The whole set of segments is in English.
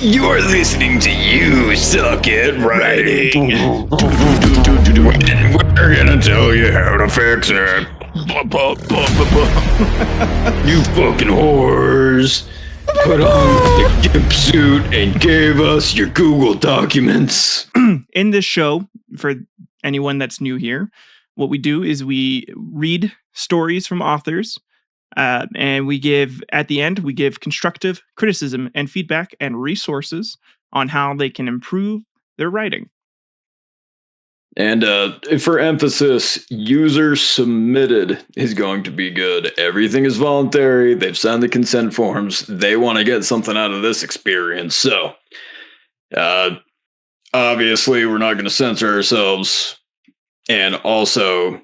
You're listening to You Suck at Writing. And we're gonna tell you how to fix it. You fucking whores. Put on the gimp suit and gave us your Google documents. In this show, for anyone that's new here, what we do is we read stories from authors, and at the end, we give constructive criticism and feedback and resources on how they can improve their writing. And for emphasis, user submitted is going to be good. Everything is voluntary. They've signed the consent forms. They want to get something out of this experience. So, obviously, we're not going to censor ourselves. And also,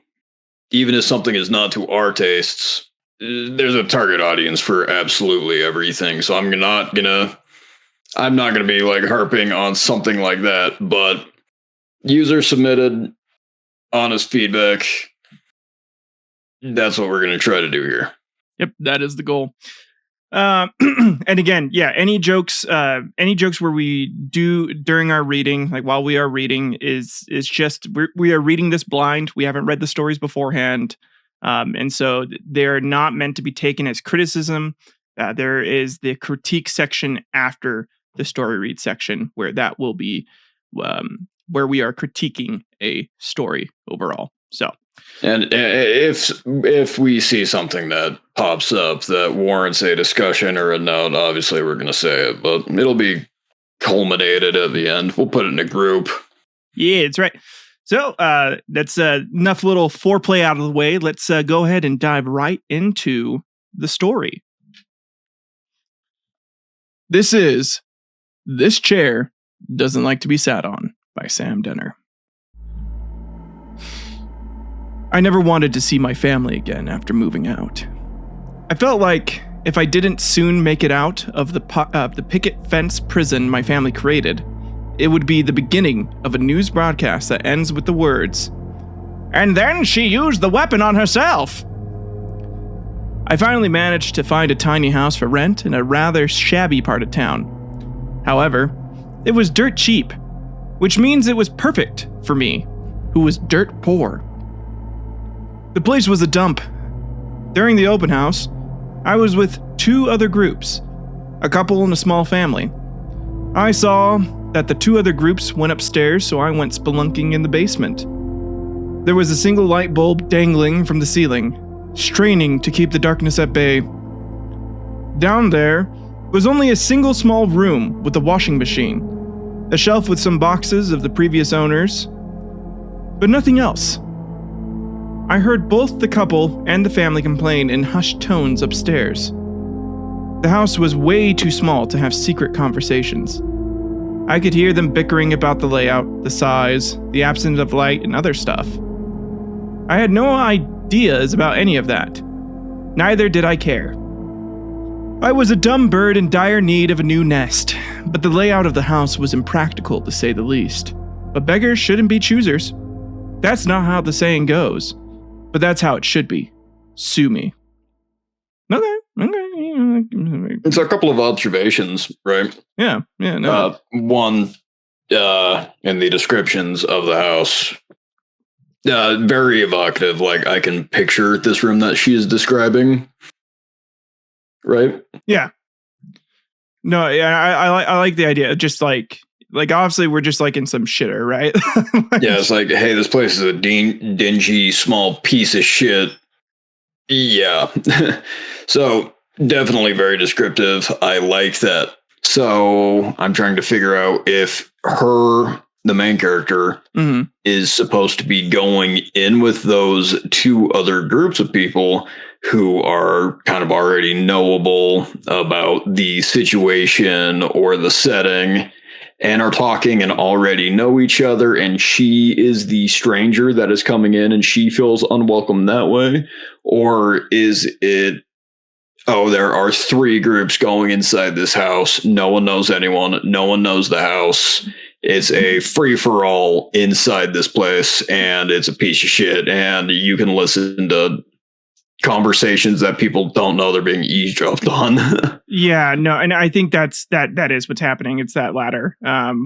even if something is not to our tastes, there's a target audience for absolutely everything. So I'm not gonna be like harping on something like that, but user submitted, honest feedback. That's what we're going to try to do here. Yep, that is the goal. And again, yeah, any jokes where we do during our reading, like while we are reading, is just we are reading this blind. We haven't read the stories beforehand, and so they're not meant to be taken as criticism. There is the critique section after the story read section, where that will be where we are critiquing a story overall. So, and if we see something that pops up that warrants a discussion or a note, obviously we're going to say it, but it'll be culminated at the end. We'll put it in a group. Yeah, that's right. So that's enough little foreplay out of the way. Let's go ahead and dive right into the story. This chair doesn't like to be sat on by Sam Denner. I never wanted to see my family again after moving out. I felt like if I didn't soon make it out of the picket fence prison my family created, it would be the beginning of a news broadcast that ends with the words, "And then she used the weapon on herself." I finally managed to find a tiny house for rent in a rather shabby part of town. However, it was dirt cheap, which means it was perfect for me, who was dirt poor. The place was a dump. During the open house, I was with two other groups, a couple and a small family. I saw that the two other groups went upstairs, so I went spelunking in the basement. There was a single light bulb dangling from the ceiling, straining to keep the darkness at bay. Down there was only a single small room with a washing machine, a shelf with some boxes of the previous owners, but nothing else. I heard both the couple and the family complain in hushed tones upstairs. The house was way too small to have secret conversations. I could hear them bickering about the layout, the size, the absence of light, and other stuff. I had no ideas about any of that. Neither did I care. I was a dumb bird in dire need of a new nest, but the layout of the house was impractical to say the least. But beggars shouldn't be choosers. That's not how the saying goes, but that's how it should be. Sue me. Okay. It's a couple of observations, right? Yeah. No. One, in the descriptions of the house, very evocative. Like I can picture this room that she is describing. Right? Yeah. No, yeah, I like the idea. Just like obviously we're just like in some shitter, right? Yeah, it's like, hey, this place is a dingy, small piece of shit. Yeah. So definitely very descriptive. I like that. So I'm trying to figure out if the main character, is supposed to be going in with those two other groups of people who are kind of already knowable about the situation or the setting and are talking and already know each other, and she is the stranger that is coming in and she feels unwelcome that way? Or is it, oh, there are three groups going inside this house, no one knows anyone, no one knows the house, it's a free-for-all inside this place, and it's a piece of shit, and you can listen to conversations that people don't know they're being eavesdropped on. Yeah, no, and I think that is what's happening. It's that latter,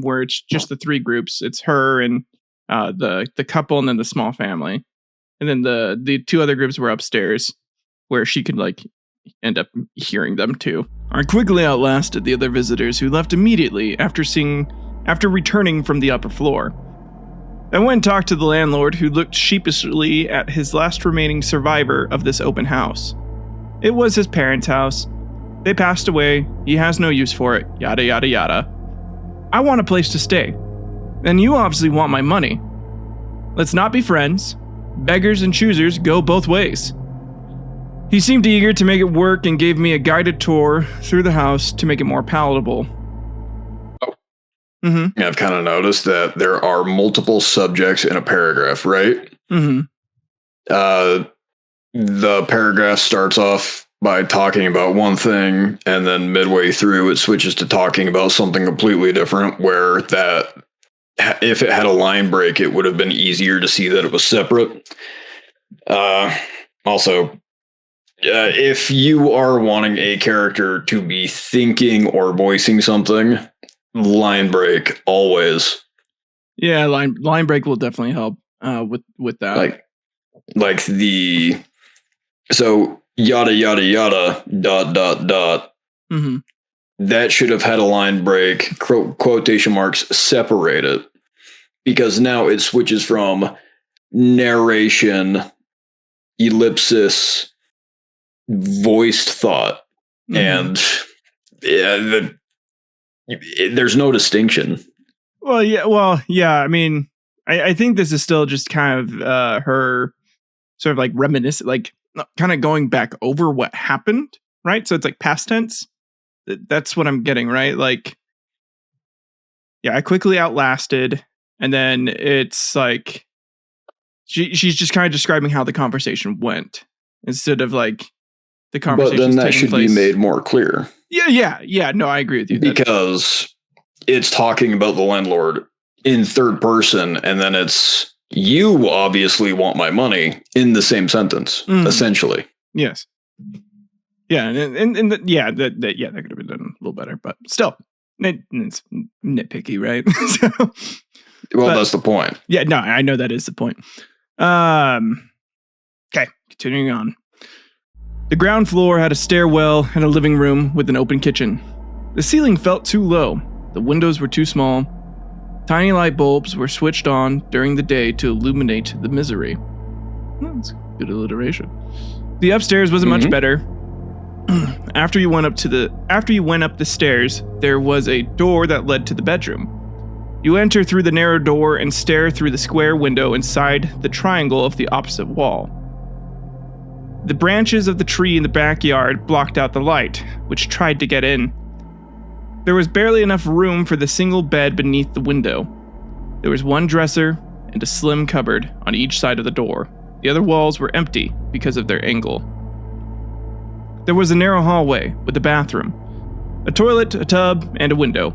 where it's just the three groups. It's her and the couple, and then the small family, and then the two other groups were upstairs, where she could like end up hearing them too. I quickly outlasted the other visitors, who left immediately after returning from the upper floor. I went and talked to the landlord, who looked sheepishly at his last remaining survivor of this open house. It was his parents' house. They passed away. He has no use for it. Yada, yada, yada. I want a place to stay. And you obviously want my money. Let's not be friends. Beggars and choosers go both ways. He seemed eager to make it work and gave me a guided tour through the house to make it more palatable. Mm-hmm. I've kind of noticed that there are multiple subjects in a paragraph, right? Mm-hmm. The paragraph starts off by talking about one thing, and then midway through it switches to talking about something completely different, where that, if it had a line break, it would have been easier to see that it was separate. Also, if you are wanting a character to be thinking or voicing something, line break always. Yeah, line break will definitely help with that. Like so yada yada yada ... Mm-hmm. That should have had a line break, quotation marks, separate it, because now it switches from narration, ellipsis, voiced thought, and there's no distinction. Well, yeah. I mean, I think this is still just kind of her sort of like reminiscent, like kind of going back over what happened, right? So it's like past tense. That's what I'm getting, right? Like, yeah, I quickly outlasted, and then it's like she's just kind of describing how the conversation went instead of like the conversation. But then that should be made more clear. Yeah. No, I agree with you. Because it's talking about the landlord in third person, and then it's, you obviously want my money, in the same sentence, essentially. Yes. Yeah, and that could have been done a little better, but still, it's nitpicky, right? That's the point. Yeah, no, I know that is the point. Okay, continuing on. The ground floor had a stairwell and a living room with an open kitchen. The ceiling felt too low. The windows were too small. Tiny light bulbs were switched on during the day to illuminate the misery. That's good alliteration. The upstairs wasn't much better. After you went up the stairs, there was a door that led to the bedroom. You enter through the narrow door and stare through the square window inside the triangle of the opposite wall. The branches of the tree in the backyard blocked out the light, which tried to get in. There was barely enough room for the single bed beneath the window. There was one dresser and a slim cupboard on each side of the door. The other walls were empty because of their angle. There was a narrow hallway with a bathroom, a toilet, a tub, and a window.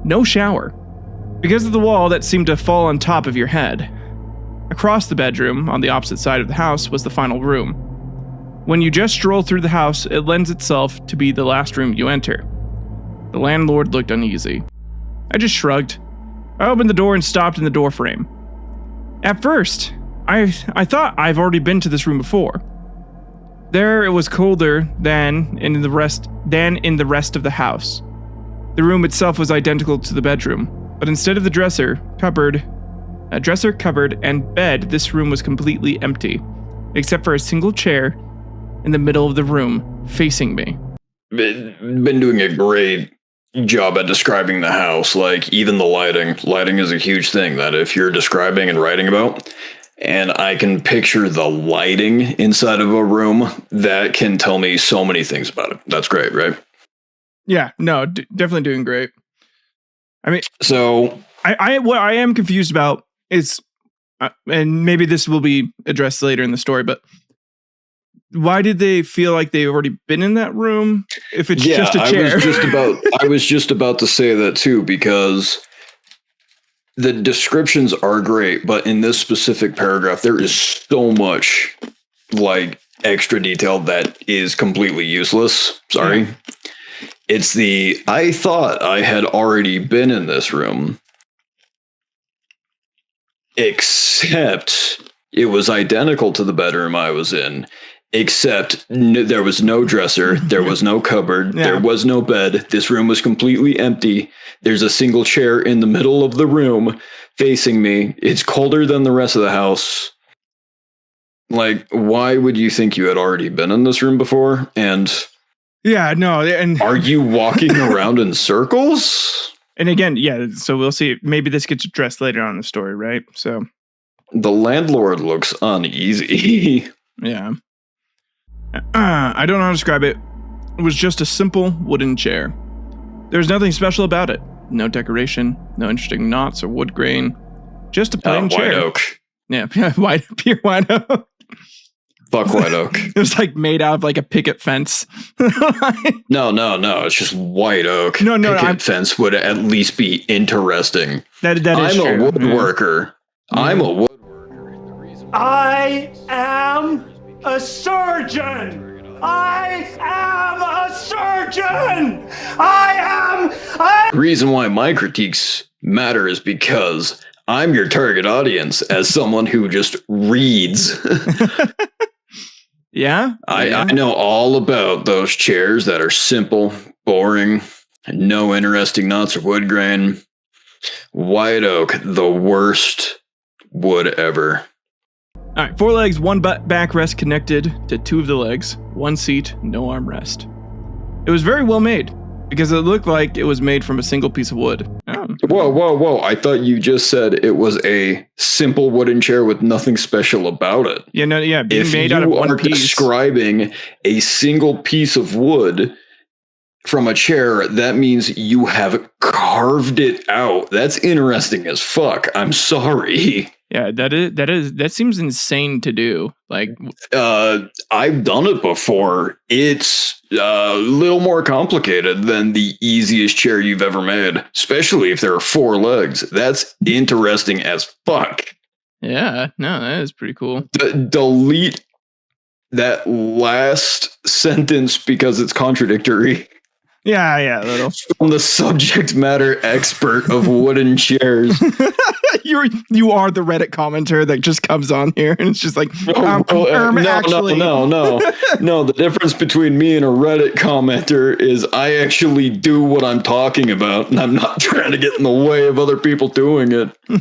No shower, because of the wall that seemed to fall on top of your head. Across the bedroom, on the opposite side of the house, was the final room. When you just stroll through the house, it lends itself to be the last room you enter. The landlord looked uneasy. I just shrugged. I opened the door and stopped in the doorframe. At first, I thought I've already been to this room before. There it was colder than in the rest of the house. The room itself was identical to the bedroom, but instead of the dresser, cupboard, and bed, this room was completely empty, except for a single chair in the middle of the room, facing me. Been doing a great job at describing the house, like even the lighting. Lighting is a huge thing that if you're describing and writing about, and I can picture the lighting inside of a room, that can tell me so many things about it. That's great, right? Yeah, no, definitely doing great. I mean, so what I am confused about is, and maybe this will be addressed later in the story, but why did they feel like they've already been in that room if it's just a chair? I was just about to say that too, because the descriptions are great, but in this specific paragraph, there is so much like extra detail that is completely useless. Sorry. Yeah. It's I thought I had already been in this room, except it was identical to the bedroom I was in, except there was no dresser, there was no cupboard, there was no bed. This room was completely empty. There's a single chair in the middle of the room facing me. It's colder than the rest of the house. Like, why would you think you had already been in this room before? And yeah, no, and are you walking around in circles? And again, yeah, so we'll see. Maybe this gets addressed later on in the story, right? So the landlord looks uneasy. Yeah. I don't know how to describe it. It was just a simple wooden chair. There was nothing special about it. No decoration, no interesting knots or wood grain. Just a plain chair. White oak. Yeah, pure white oak. Fuck white oak. It was like made out of like a picket fence. No. It's just white oak. No. Picket fence would at least be interesting. That is I'm true. a woodworker. Yeah. I'm a woodworker. I am a surgeon. I am a surgeon. The reason why my critiques matter is because I'm your target audience as someone who just reads. Yeah? I know all about those chairs that are simple, boring, no interesting knots or wood grain. White oak, the worst wood ever. All right, 4 legs, 1 backrest connected to 2 of the legs, 1 seat, no armrest. It was very well made because it looked like it was made from a single piece of wood. Oh. Whoa. I thought you just said it was a simple wooden chair with nothing special about it. Being made out of one piece. Describing a single piece of wood from a chair, that means you have carved it out. That's interesting as fuck. I'm sorry. Yeah, that seems insane to do. Like, I've done it before. It's a little more complicated than the easiest chair you've ever made, especially if there are 4 legs. That's interesting as fuck. Yeah, no, that is pretty cool. Delete that last sentence because it's contradictory. Yeah, a little. From the subject matter expert of wooden chairs. You are the Reddit commenter that just comes on here and it's just like, actually. No. The difference between me and a Reddit commenter is I actually do what I'm talking about, and I'm not trying to get in the way of other people doing it. You're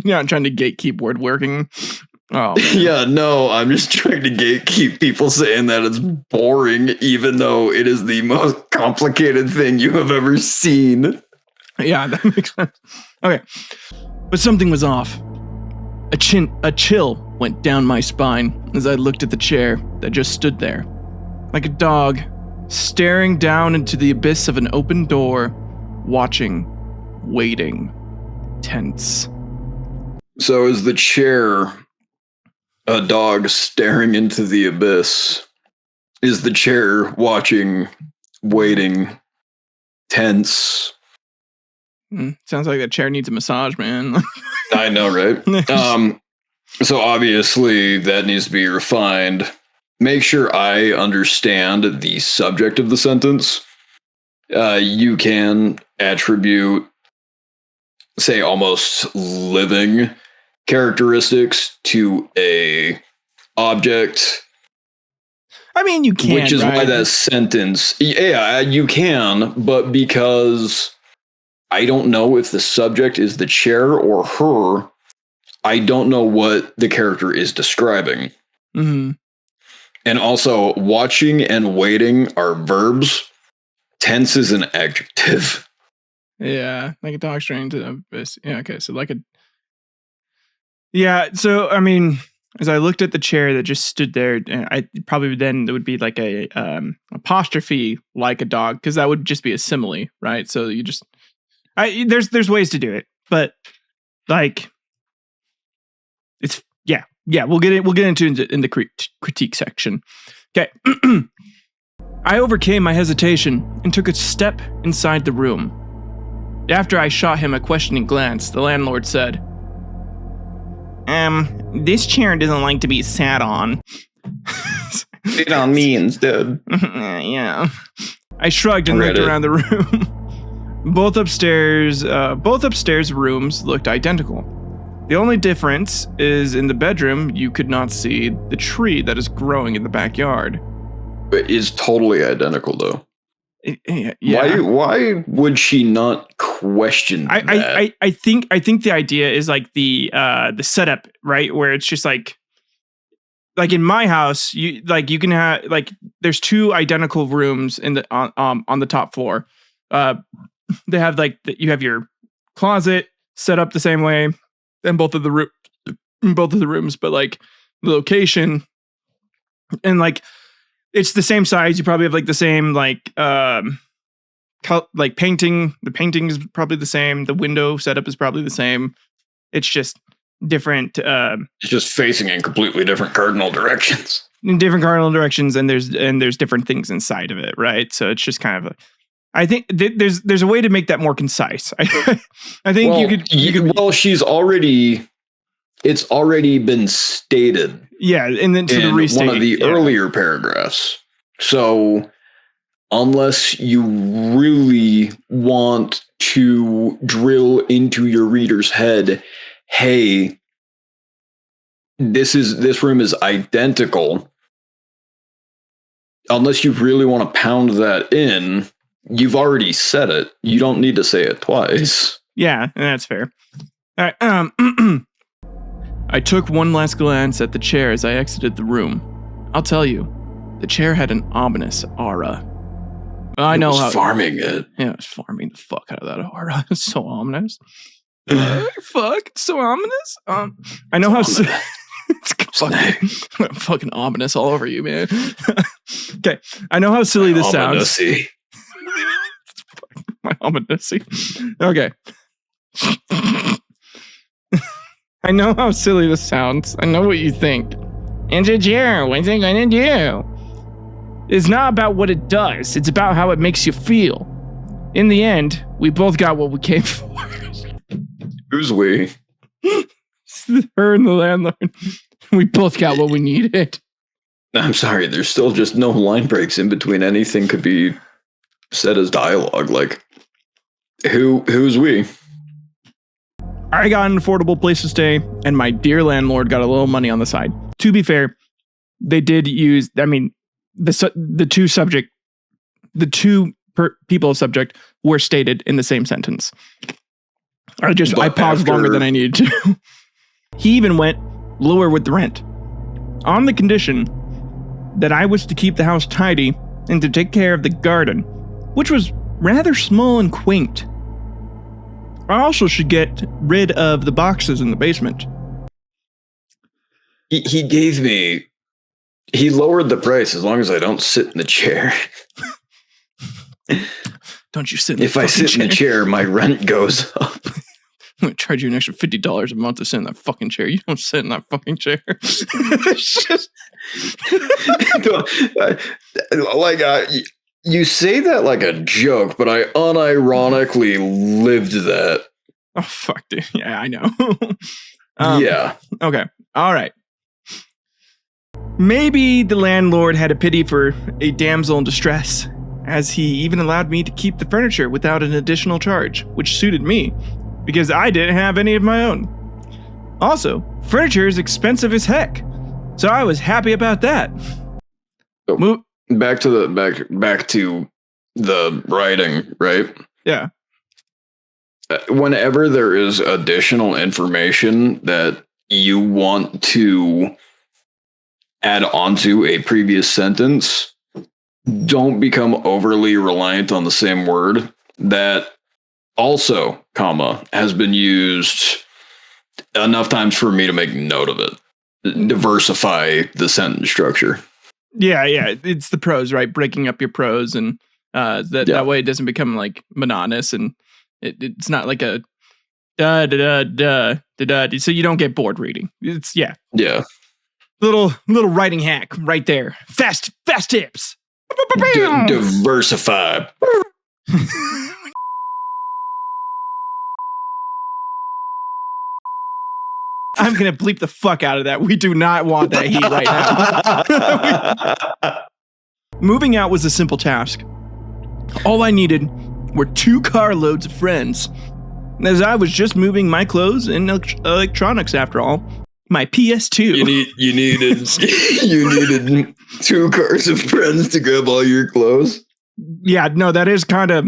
not trying to gatekeep woodworking. Oh, man. Yeah, no, I'm just trying to gatekeep people saying that it's boring, even though it is the most complicated thing you have ever seen. Yeah, that makes sense. Okay. But something was off. A chill went down my spine as I looked at the chair that just stood there. Like a dog, staring down into the abyss of an open door, watching, waiting, tense. So is the chair a dog staring into the abyss? Is the chair watching, waiting, tense? Sounds like that chair needs a massage, man. I know, right? So obviously that needs to be refined. Make sure I understand the subject of the sentence. You can attribute, say, almost living characteristics to a object. I mean, you can, which is right? why that sentence, yeah, you can, but because I don't know if the subject is the chair or her, I don't know what the character is describing. Mm-hmm. And also, watching and waiting are verbs. Tense is an adjective. Yeah, like a dog straining to the abyss. Yeah, okay, so like a... Yeah, so, I mean, as I looked at the chair that just stood there, I probably then there would be like a apostrophe like a dog, because that would just be a simile, right? So you just... There's ways to do it, but like... It's... Yeah, we'll get into in the critique section. Okay. I overcame my hesitation and took a step inside the room. After I shot him a questioning glance, the landlord said, this chair doesn't like to be sat on. Sit on me instead. Yeah. I shrugged and looked around the room. Both upstairs rooms looked identical. The only difference is in the bedroom, you could not see the tree that is growing in the backyard. It is totally identical, though. Yeah. Why would she not question that? I think the idea is like the setup, right? Where it's just like in my house, you can have there's two identical rooms in the on the top floor. They have you have your closet set up the same way in both of the rooms, but like the location and it's the same size. You probably have the same painting. The painting is probably the same. The window setup is probably the same. It's just different. It's just facing in completely different cardinal directions. In different cardinal directions, and there's different things inside of it, right? So it's just kind of I think there's a way to make that more concise. I think you could. Well, it's already been stated. Yeah, and then to in one of the earlier paragraphs. So unless you really want to drill into your reader's head, hey, this room is identical. Unless you really want to pound that in, you've already said it. You don't need to say it twice. Yeah, that's fair. All right. I took one last glance at the chair as I exited the room. I'll tell you, the chair had an ominous aura. I know how farming it. Yeah, it was farming the fuck out of that aura. It's so ominous. Fuck, it's so ominous. I know how it's fucking ominous all over you, man. Okay, I know how silly this sounds. My ominousy. Okay. I know how silly this sounds. I know what you think. And what's it gonna do? It's not about what it does. It's about how it makes you feel. In the end, we both got what we came for. Who's we? Her and the landlord. We both got what we needed. I'm sorry, there's still just no line breaks in between. Anything could be said as dialogue. Who's we? I got an affordable place to stay, and my dear landlord got a little money on the side. To be fair, they did use, the two people of subject were stated in the same sentence. I paused longer than I needed to. He even went lower with the rent, on the condition that I was to keep the house tidy and to take care of the garden, which was rather small and quaint. I also should get rid of the boxes in the basement. He lowered the price as long as I don't sit in the chair. Don't you sit in the If I sit chair. In the chair, my rent goes up. I'm going to charge you an extra $50 a month to sit in that fucking chair. You don't sit in that fucking chair. It's just... You say that like a joke, but I unironically lived that. Oh, fuck, dude. Yeah, I know. Yeah. Okay. All right. Maybe the landlord had a pity for a damsel in distress, as he even allowed me to keep the furniture without an additional charge, which suited me, because I didn't have any of my own. Also, furniture is expensive as heck, so I was happy about that. So, back to the writing, right? Yeah. Whenever there is additional information that you want to add onto a previous sentence, don't become overly reliant on the same word that also, comma, has been used enough times for me to make note of it. Diversify the sentence structure. Yeah. It's the prose, right? Breaking up your prose, and that way it doesn't become monotonous, and it's not like a da da da da da. So you don't get bored reading. It's yeah. Little writing hack right there. Fast tips. Diversify. I'm going to bleep the fuck out of that. We do not want that heat right now. Moving out was a simple task. All I needed were 2 carloads of friends. As I was just moving my clothes and electronics after all. My PS2. You needed 2 cars of friends to grab all your clothes. Yeah, no, that is kind of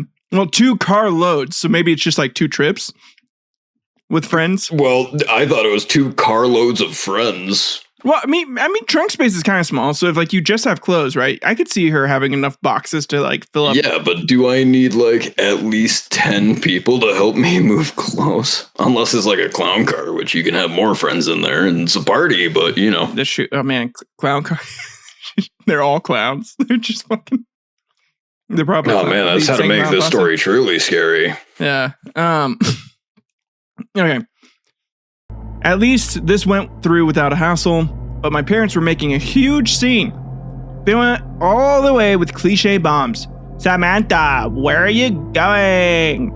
2 car loads. So maybe it's just like 2 trips with friends. Well, I thought it was 2 carloads of friends. Well, I mean, trunk space is kind of small. So if like you just have clothes, right? I could see her having enough boxes to like fill up. Yeah, but do I need like at least 10 people to help me move clothes? Unless it's like a clown car, which you can have more friends in there and it's a party, but you know. Oh man, clown car. They're all clowns. They're just fucking. They're probably. Oh man, that's how to make this story truly scary. Yeah. Okay. At least this went through without a hassle, but my parents were making a huge scene. They went all the way with cliche bombs. Samantha, where are you going?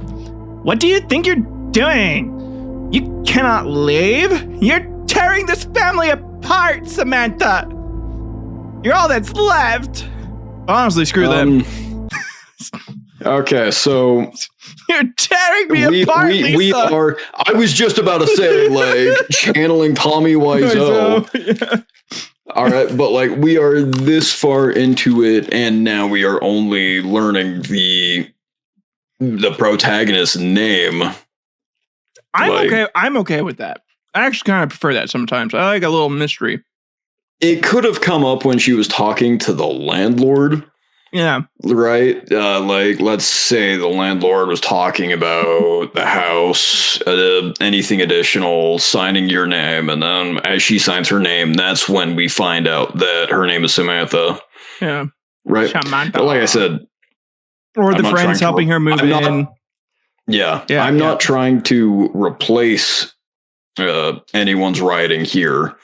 What do you think you're doing? You cannot leave. You're tearing this family apart, Samantha. You're all that's left. Honestly, screw them. Okay, so you're tearing me apart, Lisa. We are. I was just about to say, like, channeling Tommy Wiseau. Yeah. All right, but like, we are this far into it, and now we are only learning the protagonist's name. I'm okay with that. I actually kind of prefer that sometimes. I like a little mystery. It could have come up when she was talking to the landlord. Yeah. Right? Like, let's say the landlord was talking about the house, anything additional, signing your name, and then as she signs her name, that's when we find out that her name is Samantha. Yeah. Right? Samantha. But like I said... Or the friends helping her move in. I'm not trying to replace anyone's writing here.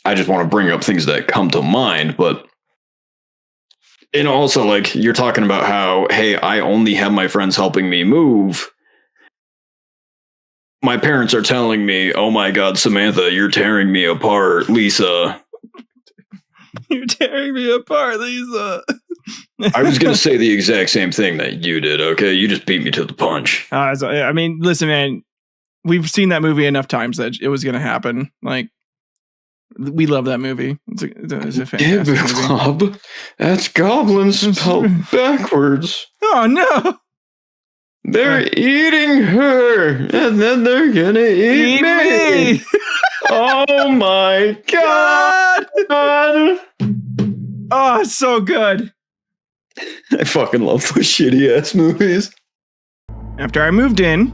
I just want to bring up things that come to mind, but... And also, like, you're talking about how, hey, I only have my friends helping me move. My parents are telling me, oh my God, Samantha, you're tearing me apart, Lisa. You're tearing me apart, Lisa. I was going to say the exact same thing that you did, okay? You just beat me to the punch. I mean, listen, man, we've seen that movie enough times that it was going to happen. Like, we love that movie. It's a fantastic movie. Bob, that's goblins spelled backwards. Oh no! They're eating her, and then they're gonna eat me. Oh my God! Oh, it's so good. I fucking love those shitty ass movies. After I moved in,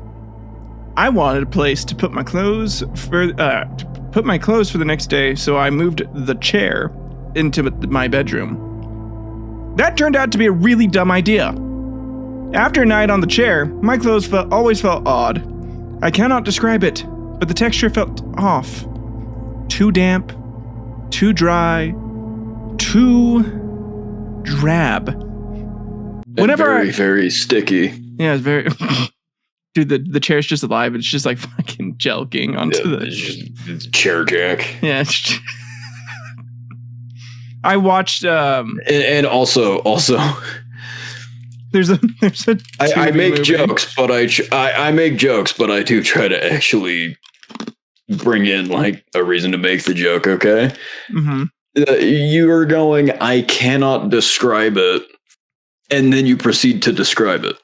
I wanted a place to put my clothes for the next day, so I moved the chair into my bedroom. That turned out to be a really dumb idea. After a night on the chair, my clothes always felt odd. I cannot describe it, but the texture felt off. Too damp, too dry, too drab. Very, very sticky. Yeah, it's very... Dude, the chair's just alive. It's just like fucking jelking onto it's chair jack. Yeah. I watched and also there's a I make movie. Jokes, but I make jokes, but I do try to actually bring in like a reason to make the joke, okay? Mm-hmm. You are going, I cannot describe it, and then you proceed to describe it.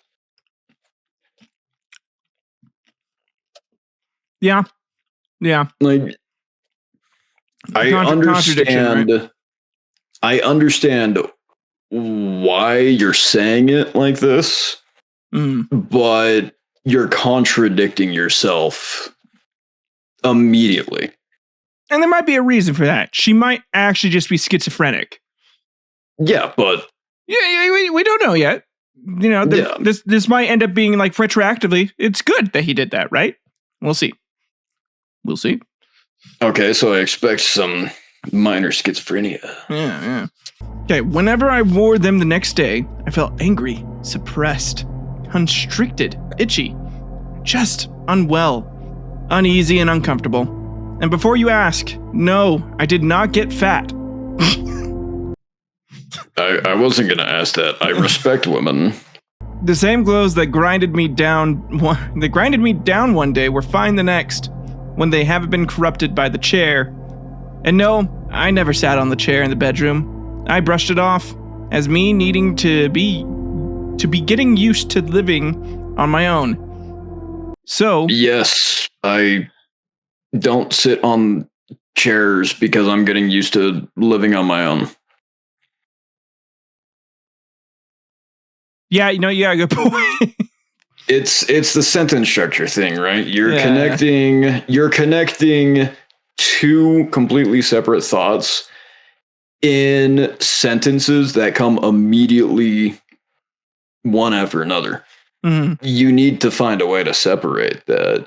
Yeah. Like, I understand. Right? I understand why you're saying it like this, but you're contradicting yourself immediately. And there might be a reason for that. She might actually just be schizophrenic. Yeah, but we don't know yet. You know, this might end up being like retroactively. It's good that he did that, right? We'll see. Okay, so I expect some minor schizophrenia. Yeah. Okay, whenever I wore them the next day, I felt angry, suppressed, constricted, itchy, just unwell, uneasy, and uncomfortable. And before you ask, no, I did not get fat. I wasn't going to ask that. I respect women. The same clothes that grinded me down one day were fine the next, when they haven't been corrupted by the chair. And no, I never sat on the chair in the bedroom. I brushed it off as me needing to be getting used to living on my own. So yes, I don't sit on chairs because I'm getting used to living on my own. Yeah, good point. It's the sentence structure thing, right? You're connecting two completely separate thoughts in sentences that come immediately one after another. Mm-hmm. You need to find a way to separate that,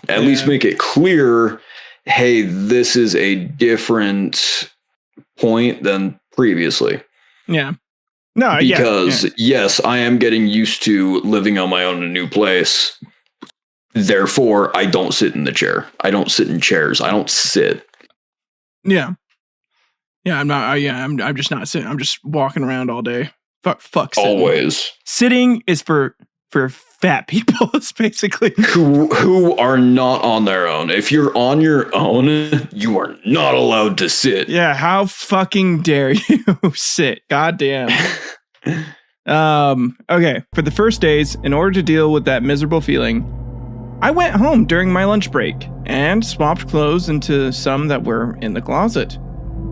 at least make it clear, hey, this is a different point than previously. Yeah. No, because yes, I am getting used to living on my own in a new place. Therefore, I don't sit in the chair. I don't sit in chairs. I don't sit. Yeah. Yeah, I'm not. I'm just not sitting. I'm just walking around all day. Fuck. Sitting. Always. Sitting is for fat people, basically. Who are not on their own. If you're on your own, you are not allowed to sit. Yeah, how fucking dare you sit? Goddamn. Okay, for the first days, in order to deal with that miserable feeling, I went home during my lunch break and swapped clothes into some that were in the closet.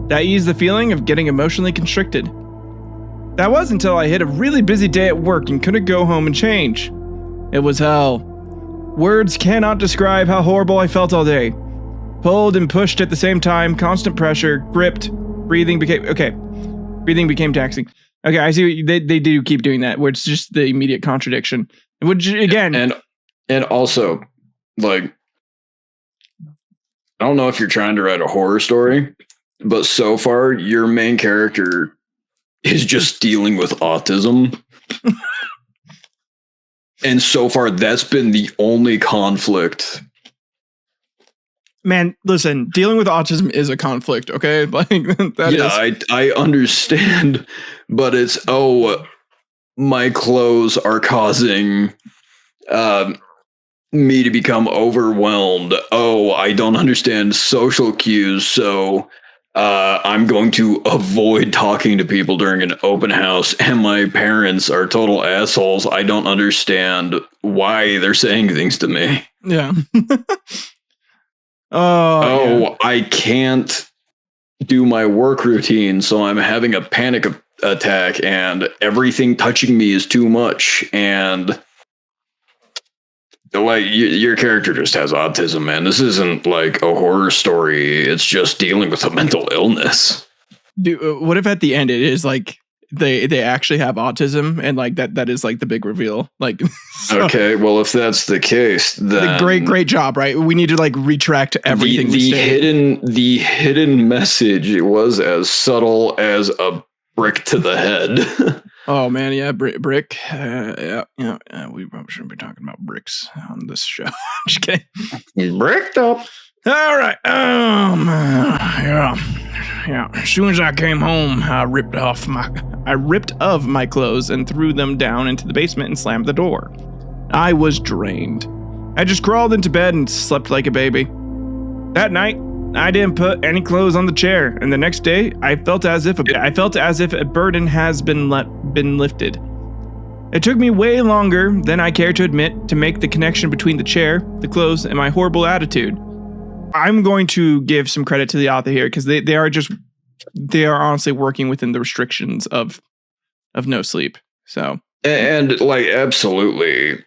That eased the feeling of getting emotionally constricted. That was until I hit a really busy day at work and couldn't go home and change. It was hell. Words cannot describe how horrible I felt all day. Pulled and pushed at the same time, constant pressure, gripped, breathing became taxing. Okay, I see they do keep doing that, where it's just the immediate contradiction. Which again, and also, like, I don't know if you're trying to write a horror story, but so far your main character is just dealing with autism. And so far, that's been the only conflict. Man, listen, dealing with autism is a conflict, okay? Like that is. I understand, but it's, my clothes are causing me to become overwhelmed. Oh, I don't understand social cues, so I'm going to avoid talking to people during an open house, and my parents are total assholes. I don't understand why they're saying things to me. Yeah. Yeah. I can't do my work routine, so I'm having a panic attack, and everything touching me is too much. And like your character just has autism, man. This isn't like a horror story. It's just dealing with a mental illness. Dude, what if at the end it is like they actually have autism, and like that is like the big reveal? Like, so, okay, well, if that's the case, then great job, right? We need to like retract everything. The hidden message was as subtle as a brick to the head. Oh man, yeah, brick. Yeah. We probably shouldn't be talking about bricks on this show. Just kidding. He's bricked up. All right. Yeah. As soon as I came home, I ripped of my clothes and threw them down into the basement and slammed the door. I was drained. I just crawled into bed and slept like a baby. That night, I didn't put any clothes on the chair, and the next day, I felt as if a burden has been lifted. It took me way longer than I care to admit to make the connection between the chair, the clothes, and my horrible attitude. I'm going to give some credit to the author here, because they are honestly working within the restrictions of no sleep. So, and like, absolutely.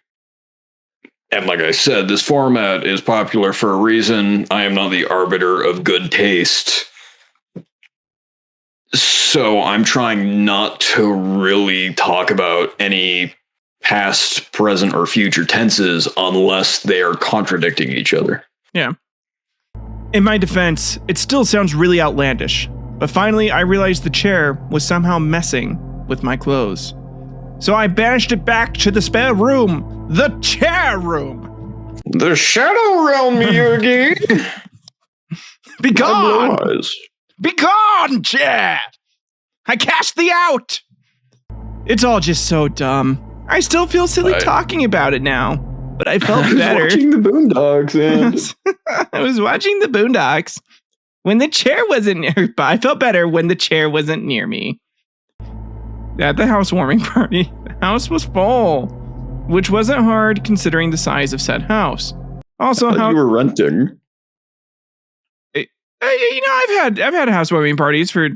And like I said, this format is popular for a reason. I am not the arbiter of good taste. So I'm trying not to really talk about any past, present, or future tenses unless they are contradicting each other. Yeah. In my defense, it still sounds really outlandish, but finally I realized the chair was somehow messing with my clothes. So I banished it back to the spare room, the chair room. The shadow realm, Yugi. Be gone! Blue eyes. Be gone, chair! I cast thee out! It's all just so dumb. I still feel silly talking about it now, but I felt better. Watching the Boondocks, and I was watching the Boondocks when the chair wasn't near. I felt better when the chair wasn't near me. At the housewarming party, the house was full, which wasn't hard considering the size of said house. Also, you were renting. I've had housewarming parties for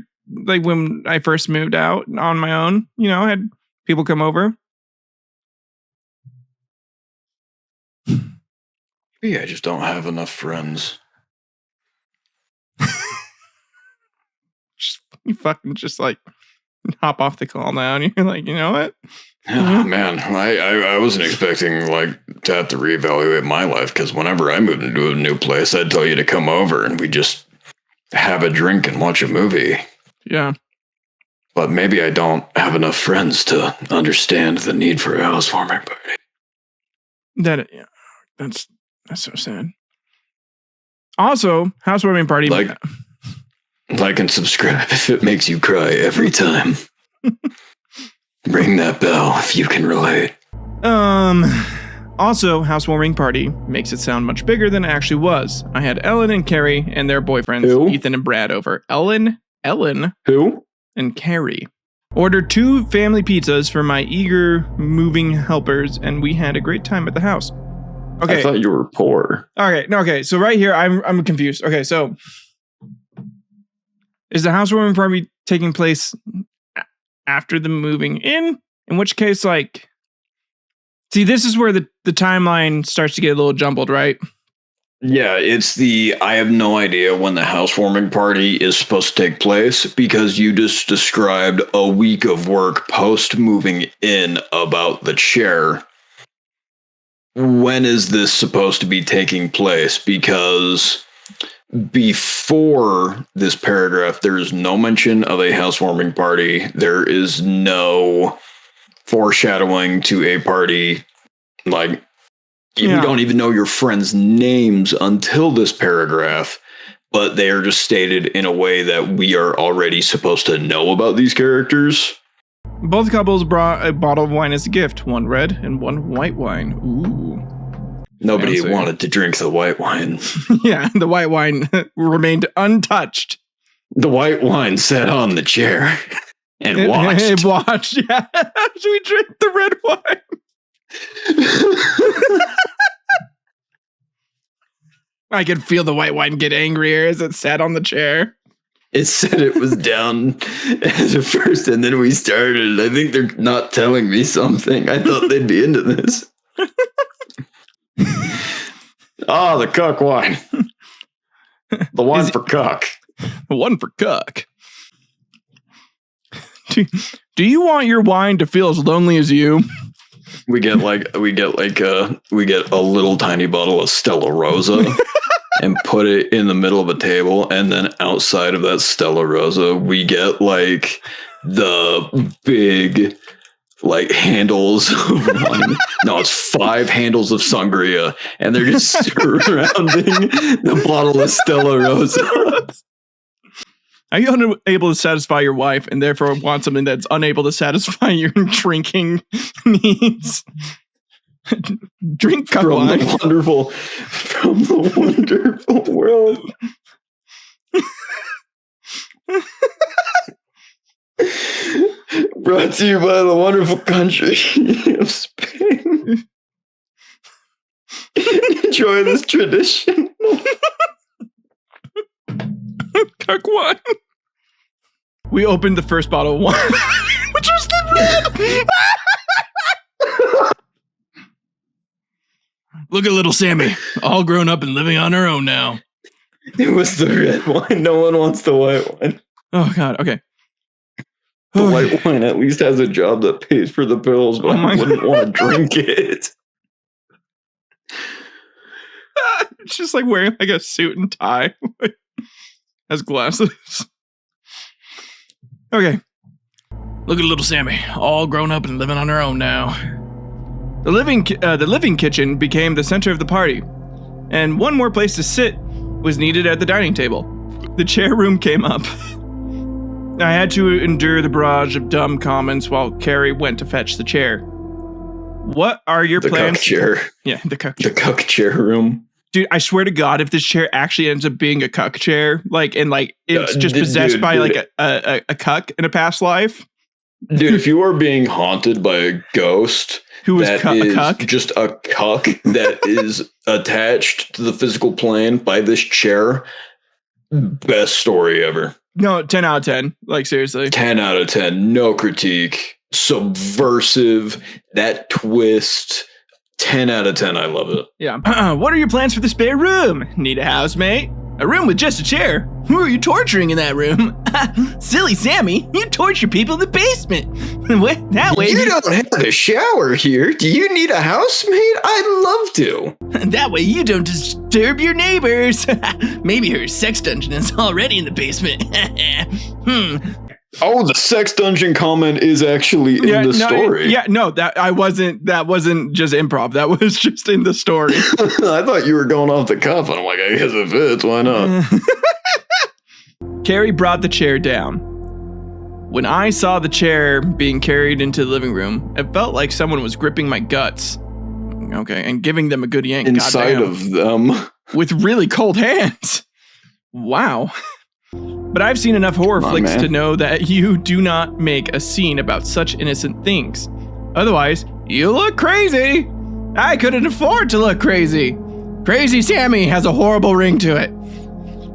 like when I first moved out on my own. I had people come over. Maybe I just don't have enough friends. You fucking just like hop off the call now, and you're like, you know what? Oh, man, I wasn't expecting like to have to reevaluate my life, because whenever I moved into a new place, I'd tell you to come over and we just have a drink and watch a movie. Yeah. But maybe I don't have enough friends to understand the need for a housewarming party. That's so sad. Also, housewarming party. Like and subscribe if it makes you cry every time. Ring that bell if you can relate. Also, housewarming party makes it sound much bigger than it actually was. I had Ellen and Carrie and their boyfriends, Who? Ethan and Brad, over. Ellen, Who? and Carrie. Ordered 2 family pizzas for my eager moving helpers, and we had a great time at the house. Okay. I thought you were poor. Okay. So right here, I'm confused. Okay, so is the housewarming party taking place after the moving in? In which case, like, see, this is where the timeline starts to get a little jumbled, right? Yeah, it's I have no idea when the housewarming party is supposed to take place, because you just described a week of work post moving in about the chair. When is this supposed to be taking place? Because before this paragraph, there is no mention of a housewarming party. There is no foreshadowing to a party. Like, you don't even know your friends' names until this paragraph, but they are just stated in a way that we are already supposed to know about these characters. Both couples brought a bottle of wine as a gift, 1 red and 1 white wine. Ooh. Nobody Fancy. wanted to drink the white wine. Yeah, the white wine remained untouched. The white wine sat on the chair and watched. It watched, yeah. As we drink the red wine. I could feel the white wine get angrier as it sat on the chair. It said it was down as a first, and then we started. I think they're not telling me something. I thought they'd be into this. The cuck wine. The one for cuck. One for cuck. Do you want your wine to feel as lonely as you? We get a little tiny bottle of Stella Rosa and put it in the middle of a table, and then outside of that Stella Rosa, we get like the big like handles of wine. No, it's 5 handles of sangria, and they're just surrounding the bottle of Stella Rosa. Are you unable to satisfy your wife and therefore want something that's unable to satisfy your drinking needs? Drink cuck wine. From the wonderful world. Brought to you by the wonderful country of Spain. Enjoy this tradition. Cuck wine. We opened the first bottle of wine, which was the red. Look at little Sammy, all grown up and living on her own now. It was the red wine. No one wants the white wine. Oh, God. Okay. The white wine at least has a job that pays for the bills, but I wouldn't want to drink it. It's just like wearing like a suit and tie. Has glasses. Okay. Look at little Sammy, all grown up and living on her own now. The living kitchen became the center of the party, and one more place to sit was needed at the dining table. The chair room came up. I had to endure the barrage of dumb comments while Carrie went to fetch the chair. What are your plans? The cuck chair. Yeah, the cuck chair. chair. The cuck chair room. Dude, I swear to God, if this chair actually ends up being a cuck chair, it's just possessed by a cuck in a past life. Dude, if you are being haunted by a ghost who is a cuck, just a cuck that is attached to the physical plane by this chair, best story ever. No, 10 out of 10. Like, seriously. 10 out of 10. No critique. Subversive. That twist. 10 out of 10. I love it. Yeah. What are your plans for the spare room? Need a housemate? A room with just a chair? Who are you torturing in that room? Silly Sammy, you torture people in the basement. That way you don't have a shower here. Do you need a housemate? I'd love to. That way you don't disturb your neighbors. Maybe her sex dungeon is already in the basement. Oh, the sex dungeon comment is actually in the story. That wasn't just improv. That was just in the story. I thought you were going off the cuff, and I'm like, I guess it fits. Why not? Carrie brought the chair down. When I saw the chair being carried into the living room, it felt like someone was gripping my guts. Okay, and giving them a good yank. Inside of them. With really cold hands. Wow. But I've seen enough horror flicks to know that you do not make a scene about such innocent things. Otherwise, you look crazy. I couldn't afford to look crazy. Crazy Sammy has a horrible ring to it.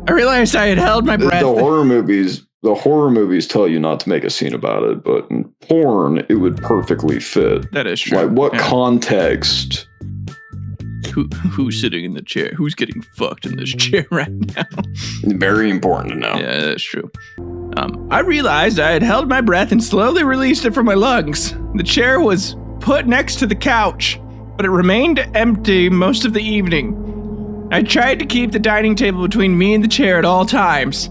I realized I had held my breath. The horror movies tell you not to make a scene about it, but in porn, it would perfectly fit. That is true. Like, what context? Who's sitting in the chair? Who's getting fucked in this chair right now? Very important to know. Yeah, that's true. I realized I had held my breath and slowly released it from my lungs. The chair was put next to the couch, but it remained empty most of the evening. I tried to keep the dining table between me and the chair at all times.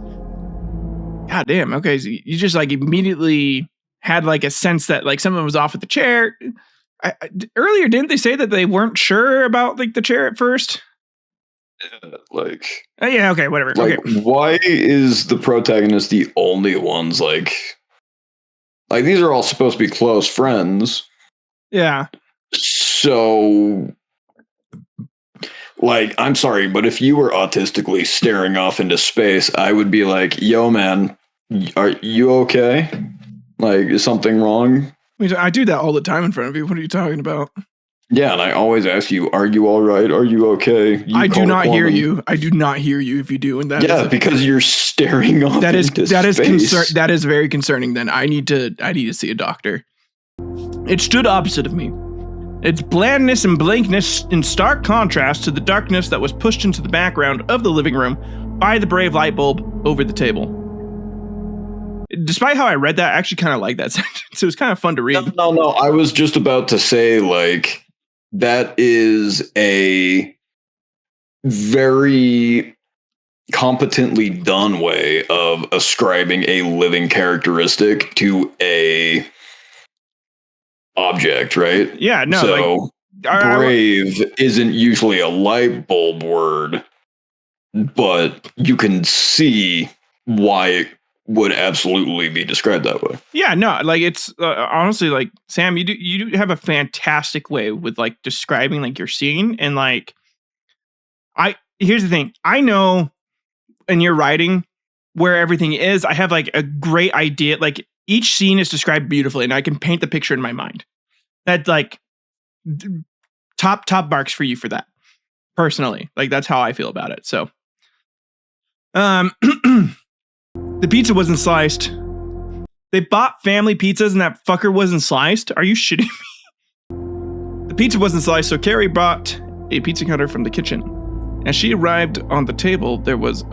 God damn, okay, so you just like immediately had like a sense that like someone was off with the chair. Earlier, didn't they say that they weren't sure about like the chair at first? Yeah, okay, whatever. Like, okay. Why is the protagonist the only ones like these are all supposed to be close friends? Yeah. So, like, I'm sorry, but if you were autistically staring off into space, I would be like, "Yo, man, are you okay? Like, is something wrong?" I do that all the time in front of you. What are you talking about? Yeah, and I always ask you, "Are you all right? Are you okay?" I do not hear you. I do not hear you if you do, and that because you're staring off. That is that is very concerning. Then I need to see a doctor. It stood opposite of me. Its blandness and blankness in stark contrast to the darkness that was pushed into the background of the living room by the brave light bulb over the table. Despite how I read that, I actually kind of like that sentence. It was kind of fun to read. No. I was just about to say, like, that is a very competently done way of ascribing a living characteristic to a object, right? Yeah, no. So brave isn't usually a light bulb word, but you can see why it would absolutely be described that way. Yeah, no, like it's honestly like Sam, you do have a fantastic way with like describing like your scene, and like here's the thing, I know in your writing where everything is. I have like a great idea. Like each scene is described beautifully, and I can paint the picture in my mind. That's like top marks for you for that. Personally, like that's how I feel about it. So, the pizza wasn't sliced. They bought family pizzas and that fucker wasn't sliced? Are you shitting me? The pizza wasn't sliced, so Carrie brought a pizza cutter from the kitchen. As she arrived on the table, there was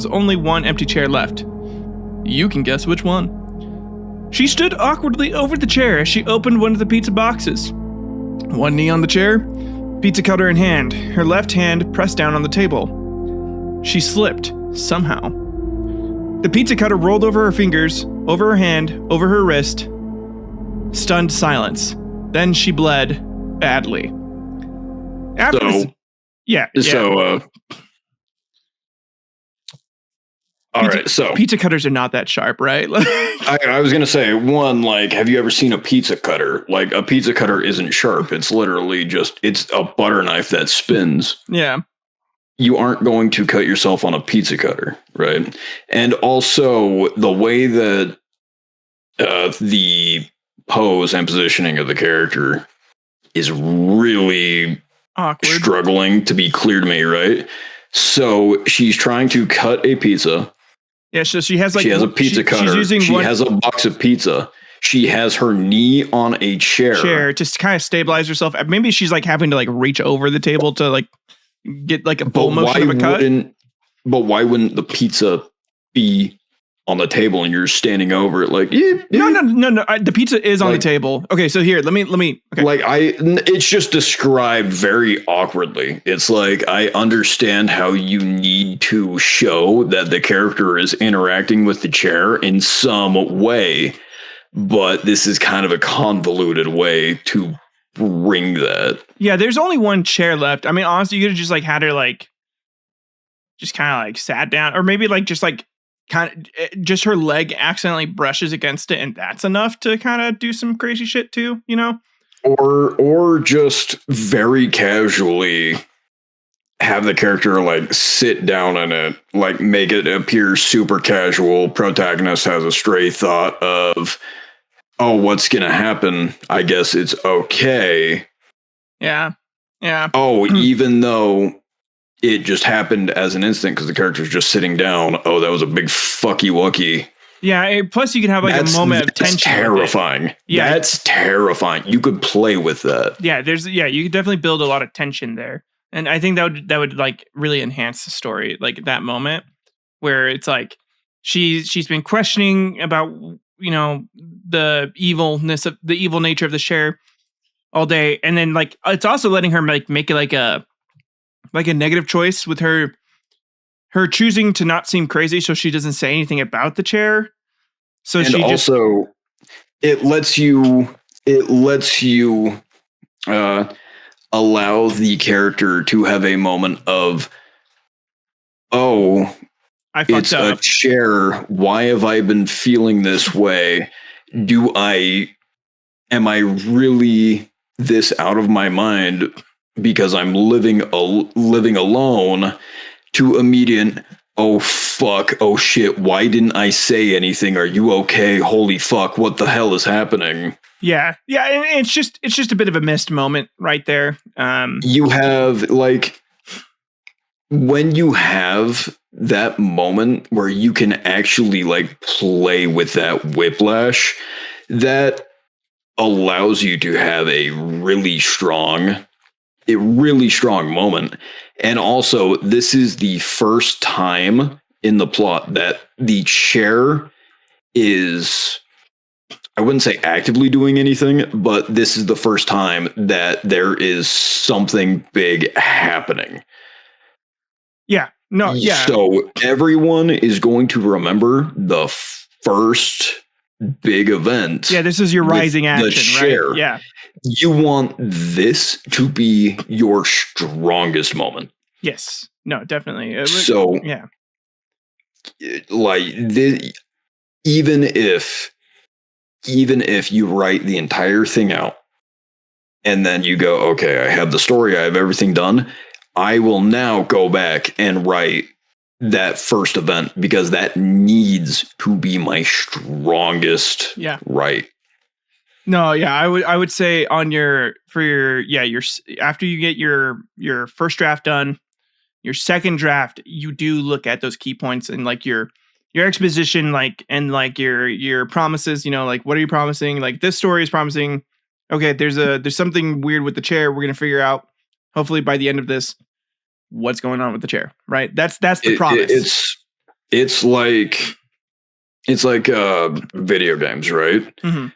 only one empty chair left. You can guess which one. She stood awkwardly over the chair as she opened one of the pizza boxes. One knee on the chair, pizza cutter in hand, her left hand pressed down on the table. She slipped, somehow. The pizza cutter rolled over her fingers, over her hand, over her wrist. Stunned silence. Then she bled badly. All right, so pizza cutters are not that sharp, right? I was gonna say one, like, have you ever seen a pizza cutter? Like, a pizza cutter isn't sharp. It's literally it's a butter knife that spins. Yeah. You aren't going to cut yourself on a pizza cutter, right? And also the way that the pose and positioning of the character is really Awkward. struggling to be clear to me, right? So she's trying to cut a pizza. Yeah, so she has like she has a pizza cutter. She has a box of pizza. She has her knee on a chair to kind of stabilize herself. Maybe she's like having to like reach over the table to like get like a full motion of a cut. But why wouldn't the pizza be on the table and you're standing over it? Like, no. The pizza is on the table. Okay, so here, let me. Okay. Like, it's just described very awkwardly. It's like, I understand how you need to show that the character is interacting with the chair in some way, but this is kind of a convoluted way to bring that. Yeah, there's only one chair left. I mean, honestly, you could have just like had her like, just kind of like sat down, or maybe like just like kind of just her leg accidentally brushes against it, and that's enough to kind of do some crazy shit too, you know? Or just very casually have the character like sit down in it, like make it appear super casual. Protagonist has a stray thought of, oh, what's gonna happen? I guess it's okay. Yeah. Oh, even though it just happened as an instant because the character's just sitting down. Oh, that was a big fucky wucky. Yeah. Plus, you can have like a moment of tension. That's terrifying. Yeah, that's terrifying. You could play with that. Yeah, you could definitely build a lot of tension there, and I think that would like really enhance the story. Like that moment where it's like she's been questioning about the evil nature of the chair all day, and then like it's also letting her like make it like a negative choice with her choosing to not seem crazy, so she doesn't say anything about the chair. So and she also it lets you allow the character to have a moment of, oh, it's a chair. Why have I been feeling this way? Am I really this out of my mind because I'm living alone? To immediate, oh fuck, oh shit, why didn't I say anything? Are you okay? Holy fuck, what the hell is happening? Yeah, and it's just a bit of a missed moment right there. You have like, when you have that moment where you can actually like play with that whiplash, that allows you to have a really strong moment. And also, this is the first time in the plot that the chair is, I wouldn't say actively doing anything, but this is the first time that there is something big happening. Yeah. No, yeah. So everyone is going to remember the first big event. Yeah, this is your rising action, right? Yeah. You want this to be your strongest moment. Yes. No, definitely. So, yeah. Like, even if you write the entire thing out and then you go, okay, I have the story, I have everything done, I will now go back and write that first event because that needs to be my strongest right. No, yeah, I would say after you get your first draft done, your second draft, you do look at those key points and like your exposition, like, and like your promises, like, what are you promising? Like, this story is promising, okay, there's something weird with the chair. We're going to figure out, hopefully by the end of this, what's going on with the chair, right? That's the promise. It's like video games, right? Mm-hmm.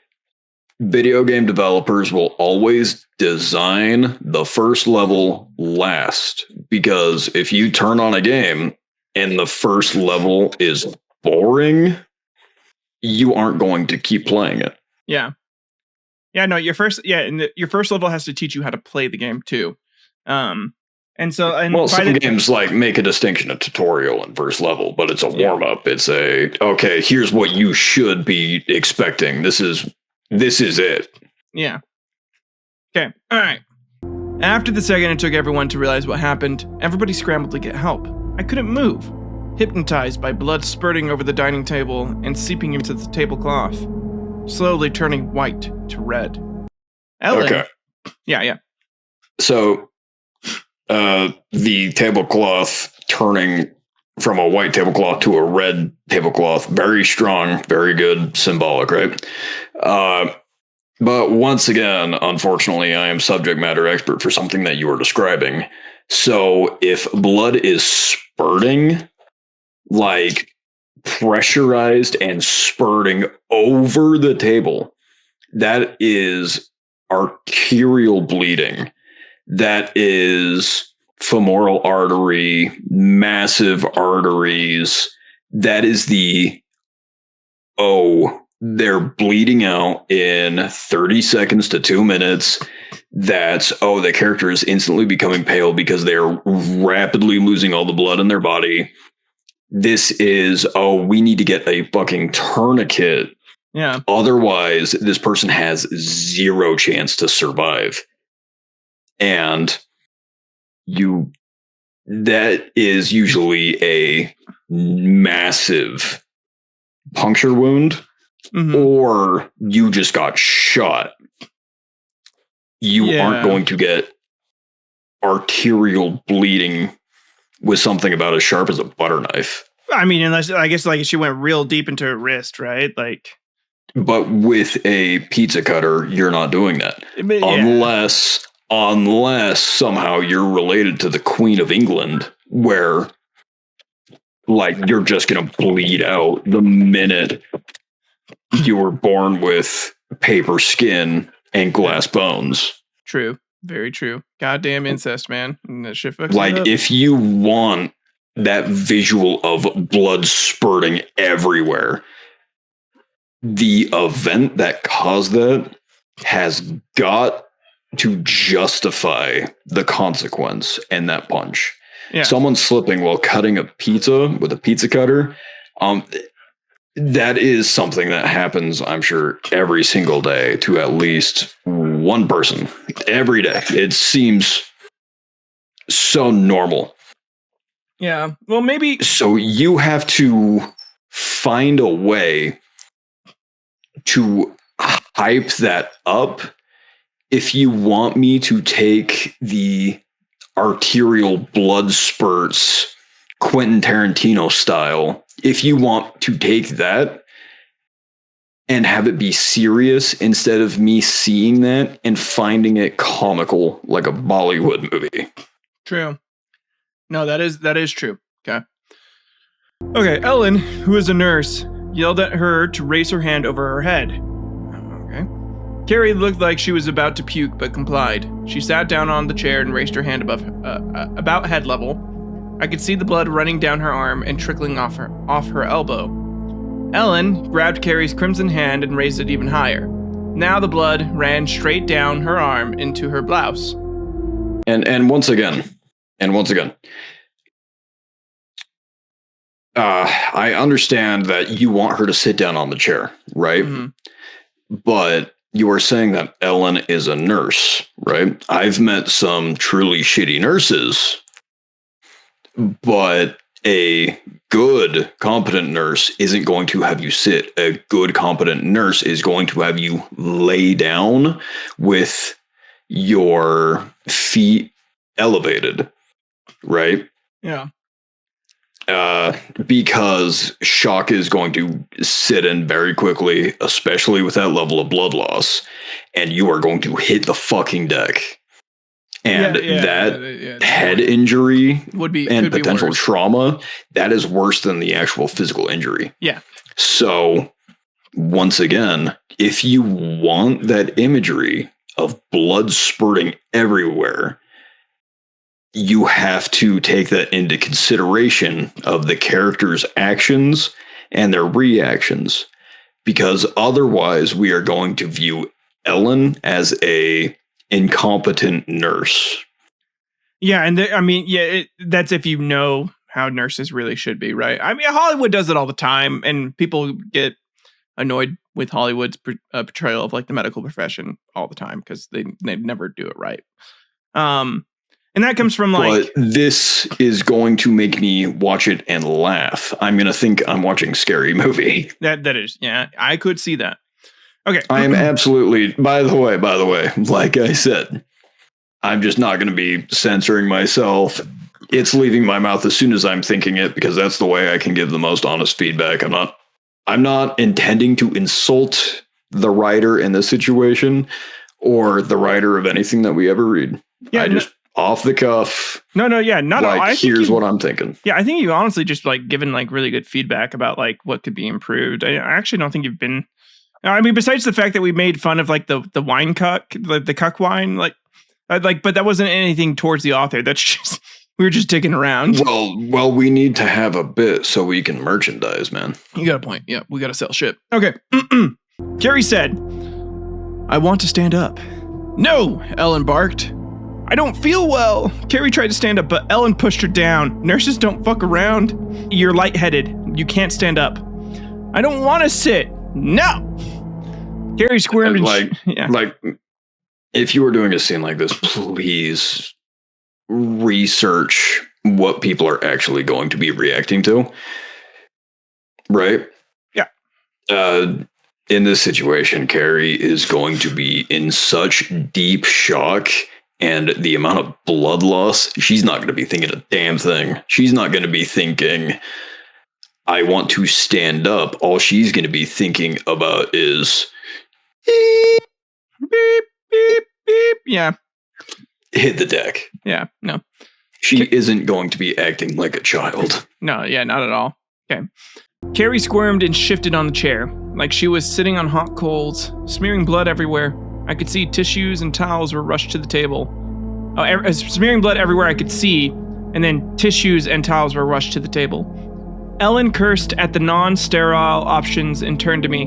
Video game developers will always design the first level last, because if you turn on a game and the first level is boring, you aren't going to keep playing it. Yeah. No, your first level has to teach you how to play the game too. And so, and Well, by some games like make a distinction of tutorial and first level, but it's a warm up. It's okay, here's what you should be expecting. This is it. Yeah. Okay. All right. After the second it took everyone to realize what happened, everybody scrambled to get help. I couldn't move, hypnotized by blood spurting over the dining table and seeping into the tablecloth, slowly turning white to red. Ellen. Okay. Yeah. So, the tablecloth turning from a white tablecloth to a red tablecloth, very strong, very good, symbolic, right? But once again, unfortunately, I am subject matter expert for something that you are describing. So if blood is spurting, like pressurized and spurting over the table, that is arterial bleeding. That is femoral artery, massive arteries. That is they're bleeding out in 30 seconds to 2 minutes. That's, the character is instantly becoming pale because they're rapidly losing all the blood in their body. This is, we need to get a fucking tourniquet. Yeah. Otherwise, this person has zero chance to survive. And that is usually a massive puncture wound. Mm-hmm. Or you just got shot. You aren't going to get arterial bleeding with something about as sharp as a butter knife. I mean, unless, I guess, like, she went real deep into her wrist, right? Like, but with a pizza cutter, you're not doing that. Yeah. Unless somehow you're related to the Queen of England, where, like, you're just going to bleed out the minute you were born with paper skin and glass bones. True. Very true. Goddamn incest, man. And that shit fucks like, it up. if you want that visual of blood spurting everywhere, the event that caused that has got to justify the consequence and that punch. Yeah. Someone slipping while cutting a pizza with a pizza cutter, that is something that happens, I'm sure, every single day to at least one person. Every day. It seems so normal. Yeah. Well, maybe. So you have to find a way to hype that up if you want me to take the arterial blood spurts Quentin Tarantino style. If you want to take that and have it be serious instead of me seeing that and finding it comical like a Bollywood movie. True. No, that is true. Okay, Ellen, who is a nurse, yelled at her to raise her hand over her head. Okay. Carrie looked like she was about to puke, but complied. She sat down on the chair and raised her hand above about head level. I could see the blood running down her arm and trickling off her elbow. Ellen grabbed Carrie's crimson hand and raised it even higher. Now the blood ran straight down her arm into her blouse. And once again, I understand that you want her to sit down on the chair, right? Mm-hmm. But you are saying that Ellen is a nurse, right? I've met some truly shitty nurses, but a good, competent nurse isn't going to have you sit. A good, competent nurse is going to have you lay down with your feet elevated, right? Yeah. Because shock is going to sit in very quickly, especially with that level of blood loss, and you are going to hit the fucking deck. And head injury would be and potential worse. Trauma, that is worse than the actual physical injury. Yeah. So, once again, if you want that imagery of blood spurting everywhere, you have to take that into consideration of the character's actions and their reactions, because otherwise we are going to view Ellen as a incompetent nurse. Yeah, and that's if you know how nurses really should be, right? I mean, Hollywood does it all the time, and people get annoyed with Hollywood's portrayal of like the medical profession all the time because they never do it right. And that comes from like. But this is going to make me watch it and laugh. I'm gonna think I'm watching a scary movie. That is, yeah, I could see that. Okay, I am absolutely. By the way, like I said, I'm just not going to be censoring myself. It's leaving my mouth as soon as I'm thinking it because that's the way I can give the most honest feedback. I'm not intending to insult the writer in this situation or the writer of anything that we ever read. Yeah, I just off the cuff. Yeah, not like, here's what I'm thinking. Yeah, I think you honestly just like given like really good feedback about like what could be improved. I actually don't think you've been. I mean, besides the fact that we made fun of like the wine cuck, the cuck wine, but that wasn't anything towards the author. That's just we were just digging around. Well, we need to have a bit so we can merchandise, man. You got a point. Yeah, we got to sell shit. Okay. Carrie said, "I want to stand up." "No," Ellen barked. "I don't feel well." Carrie tried to stand up, but Ellen pushed her down. "Nurses don't fuck around. You're lightheaded. You can't stand up." "I don't want to sit." "No." Carrie squirmed and like if you were doing a scene like this, please research what people are actually going to be reacting to. Right? Yeah. In this situation, Carrie is going to be in such deep shock, and the amount of blood loss, she's not going to be thinking a damn thing. She's not going to be thinking, I want to stand up. All she's going to be thinking about is beep, beep, beep, beep. Yeah. Hit the deck. Yeah, no. She isn't going to be acting like a child. No, yeah, not at all. Okay. Carrie squirmed and shifted on the chair, like she was sitting on hot coals, smearing blood everywhere. I could see tissues and towels were rushed to the table. Smearing blood everywhere I could see, and then tissues and towels were rushed to the table. Ellen cursed at the non-sterile options and turned to me.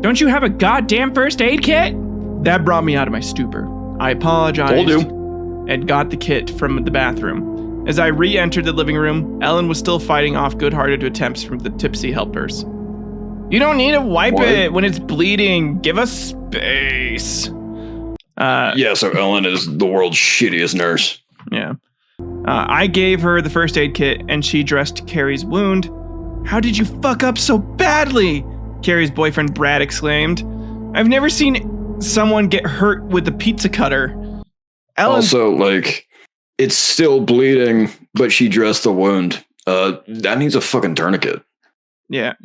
"Don't you have a goddamn first aid kit?" That brought me out of my stupor. I apologized and got the kit from the bathroom. As I re-entered the living room, Ellen was still fighting off good-hearted attempts from the tipsy helpers. "You don't need to wipe it when it's bleeding. Give us space." So Ellen is the world's shittiest nurse. Yeah. I gave her the first aid kit and she dressed Carrie's wound. "How did you fuck up so badly?" Carrie's boyfriend Brad exclaimed. "I've never seen someone get hurt with a pizza cutter." Also, it's still bleeding, but she dressed the wound. That needs a fucking tourniquet. Yep.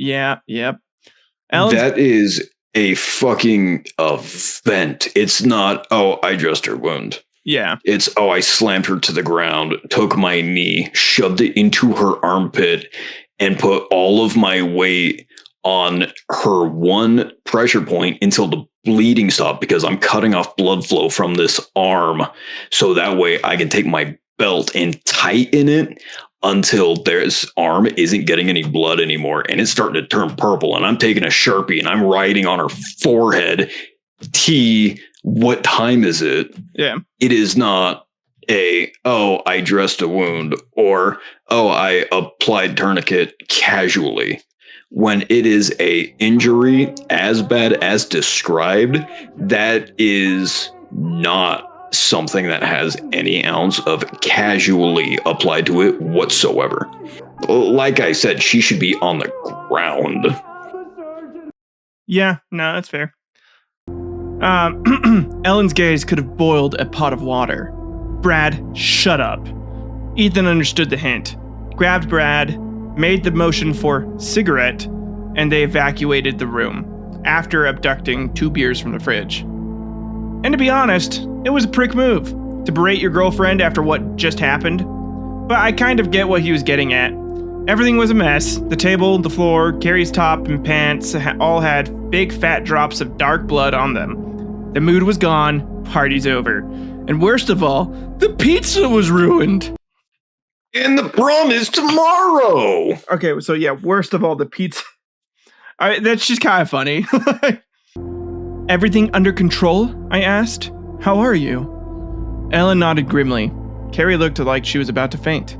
That is a fucking event. It's not, I dressed her wound. Yeah. It's, I slammed her to the ground, took my knee, shoved it into her armpit, and put all of my weight on her one pressure point until the bleeding stopped, because I'm cutting off blood flow from this arm. So that way I can take my belt and tighten it until this arm isn't getting any blood anymore. And it's starting to turn purple. And I'm taking a Sharpie and I'm writing on her forehead, T, what time is it? Yeah. It is not I dressed a wound, or, I applied tourniquet casually. When it is a injury as bad as described, that is not something that has any ounce of casually applied to it whatsoever. Like I said, she should be on the ground. Yeah, no, that's fair. Ellen's gaze could have boiled a pot of water. "Brad, shut up." Ethan understood the hint, grabbed Brad, made the motion for cigarette, and they evacuated the room, after abducting 2 beers from the fridge. And to be honest, it was a prick move, to berate your girlfriend after what just happened. But I kind of get what he was getting at. Everything was a mess. The table, the floor, Carrie's top and pants all had big fat drops of dark blood on them. The mood was gone, party's over. And worst of all, the pizza was ruined. And the prom is tomorrow. Okay, so yeah, worst of all, the pizza. That's just kind of funny. "Everything under control?" I asked. "How are you?" Ellen nodded grimly. Carrie looked like she was about to faint.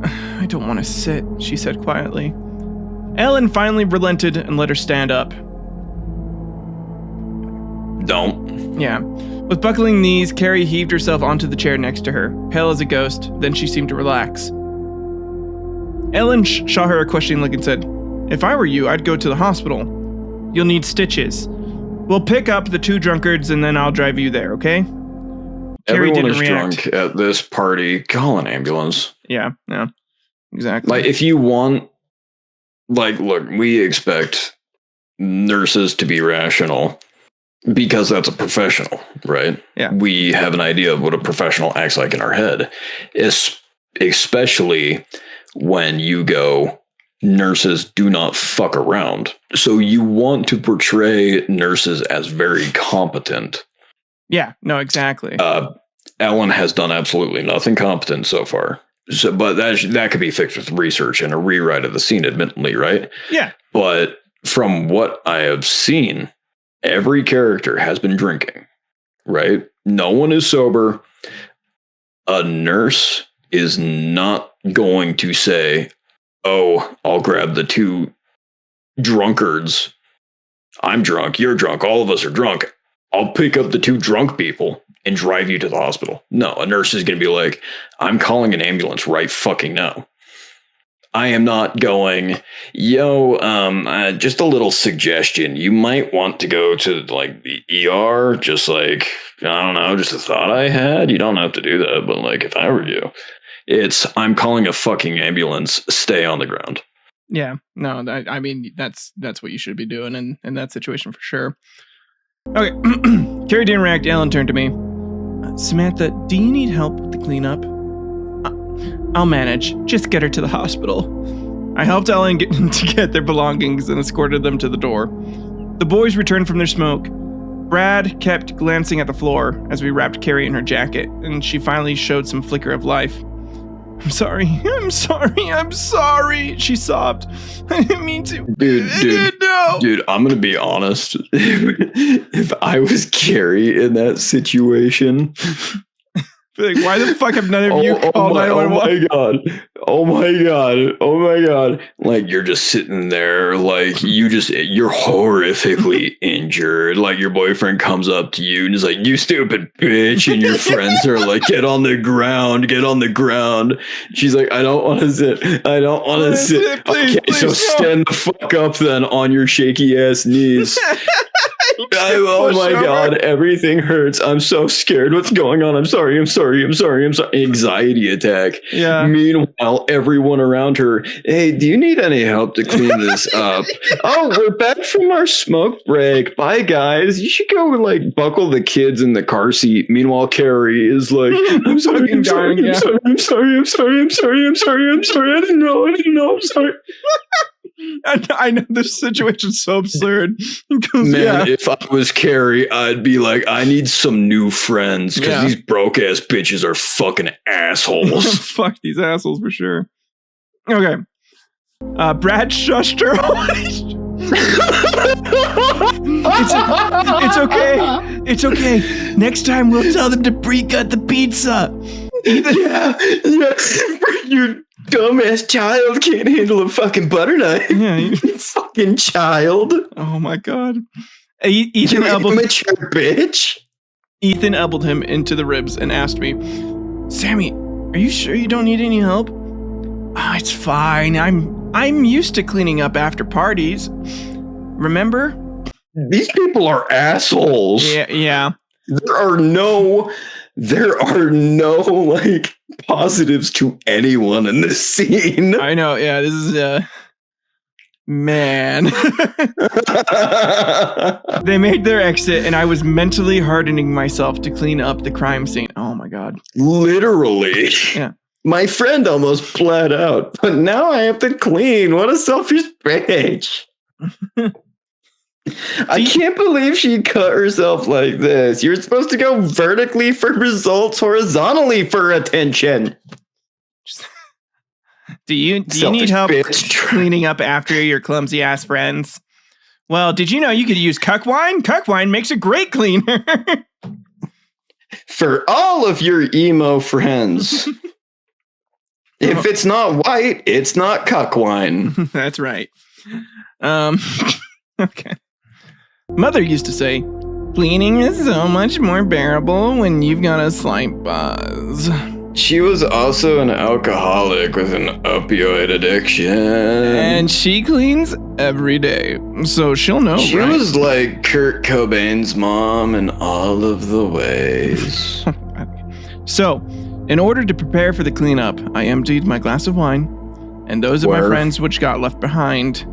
I don't want to sit, she said quietly. Ellen finally relented and let her stand up. Don't. Yeah. With buckling knees, Carrie heaved herself onto the chair next to her, pale as a ghost. Then she seemed to relax. Ellen shot her a questioning look and said, "If I were you, I'd go to the hospital. You'll need stitches. We'll pick up the 2 drunkards and then I'll drive you there, okay?" Carrie Everyone didn't is react. drunk at this party. Call an ambulance. Yeah, exactly. Like, if you want, like, look, we expect nurses to be rational because that's a professional, right? Yeah. We have an idea of what a professional acts like in our head, especially when you go, nurses do not fuck around. So you want to portray nurses as very competent. Yeah, no, exactly. Ellen has done absolutely nothing competent so far. So, but that could be fixed with research and a rewrite of the scene, admittedly, right? Yeah. But from what I have seen, every character has been drinking, right? No one is sober. A nurse is not going to say, "Oh, I'll grab the 2 drunkards. I'm drunk, you're drunk, all of us are drunk. I'll pick up the 2 drunk people and drive you to the hospital." No, a nurse is going to be like, "I'm calling an ambulance right fucking now." I am not going, "Yo, just a little suggestion. You might want to go to like the ER. Just like, I don't know, just a thought I had. You don't have to do that, but like, if I were you, it's, I'm calling a fucking ambulance. Stay on the ground." Yeah, no, I mean, that's what you should be doing in that situation for sure. Okay, Carrie didn't react. Ellen turned to me. "Samantha, do you need help with the cleanup?" "I'll manage. Just get her to the hospital." I helped Ellen to get their belongings and escorted them to the door. The boys returned from their smoke. Brad kept glancing at the floor as we wrapped Carrie in her jacket, and she finally showed some flicker of life. I'm sorry, she sobbed. "I didn't mean to." Dude, I'm going to be honest. If I was Carrie in that situation, Like, why the fuck have none of you called 911? Oh my god. Like, you're just sitting there, like, you're horrifically injured. Like, your boyfriend comes up to you and is like, "You stupid bitch," and your friends are like, get on the ground. She's like, I don't want to sit. Please, Okay, so stand the fuck up then on your shaky ass knees. Oh my god, everything hurts. I'm so scared. What's going on? I'm sorry. Anxiety attack. Yeah. Meanwhile, everyone around her, "Hey, do you need any help to clean this up?" "Oh, we're back from our smoke break. Bye, guys. You should go like buckle the kids in the car seat." Meanwhile, Carrie is like, I'm sorry. I didn't know. I'm sorry. I know this situation's so absurd. Man, if I was Carrie, I'd be like, I need some new friends because these broke ass bitches are fucking assholes. Fuck these assholes for sure. Okay. Brad shushed her. It's okay. Next time we'll tell them to pre-cut the pizza. Yeah. Your dumbass child can't handle a fucking butter knife. Yeah, you fucking child. Oh my god. Ethan elbowed mature bitch. Ethan elbowed him into the ribs and asked me, "Sammy, are you sure you don't need any help?" "Oh, it's fine. I'm used to cleaning up after parties. Remember?" These people are assholes. Yeah. There are no like positives to anyone in this scene. I know. Yeah, this is man. They made their exit, and I was mentally hardening myself to clean up the crime scene. Oh my god. Literally. Yeah. My friend almost bled out, but now I have to clean. What a selfish bitch. I can't believe she cut herself like this. You're supposed to go vertically for results, horizontally for attention. Do you need help cleaning up after your clumsy ass friends? Well, did you know you could use cuck wine? Cuck wine makes a great cleaner. For all of your emo friends. If it's not white, it's not cuck wine. That's right. Okay. Mother used to say, cleaning is so much more bearable when you've got a slight buzz. She was also an alcoholic with an opioid addiction. And she cleans every day, so she'll know, She right? was like Kurt Cobain's mom in all of the ways. So, in order to prepare for the cleanup, I emptied my glass of wine and those of my friends which got left behind,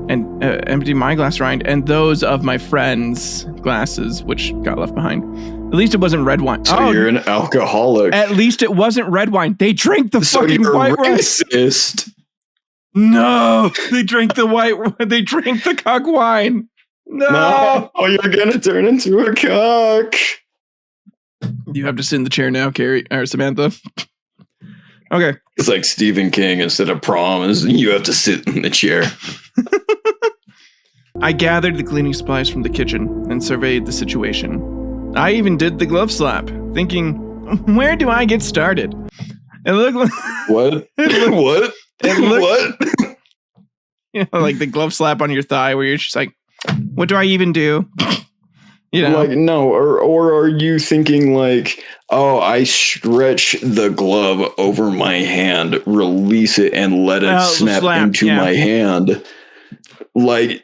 and emptied my glass of wine and those of my friends' glasses which got left behind. At least it wasn't red wine. So you're an alcoholic. At least it wasn't red wine. They drank the fucking white wine. Racist. No, they drank the white. They drank the cock wine. No. Oh, you're gonna turn into a cock. You have to sit in the chair now, Carrie or Samantha. Okay. It's like Stephen King instead of prom. You have to sit in the chair. I gathered the cleaning supplies from the kitchen and surveyed the situation. I even did the glove slap, thinking, where do I get started? It looked like What? What? What? You know, like the glove slap on your thigh where you're just like, what do I even do? You know? Like, no, or are you thinking like, oh, I stretch the glove over my hand, release it, and let it snap into my hand? Like,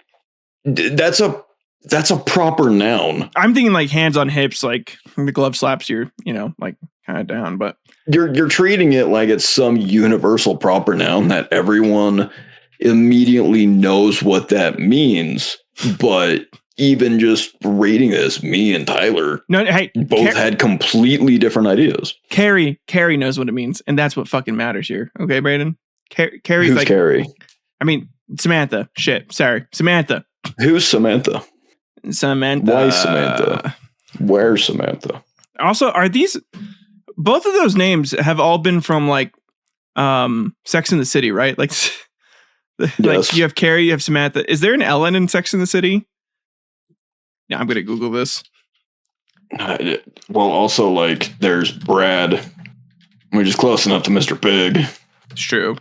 that's a proper noun. I'm thinking like hands on hips, like the glove slaps you're, you know, like kind of down, but you're treating it like it's some universal proper noun that everyone immediately knows what that means. But even just reading this, me and Tyler both had completely different ideas. Carrie knows what it means, and that's what fucking matters here. Okay, Brayden? Carrie's Who's like Carrie? I mean, Samantha. Shit. Sorry. Samantha. Who's Samantha? Samantha. Why Samantha? Where's Samantha? Also, are these both of those names have all been from like Sex and the City, right? Like, like you have Carrie, you have Samantha. Is there an Ellen in Sex and the City? Yeah, I'm gonna Google this. Well, also like there's Brad, which is close enough to Mr. Pig. It's true.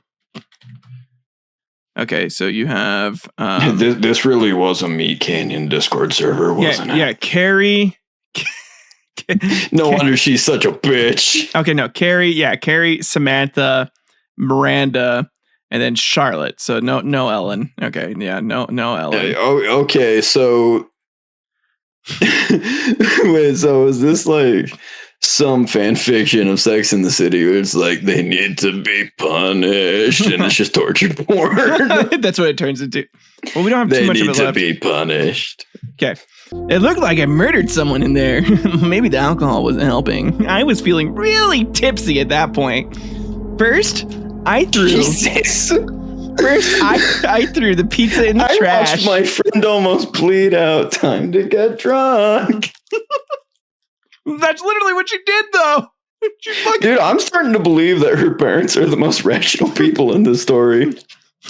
Okay, so you have this really was a Meat Canyon Discord server, wasn't it? Yeah, Carrie. No wonder she's such a bitch. Okay, no, Carrie, Samantha, Miranda, and then Charlotte. So no Ellen. Okay, yeah, no Ellen. Okay, so wait, so is this like some fan fiction of Sex in the City where it's like they need to be punished and it's just torture porn? That's what it turns into. Well, we don't have too much of it left. They need to be punished. Okay. It looked like I murdered someone in there. Maybe the alcohol wasn't helping. I was feeling really tipsy at that point. First, I threw the pizza in the trash. I watched my friend almost bleed out. Time to get drunk. That's literally what she did, though. Dude, I'm starting to believe that her parents are the most rational people in this story.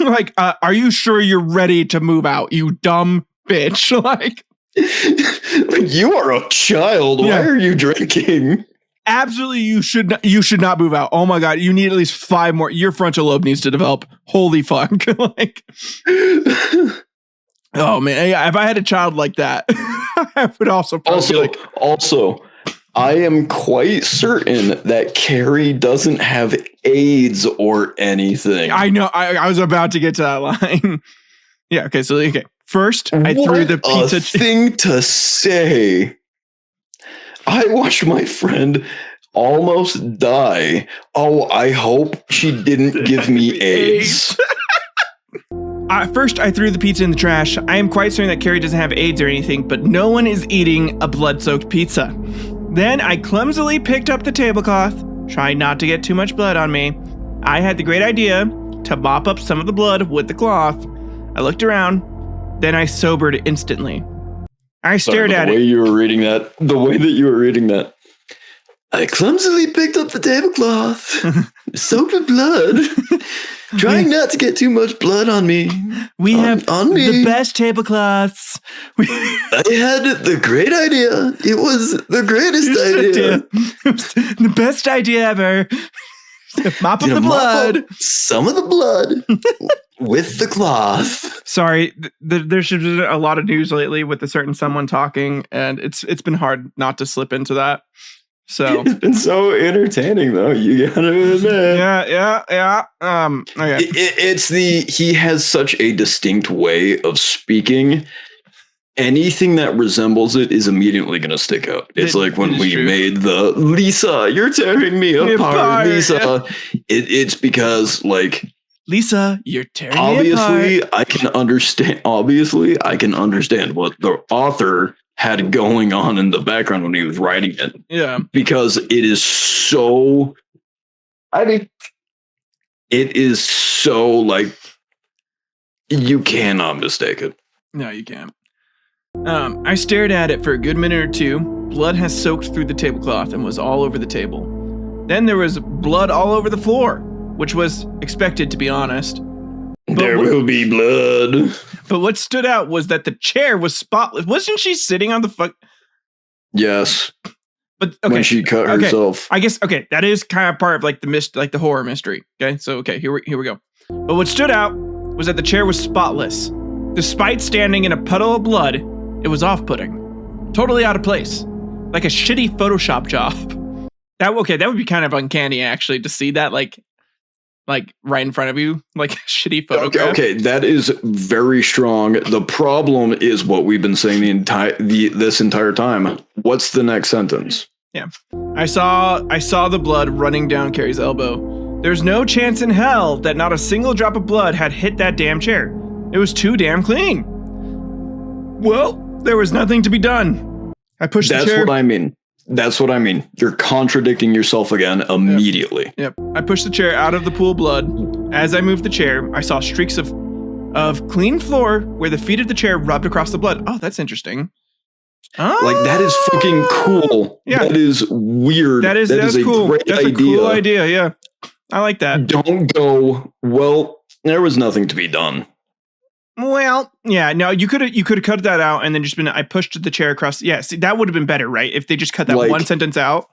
Like, are you sure you're ready to move out, you dumb bitch? Like, you are a child. Yeah. Why are you drinking? Absolutely, you should not move out. Oh my god, you need at least 5 more. Your frontal lobe needs to develop. Holy fuck! Like, oh man, if I had a child like that, I would also I am quite certain that Carrie doesn't have AIDS or anything. I know. I was about to get to that line. Yeah. Okay. So first, I threw the pizza. Thing to say. I watched my friend almost die. Oh, I hope she didn't give me AIDS. First, I threw the pizza in the trash. I am quite certain that Carrie doesn't have AIDS or anything, but no one is eating a blood-soaked pizza. Then I clumsily picked up the tablecloth, trying not to get too much blood on me. I had the great idea to mop up some of the blood with the cloth. I looked around, then I sobered instantly. I stared at it. The way that you were reading that. I clumsily picked up the tablecloth, soaked with blood. Trying not to get too much blood on me. We have on me. the best tablecloths. I had the great idea. It was the greatest idea. It was the best idea ever. Mop up the blood. Some of the blood with the cloth. Sorry, there should be a lot of news lately with a certain someone talking, and it's been hard not to slip into that. So it's been so entertaining, though. You gotta admit. Yeah. Okay. He has such a distinct way of speaking. Anything that resembles it is immediately going to stick out. It's like when we made the Lisa, you're tearing me apart, Lisa. Yeah. It's because, like, Lisa, you're tearing me apart. Obviously, I can understand what the author had going on in the background when he was writing it. Yeah. Because it is so, it is so, like, you cannot mistake it. No, you can't. I stared at it for a good minute or two. Blood has soaked through the tablecloth and was all over the table. Then there was blood all over the floor, which was expected, to be honest. There will be blood. But what stood out was that the chair was spotless. Wasn't she sitting on the fuck? Yes. But okay, when she cut herself. I guess that is kind of part of like the horror mystery. Okay, so here we go. But what stood out was that the chair was spotless. Despite standing in a puddle of blood, it was off-putting. Totally out of place. Like a shitty Photoshop job. That would be kind of uncanny, actually, to see that like right in front of you, like a shitty photograph. Okay, that is very strong. The problem is what we've been saying this entire time. What's the next sentence? Yeah. I saw the blood running down Carrie's elbow. There's no chance in hell that not a single drop of blood had hit that damn chair. It was too damn clean. Well, there was nothing to be done. I pushed the chair. That's what I mean. You're contradicting yourself again immediately. Yep. I pushed the chair out of the pool of blood. As I moved the chair, I saw streaks of clean floor where the feet of the chair rubbed across the blood. Oh, that's interesting. Oh. Like, that is fucking cool. Yeah. That is weird. That's a cool. Great that's idea. A cool idea, yeah. I like that. Don't go, well, there was nothing to be done. Well, yeah, no, you could have cut that out and then just I pushed the chair across. Yeah, see, that would have been better, right? If they just cut that one sentence out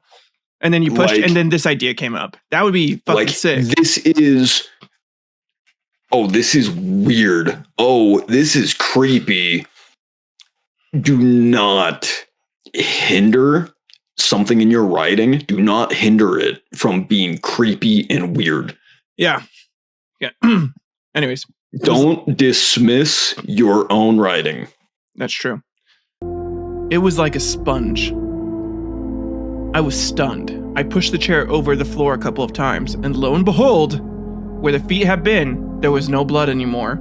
and then you pushed and then this idea came up. That would be fucking sick. This is weird. Oh, this is creepy. Do not hinder something in your writing. Do not hinder it from being creepy and weird. Yeah. Yeah. Anyways. Don't dismiss your own writing. That's true. It was like a sponge. I was stunned. I pushed the chair over the floor a couple of times, and lo and behold, where the feet had been, there was no blood anymore.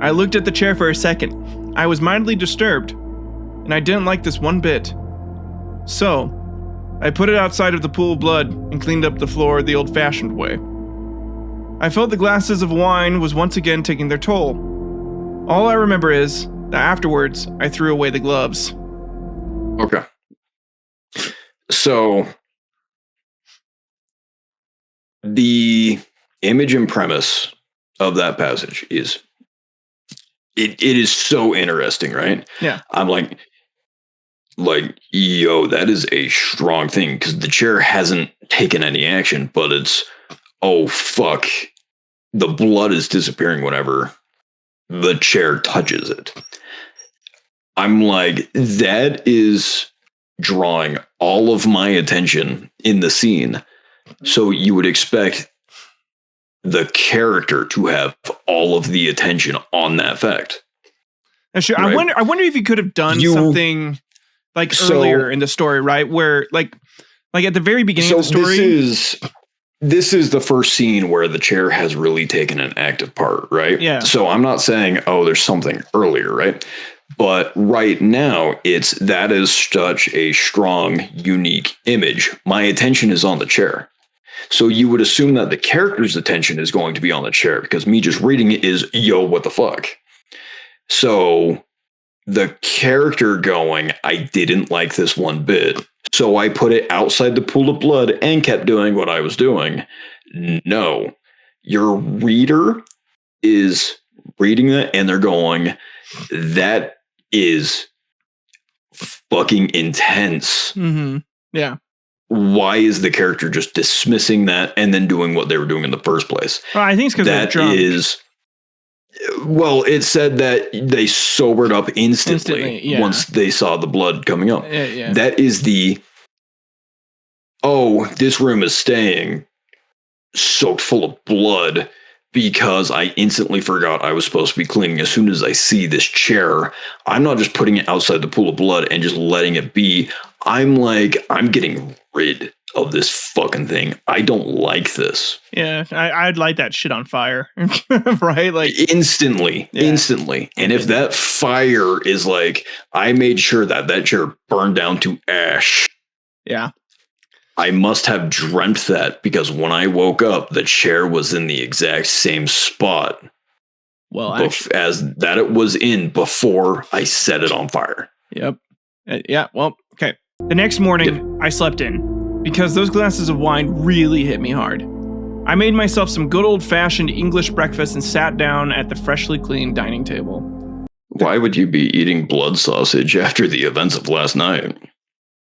I looked at the chair for a second. I was mildly disturbed, and I didn't like this one bit. So, I put it outside of the pool of blood and cleaned up the floor the old-fashioned way. I felt the glasses of wine was once again taking their toll. All I remember is that afterwards, I threw away the gloves. Okay. So, the image and premise of that passage is, it is so interesting, right? Yeah. I'm like, yo, that is a strong thing, because the chair hasn't taken any action, but it's, oh, fuck. The blood is disappearing whenever the chair touches it. I'm like, that is drawing all of my attention in the scene. So you would expect the character to have all of the attention on that fact. That's true. Right? I wonder if you could have done something like earlier in the story, right? Where like at the very beginning of the story. This is the first scene where the chair has really taken an active part, right? Yeah. So I'm not saying, oh, there's something earlier, right? But right now, that is such a strong, unique image. My attention is on the chair. So you would assume that the character's attention is going to be on the chair, because me just reading it is, yo, what the fuck? So the character going, I didn't like this one bit, so I put it outside the pool of blood and kept doing what I was doing. No, your reader is reading that and they're going, that is fucking intense. Mm-hmm. Yeah. Why is the character just dismissing that and then doing what they were doing in the first place? Well, I think it's because they're drunk. Well, it said that they sobered up instantly once they saw the blood coming up. Yeah. That is this room is staying soaked full of blood because I instantly forgot I was supposed to be cleaning. As soon as I see this chair, I'm not just putting it outside the pool of blood and just letting it be. I'm getting rid of this fucking thing. I don't like this. Yeah, I'd light that shit on fire. Right? Like instantly. And if that fire is like, I made sure that chair burned down to ash. Yeah. I must have dreamt that because when I woke up, the chair was in the exact same spot. Well, as that it was in before I set it on fire. Yep. Yeah. Well, okay. The next morning, I slept in because those glasses of wine really hit me hard. I made myself some good old-fashioned English breakfast and sat down at the freshly cleaned dining table. Why would you be eating blood sausage after the events of last night?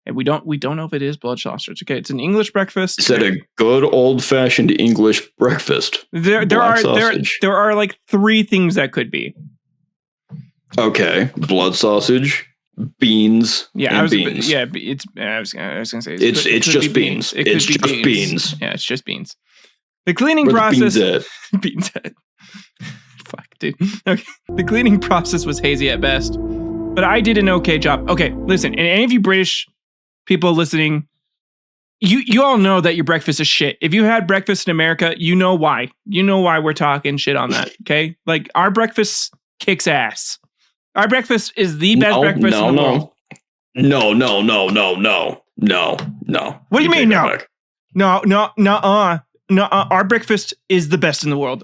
And we don't know if it is blood sausage. Okay, it's an English breakfast. Is that a good old-fashioned English breakfast? There are like 3 things that could be. Okay, blood sausage, beans, beans. I was gonna say it's just beans. It's just beans. Yeah, it's just beans. The cleaning process. Beans head. Fuck, dude. Okay, the cleaning process was hazy at best, but I did an okay job. Okay, listen, and any of you British people listening, you all know that your breakfast is shit. If you had breakfast in America, you know why. You know why we're talking shit on that. Okay, like our breakfast kicks ass. Our breakfast is the best breakfast in the world. No. What do you mean, no? No. Our breakfast is the best in the world.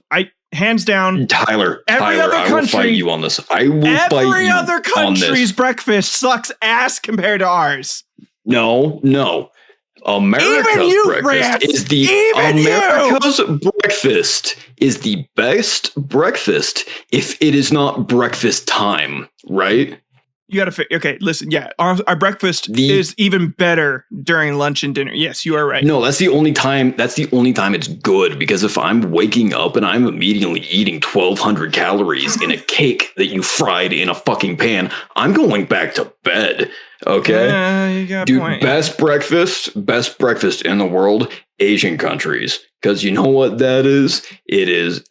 Hands down. Tyler, I will fight you on this. Every other country's breakfast sucks ass compared to ours. No. America's breakfast is the best breakfast if it is not breakfast time, right? You gotta okay, listen, yeah. Our breakfast is even better during lunch and dinner. Yes, you are right. No, that's the only time it's good, because if I'm waking up and I'm immediately eating 1,200 calories in a cake that you fried in a fucking pan, I'm going back to bed. Okay? You got a point. Best breakfast in the world, Asian countries. Because you know what that is? It is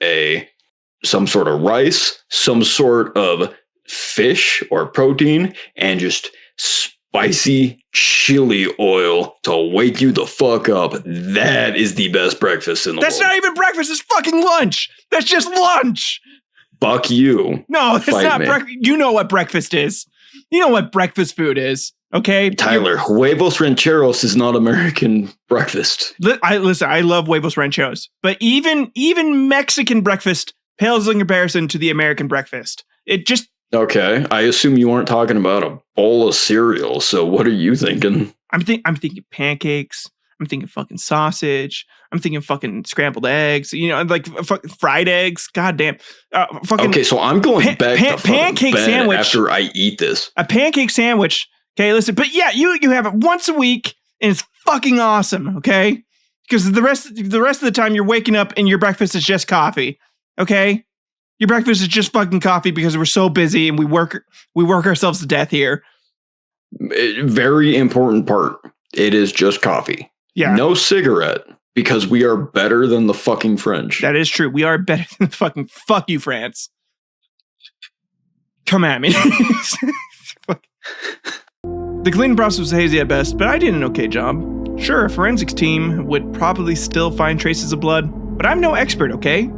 some sort of rice, some sort of fish or protein, and just spicy chili oil to wake you the fuck up. That is the best breakfast in the world. That's not even breakfast, it's fucking lunch. That's just lunch. Fuck you. No, it's not breakfast. You know what breakfast is. You know what breakfast food is. Okay, Tyler, huevos rancheros is not American breakfast. I love huevos rancheros, but even Mexican breakfast pales in comparison to the American breakfast. It just okay. I assume you weren't talking about a bowl of cereal. So what are you thinking? I'm thinking pancakes. I'm thinking fucking sausage. I'm thinking fucking scrambled eggs. You know, like fried eggs. God damn. Okay, so I'm going back to pancake bed sandwich after I eat this. A pancake sandwich. Okay, listen. But yeah, you have it once a week, and it's fucking awesome. Okay, because the rest of the time you're waking up and your breakfast is just coffee. Okay. Your breakfast is just fucking coffee because we're so busy and we work ourselves to death here. Very important part. It is just coffee. Yeah. No cigarette, because we are better than the fucking French. That is true. We are better than the fucking fuck you, France. Come at me. The cleaning process was hazy at best, but I did an okay job. Sure, a forensics team would probably still find traces of blood, but I'm no expert, okay?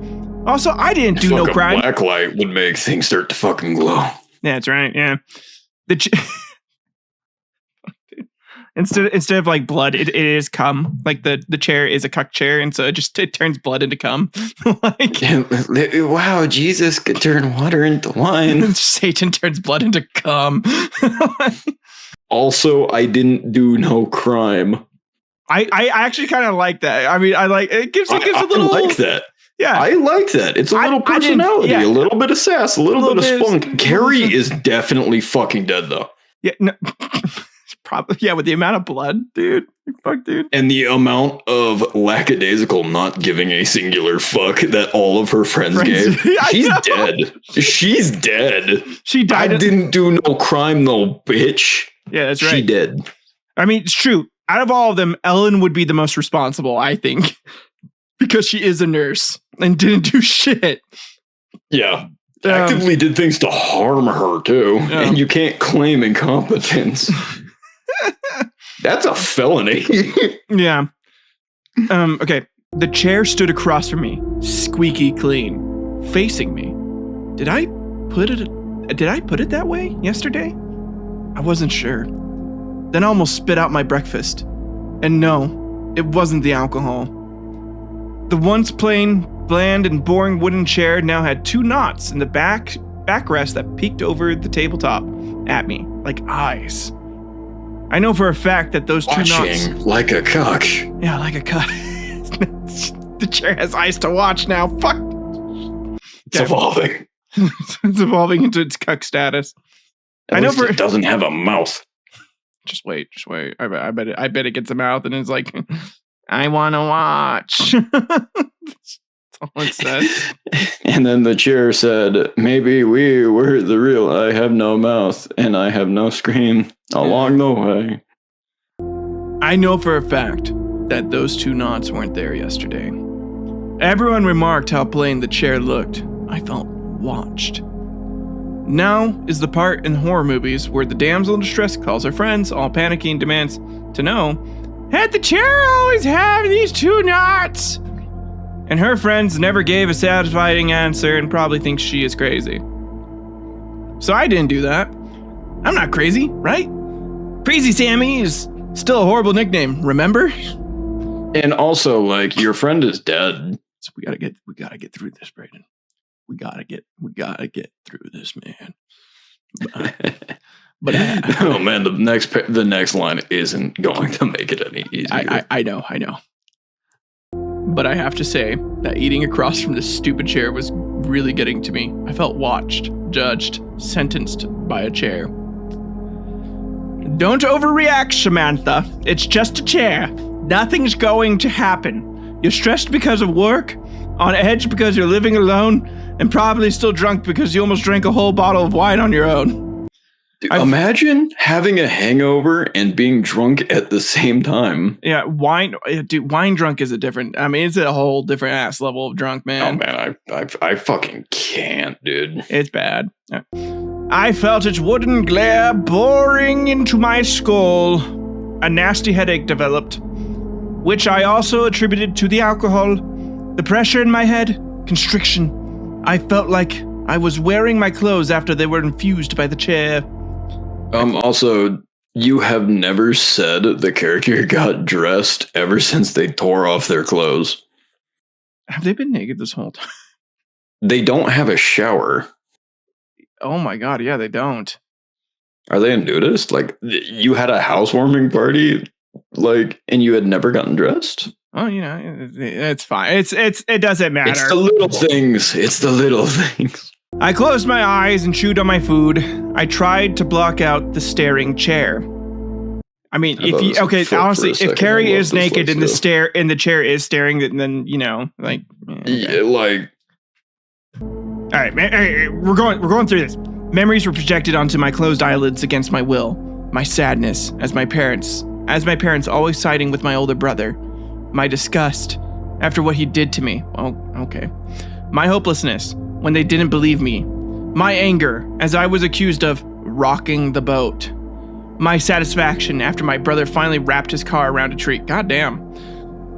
Also, I didn't do no crime. Black light would make things start to fucking glow. Yeah, that's right. Yeah. Instead of like blood, it is cum. Like the chair is a cuck chair, and so it turns blood into cum. Wow, Jesus could turn water into wine. Satan turns blood into cum. Also, I didn't do no crime. I actually kind of like that. I mean, I like it gives a little. I like that. Yeah. I like that. It's a little personality, a little bit of sass, a little bit of spunk. Carrie is definitely fucking dead, though. Yeah, no, probably. Yeah, with the amount of blood, dude. Fuck, dude. And the amount of lackadaisical not giving a singular fuck that all of her friends gave. She's dead. She's dead. She died. I didn't do no crime, no bitch. Yeah, that's right. She dead. I mean, it's true. Out of all of them, Ellen would be the most responsible, I think, because she is a nurse and didn't do shit. Yeah. Actively did things to harm her, too. And you can't claim incompetence. That's a felony. Yeah. Okay. The chair stood across from me, squeaky clean, facing me. Did I put it that way yesterday? I wasn't sure. Then I almost spit out my breakfast. And no, it wasn't the alcohol. The once plain, bland, and boring wooden chair now had 2 knots in the backrest that peeked over the tabletop at me, like eyes. I know for a fact that those 2 knots... Watching like a cock. Yeah, like a cock. The chair has eyes to watch now. Fuck. It's evolving. It's evolving into its cuck status. At least it doesn't have a mouth. Just wait. I bet it gets a mouth and it's like, I want to watch. That's all it says. And then the chair said, maybe we were the real I have no mouth and I have no scream along the way. I know for a fact that those 2 knots weren't there yesterday. Everyone remarked how plain the chair looked. I felt watched. Now is the part in horror movies where the damsel in distress calls her friends, all panicking, and demands to know, had the chair always have these 2 knots? And her friends never gave a satisfying answer and probably think she is crazy. So I didn't do that. I'm not crazy, right? Crazy Sammy is still a horrible nickname, remember? And also, like, your friend is dead. So we gotta get through this, Brayden. We gotta get through this, man. But oh man, the next line isn't going to make it any easier. I know. But I have to say that eating across from this stupid chair was really getting to me. I felt watched, judged, sentenced by a chair. Don't overreact, Samantha. It's just a chair. Nothing's going to happen. You're stressed because of work, on edge because you're living alone, and probably still drunk because you almost drank a whole bottle of wine on your own. Dude, imagine having a hangover and being drunk at the same time. Yeah, wine drunk is it's a whole different ass level of drunk, man. Oh man, I fucking can't, dude. It's bad. I felt its wooden glare boring into my skull. A nasty headache developed, which I also attributed to the alcohol. The pressure in my head, constriction. I felt like I was wearing my clothes after they were infused by the chair. Also, you have never said the character got dressed ever since they tore off their clothes. Have they been naked this whole time? They don't have a shower. Oh my god, yeah, they don't. Are they a nudist? Like, you had a housewarming party, like, and you had never gotten dressed? Oh, it's fine. It doesn't matter. It's the little things. It's the little things. I closed my eyes and chewed on my food. I tried to block out the staring chair. I mean, honestly, if Carrie is naked and the chair is staring, then like. Yeah, like. All right, we're going through this. Memories were projected onto my closed eyelids against my will. My sadness, as my parents always siding with my older brother. My disgust after what he did to me. Oh, okay. My hopelessness when they didn't believe me. My anger as I was accused of rocking the boat. My satisfaction after my brother finally wrapped his car around a tree. Goddamn.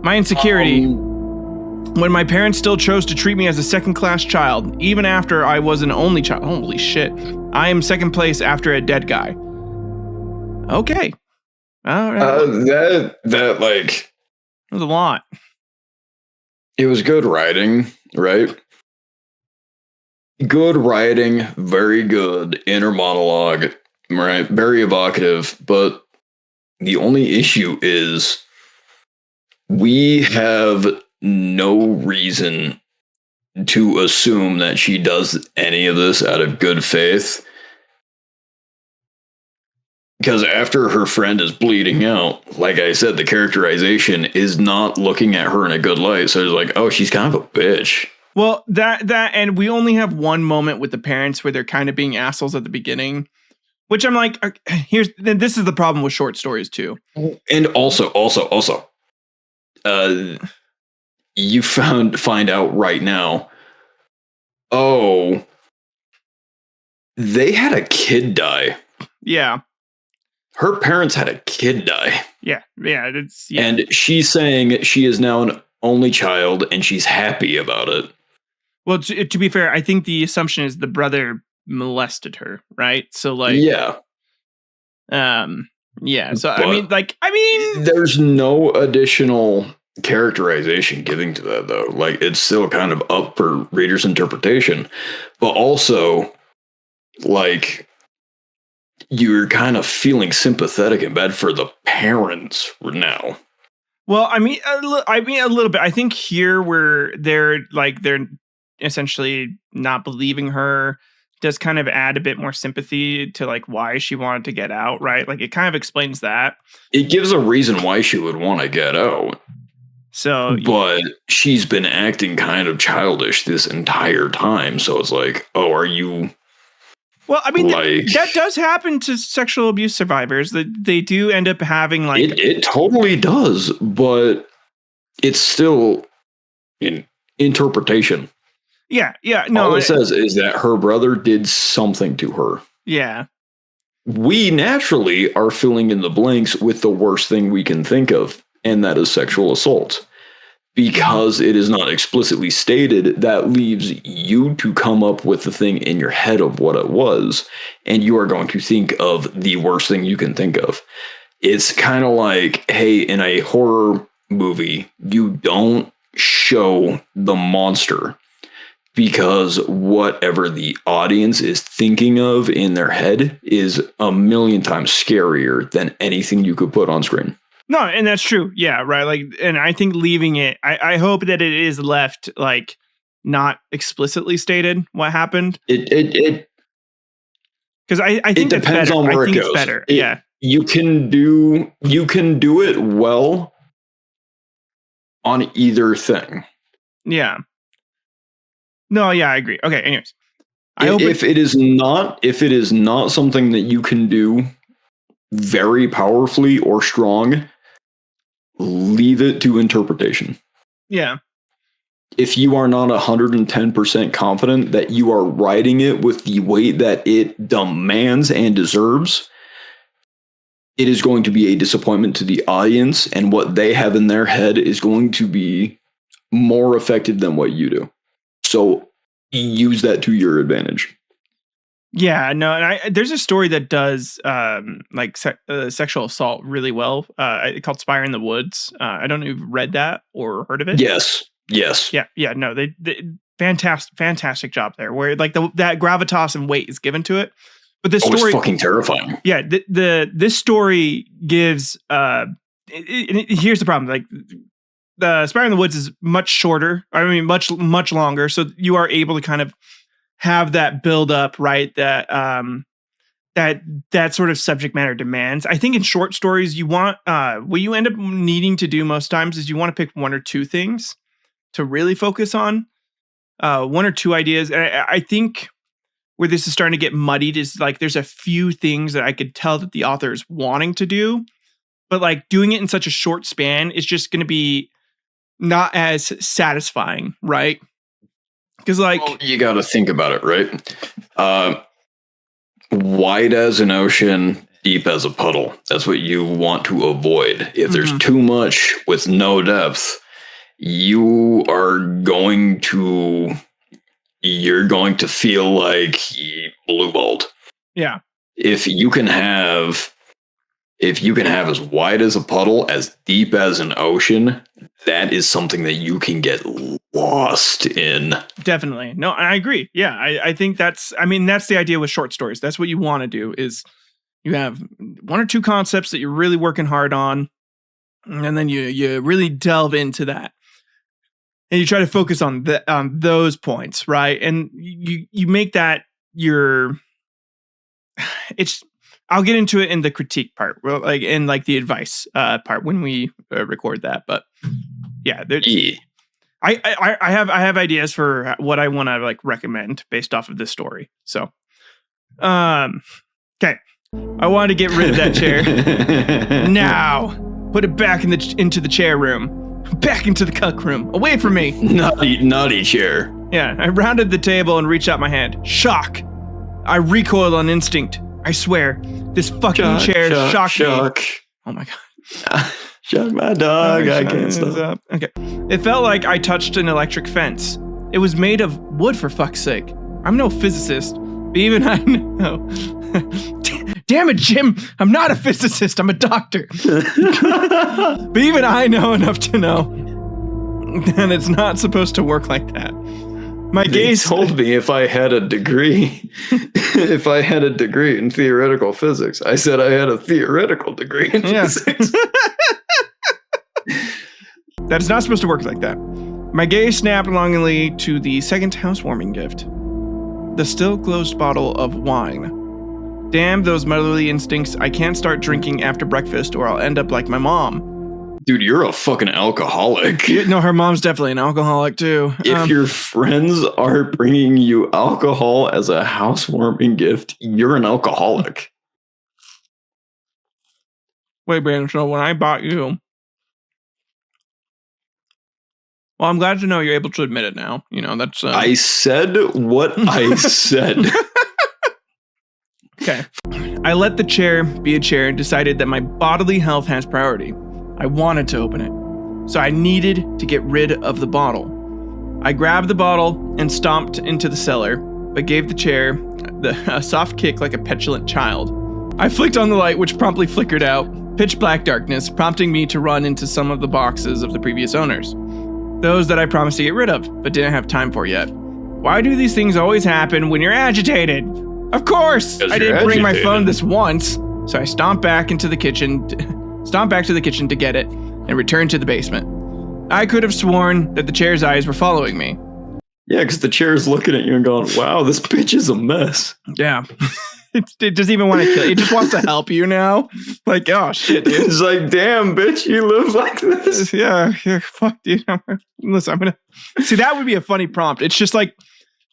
My insecurity when my parents still chose to treat me as a second-class child, even after I was an only child. Holy shit. I am second place after a dead guy. Okay. All right. That like... It was a lot. It was good writing, right? Good writing, very good inner monologue, right? Very evocative, but the only issue is we have no reason to assume that she does any of this out of good faith. Because after her friend is bleeding out, like I said, the characterization is not looking at her in a good light. So it's like, oh, she's kind of a bitch. Well, and we only have one moment with the parents where they're kind of being assholes at the beginning, which I'm like, this is the problem with short stories too. And also, you find out right now, oh, they had a kid die. Yeah. Her parents had a kid die. Yeah. And she's saying she is now an only child and she's happy about it. Well, to be fair, I think the assumption is the brother molested her, right? So like, yeah. So But I mean, there's no additional characterization giving to that though. Like it's still kind of up for readers' interpretation, but also like you're kind of feeling sympathetic and bad for the parents now. Well, I mean a little bit. I think here where they're essentially not believing her does kind of add a bit more sympathy to like why she wanted to get out, right? Like it kind of explains that. It gives a reason why she would want to get out. So, but she's been acting kind of childish this entire time. So it's like, oh, are you? Well, I mean, that does happen to sexual abuse survivors. That they do end up having like it totally does, but it's still in interpretation. Yeah. No, all it says is that her brother did something to her. Yeah. We naturally are filling in the blanks with the worst thing we can think of, and that is sexual assault. Because it is not explicitly stated, that leaves you to come up with the thing in your head of what it was, and you are going to think of the worst thing you can think of. It's kind of like, hey, in a horror movie, you don't show the monster, because whatever the audience is thinking of in their head is a million times scarier than anything you could put on screen. No, and that's true. Yeah, right. Like, and I think leaving it, I hope that it is left like not explicitly stated what happened. It because I think it depends on where it goes. It's better. You can do it well on either thing. Yeah. No, yeah, I agree. Okay, anyways. If it is not something that you can do very powerfully or strong, leave it to interpretation. Yeah. If you are not 110% confident that you are writing it with the weight that it demands and deserves, it is going to be a disappointment to the audience, and what they have in their head is going to be more affected than what you do. So use that to your advantage. Yeah, no, and there's a story that does sexual assault really well. Called Spire in the Woods. I don't know if you've read that or heard of it. Yes. Yeah. No, they fantastic job there. Where like that gravitas and weight is given to it. But this story, it's fucking terrifying. Yeah, this story gives. Here's the problem. Like the Spire in the Woods is much shorter. I mean, much longer. So you are able to kind of have that build up, right? That sort of subject matter demands. I think in short stories, you want what you end up needing to do most times is you want to pick one or two things to really focus on, one or two ideas. And I think where this is starting to get muddied is like there's a few things that I could tell that the author is wanting to do, but like doing it in such a short span is just going to be not as satisfying, right? Because you got to think about it, right? Wide as an ocean, deep as a puddle. That's what you want to avoid. If there's too much with no depth, you're going to feel like blue balled. Yeah. If you can have as wide as a puddle, as deep as an ocean, that is something that you can get lost in. Definitely. No, I agree. Yeah, I think that's the idea with short stories. That's what you want to do is you have one or two concepts that you're really working hard on, and then you really delve into that. and you try to focus on those points, right? And you make that your. It's. I'll get into it in the critique part, well, like in like the advice part when we record that. But yeah, I have ideas for what I want to like recommend based off of this story. So, okay, I wanted to get rid of that chair. Now, put it back into the chair room, back into the cuck room, away from me. Naughty chair. Yeah, I rounded the table and reached out my hand. Shock. I recoiled on instinct. I swear, this fucking chair shocked me. Oh my god. Shock my dog. I can't stop. Okay. It felt like I touched an electric fence. It was made of wood, for fuck's sake. I'm no physicist, but even I know. Damn it, Jim. I'm not a physicist. I'm a doctor. But even I know enough to know that it's not supposed to work like that. My gaze told me if I had a degree, in theoretical physics. I said I had a theoretical degree in physics. That's not supposed to work like that. My gaze snapped longingly to the second housewarming gift. The still closed bottle of wine. Damn those motherly instincts. I can't start drinking after breakfast or I'll end up like my mom. Dude, you're a fucking alcoholic. No, her mom's definitely an alcoholic too. If your friends are bringing you alcohol as a housewarming gift, you're an alcoholic. Wait, Brandon, so when I bought you... Well, I'm glad to know you're able to admit it now. You know, that's... I said what I said. Okay. I let the chair be a chair and decided that my bodily health has priority. I wanted to open it, so I needed to get rid of the bottle. I grabbed the bottle and stomped into the cellar, but gave the chair a soft kick like a petulant child. I flicked on the light, which promptly flickered out, pitch black darkness, prompting me to run into some of the boxes of the previous owners. Those that I promised to get rid of, but didn't have time for yet. Why do these things always happen when you're agitated? Of course! I didn't bring my phone this once, so I stomped back to the kitchen to get it, and returned to the basement. I could have sworn that the chair's eyes were following me. Yeah, because the chair's looking at you and going, wow, this bitch is a mess. Yeah. It doesn't even want to kill you. It just wants to help you now. Like, oh, shit, dude. It's like, damn, bitch, you live like this. Yeah, fuck, dude. Listen, I'm going to... See, that would be a funny prompt. It's just like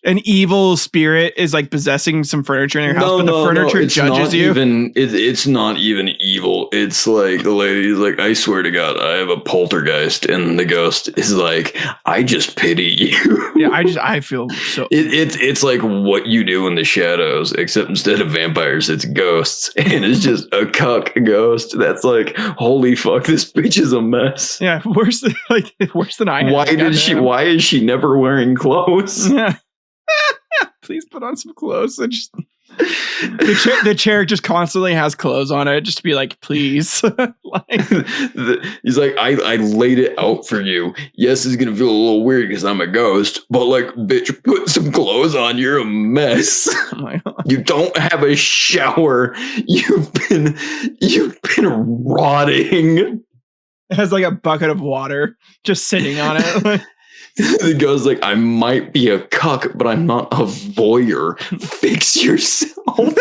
an evil spirit is like possessing some furniture in your house, but the furniture judges you. It's not even evil. It's like the lady's like, I swear to God, I have a poltergeist, and the ghost is like, I just pity you. Yeah, I feel so. It's like what you do in the shadows, except instead of vampires, it's ghosts, and it's just a cuck ghost that's like, holy fuck, this bitch is a mess. Yeah, worse than I am. Why is she never wearing clothes? Yeah. Please put on some clothes. The chair just constantly has clothes on it, just to be like, please. He's like, I laid it out for you. Yes, it's gonna feel a little weird because I'm a ghost, but like, bitch, put some clothes on. You're a mess. Oh my God. You don't have a shower. You've been rotting. It has like a bucket of water just sitting on it. The guy's like, I might be a cuck, but I'm not a voyeur. Fix yourself.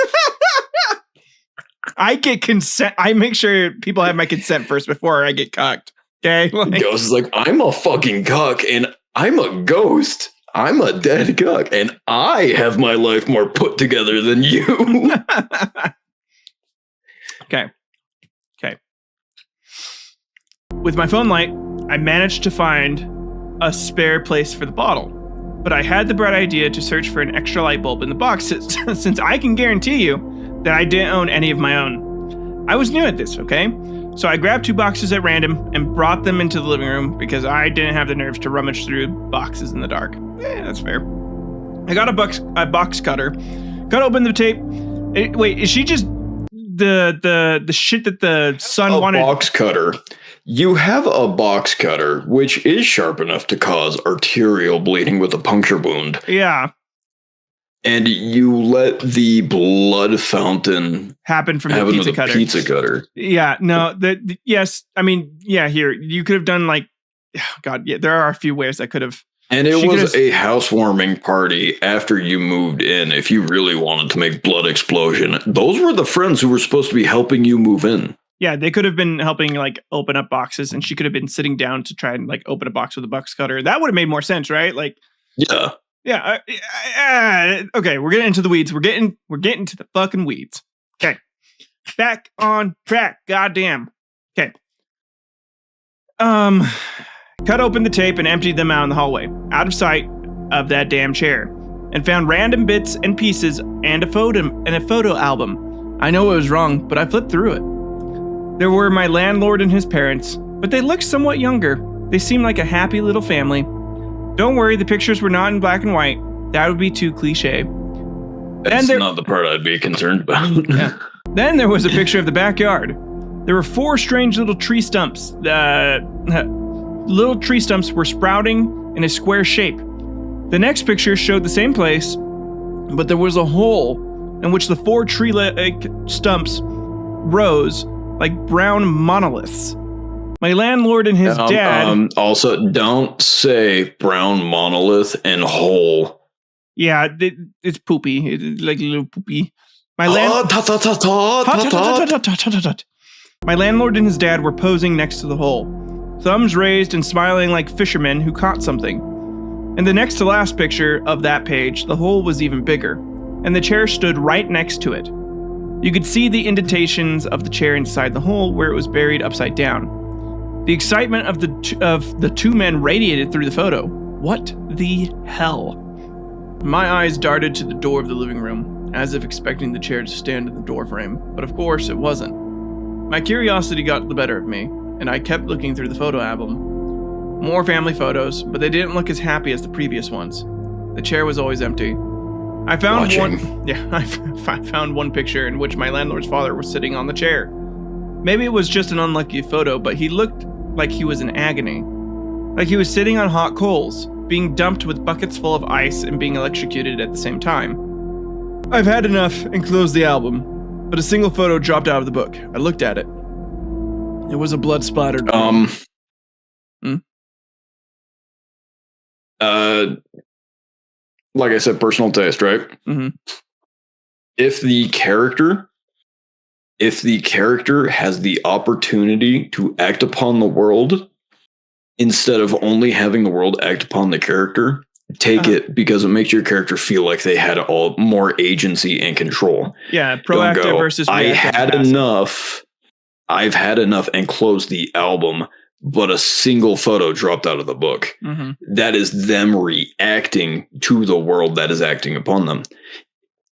I get consent. I make sure people have my consent first before I get cucked. Okay. The ghost is like, I'm a fucking cuck, and I'm a ghost. I'm a dead cuck, and I have my life more put together than you. Okay. With my phone light, I managed to find a spare place for the bottle, but I had the bright idea to search for an extra light bulb in the boxes, since I can guarantee you that I didn't own any of my own. I was new at this, okay? So I grabbed 2 boxes at random and brought them into the living room because I didn't have the nerves to rummage through boxes in the dark. That's fair. I got a box cutter, cut open the tape. Wait, is she just the shit that the son wanted? A box cutter. You have a box cutter, which is sharp enough to cause arterial bleeding with a puncture wound. Yeah. And you let the blood fountain happen from the pizza cutter. Yeah, no, yes. I mean, yeah, here, you could have done like God, yeah, there are a few ways I could have. And it was a housewarming party after you moved in. If you really wanted to make blood explosion, those were the friends who were supposed to be helping you move in. Yeah, they could have been helping like open up boxes, and she could have been sitting down to try and like open a box with a box cutter. That would have made more sense, right? Like, yeah. Okay, we're getting into the weeds. We're getting to the fucking weeds. Okay, back on track. Goddamn. Okay. Cut open the tape and emptied them out in the hallway, out of sight of that damn chair, and found random bits and pieces and a photo album. I know it was wrong, but I flipped through it. There were my landlord and his parents, but they looked somewhat younger. They seemed like a happy little family. Don't worry, the pictures were not in black and white. That would be too cliche. That's not the part I'd be concerned about. Yeah. Then there was a picture of the backyard. There were 4 strange little tree stumps. Little tree stumps were sprouting in a square shape. The next picture showed the same place, but there was a hole in which the 4 tree-like stumps rose like brown monoliths. My landlord and his dad... Also, don't say brown monolith and hole. Yeah, it's poopy. It's like a little poopy. My landlord and his dad were posing next to the hole, thumbs raised and smiling like fishermen who caught something. In the next to last picture of that page, the hole was even bigger, and the chair stood right next to it. You could see the indentations of the chair inside the hole where it was buried upside down. The excitement of the 2 men radiated through the photo. What the hell? My eyes darted to the door of the living room, as if expecting the chair to stand in the doorframe, but of course it wasn't. My curiosity got the better of me, and I kept looking through the photo album. More family photos, but they didn't look as happy as the previous ones. The chair was always empty. I found one picture in which my landlord's father was sitting on the chair. Maybe it was just an unlucky photo, but he looked like he was in agony. Like he was sitting on hot coals, being dumped with buckets full of ice and being electrocuted at the same time. I've had enough and closed the album, but a single photo dropped out of the book. I looked at it. It was a blood-splattered... Like I said, personal taste, right? Mm-hmm. If the character has the opportunity to act upon the world instead of only having the world act upon the character, take it, because it makes your character feel like they had all more agency and control. Yeah, proactive versus reactive. I've had enough and closed the album, but a single photo dropped out of the book. Mm-hmm. That is them reacting to the world that is acting upon them.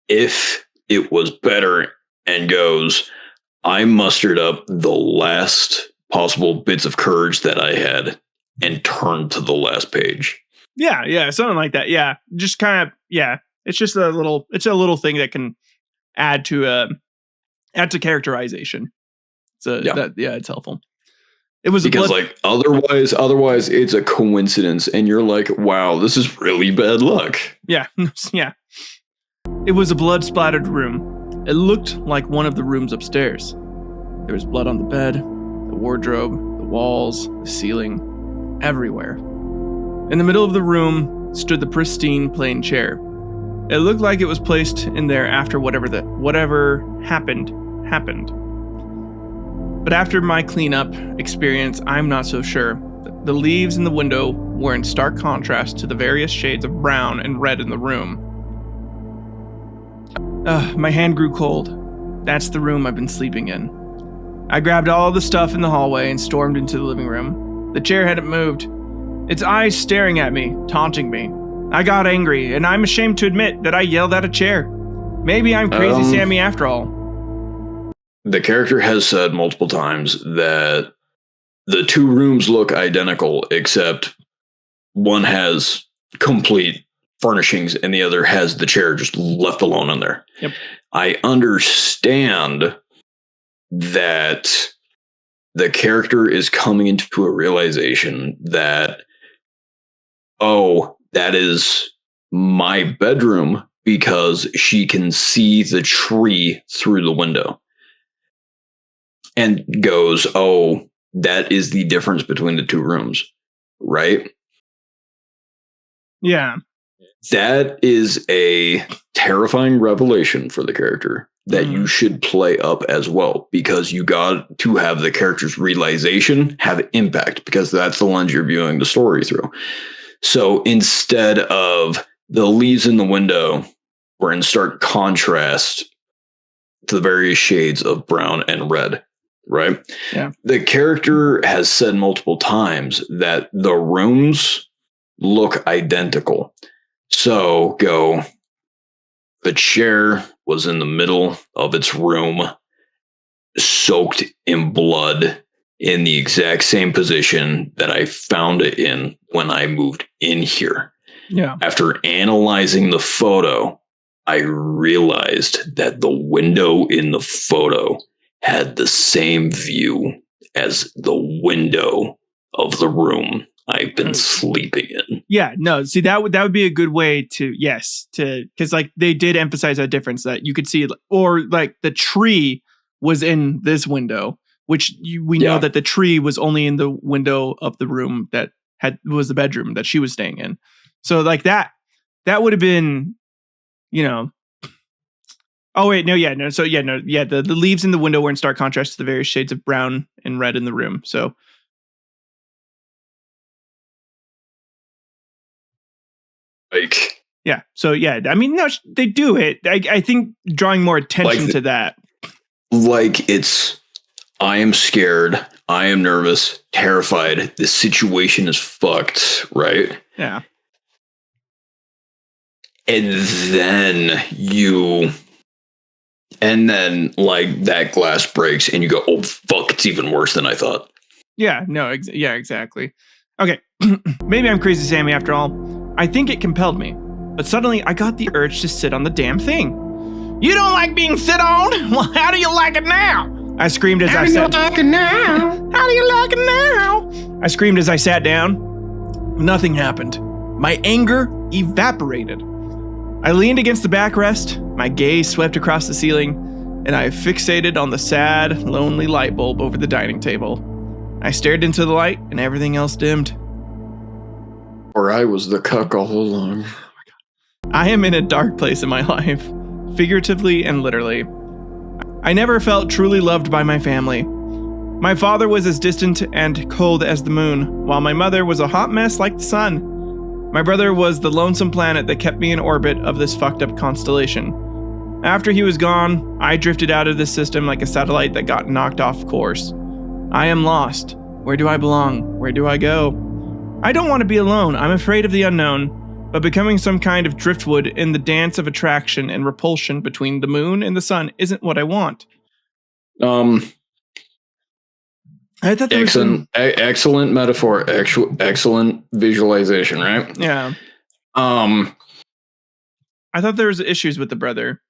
If it was better and goes, I mustered up the last possible bits of courage that I had and turned to the last page. Yeah, something like that. Yeah, just kind of, yeah. It's just a little thing that can add to characterization. So it's helpful. It was because otherwise it's a coincidence, and you're like, wow, this is really bad luck. Yeah. It was a blood-splattered room. It looked like one of the rooms upstairs. There was blood on the bed, the wardrobe, the walls, the ceiling, everywhere. In the middle of the room stood the pristine plain chair. It looked like it was placed in there after whatever happened. But after my cleanup experience, I'm not so sure. The leaves in the window were in stark contrast to the various shades of brown and red in the room. My hand grew cold. That's the room I've been sleeping in. I grabbed all the stuff in the hallway and stormed into the living room. The chair hadn't moved. Its eyes staring at me, taunting me. I got angry, and I'm ashamed to admit that I yelled at a chair. Maybe I'm crazy Sammy after all. The character has said multiple times that the 2 rooms look identical, except one has complete furnishings and the other has the chair just left alone in there. Yep. I understand that the character is coming into a realization that, oh, that is my bedroom, because she can see the tree through the window. And goes, oh, that is the difference between the 2 rooms. right? Yeah. That is a terrifying revelation for the character that you should play up as well, because you got to have the character's realization have impact, because that's the lens you're viewing the story through. So instead of the leaves in the window were in stark contrast to the various shades of brown and red, right? Yeah. The character has said multiple times that the rooms look identical. So the chair was in the middle of its room, soaked in blood, in the exact same position that I found it in when I moved in here. Yeah. After analyzing the photo, I realized that the window in the photo had the same view as the window of the room I've been sleeping in. Yeah, no, see that would be a good way to because like they did emphasize that difference, that you could see, or like the tree was in this window, which we know that the tree was only in the window of the room that was the bedroom that she was staying in. So like that would have been, oh wait, no, yeah, no, so yeah, no, yeah, the leaves in the window were in stark contrast to the various shades of brown and red in the room. So like, yeah, so yeah, I mean, no, they do it. I think drawing more attention to that, like, it's, I am scared, I am nervous, terrified, this situation is fucked, right? yeah. And then like that glass breaks and you go, oh fuck, it's even worse than I thought. Yeah, no, yeah, exactly. Okay, maybe I'm crazy, Sammy, after all. I think it compelled me, but suddenly I got the urge to sit on the damn thing. You don't like being sit on? Well, how do you like it now? I screamed as I sat down. How do you like it now? How do you like it now? I screamed as I sat down. Nothing happened. My anger evaporated. I leaned against the backrest, my gaze swept across the ceiling, and I fixated on the sad, lonely light bulb over the dining table. I stared into the light, and everything else dimmed. Or I was the cuck all along. I am in a dark place in my life, figuratively and literally. I never felt truly loved by my family. My father was as distant and cold as the moon, while my mother was a hot mess like the sun. My brother was the lonesome planet that kept me in orbit of this fucked up constellation. After he was gone, I drifted out of this system like a satellite that got knocked off course. I am lost. Where do I belong? Where do I go? I don't want to be alone. I'm afraid of the unknown, but becoming some kind of driftwood in the dance of attraction and repulsion between the moon and the sun isn't what I want. I thought excellent metaphor, excellent visualization, right? Yeah. I thought there was issues with the brother.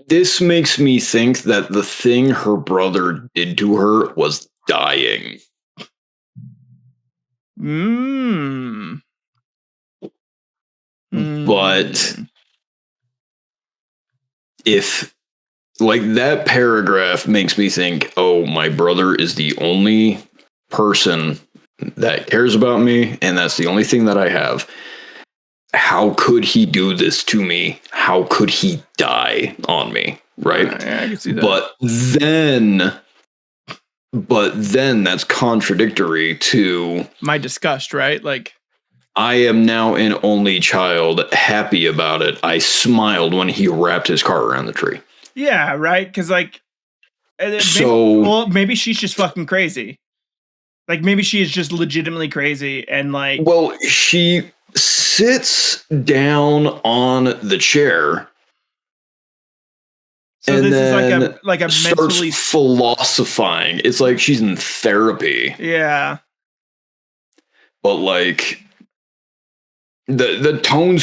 This makes me think that the thing her brother did to her was dying. But if, like, that paragraph makes me think, oh, my brother is the only person that cares about me, and that's the only thing that I have. How could he do this to me? How could he die on me? Right? Yeah, I can see that. But then that's contradictory to my disgust, right? Like, I am now an only child, happy about it. I smiled when he wrapped his car around the tree. Yeah, right? Because, like, maybe she's just fucking crazy. Like, maybe she is just legitimately crazy and, like... Well, she sits down on the chair. So and this then is like a starts mentally... philosophizing. It's like she's in therapy. Yeah. But, like... The tone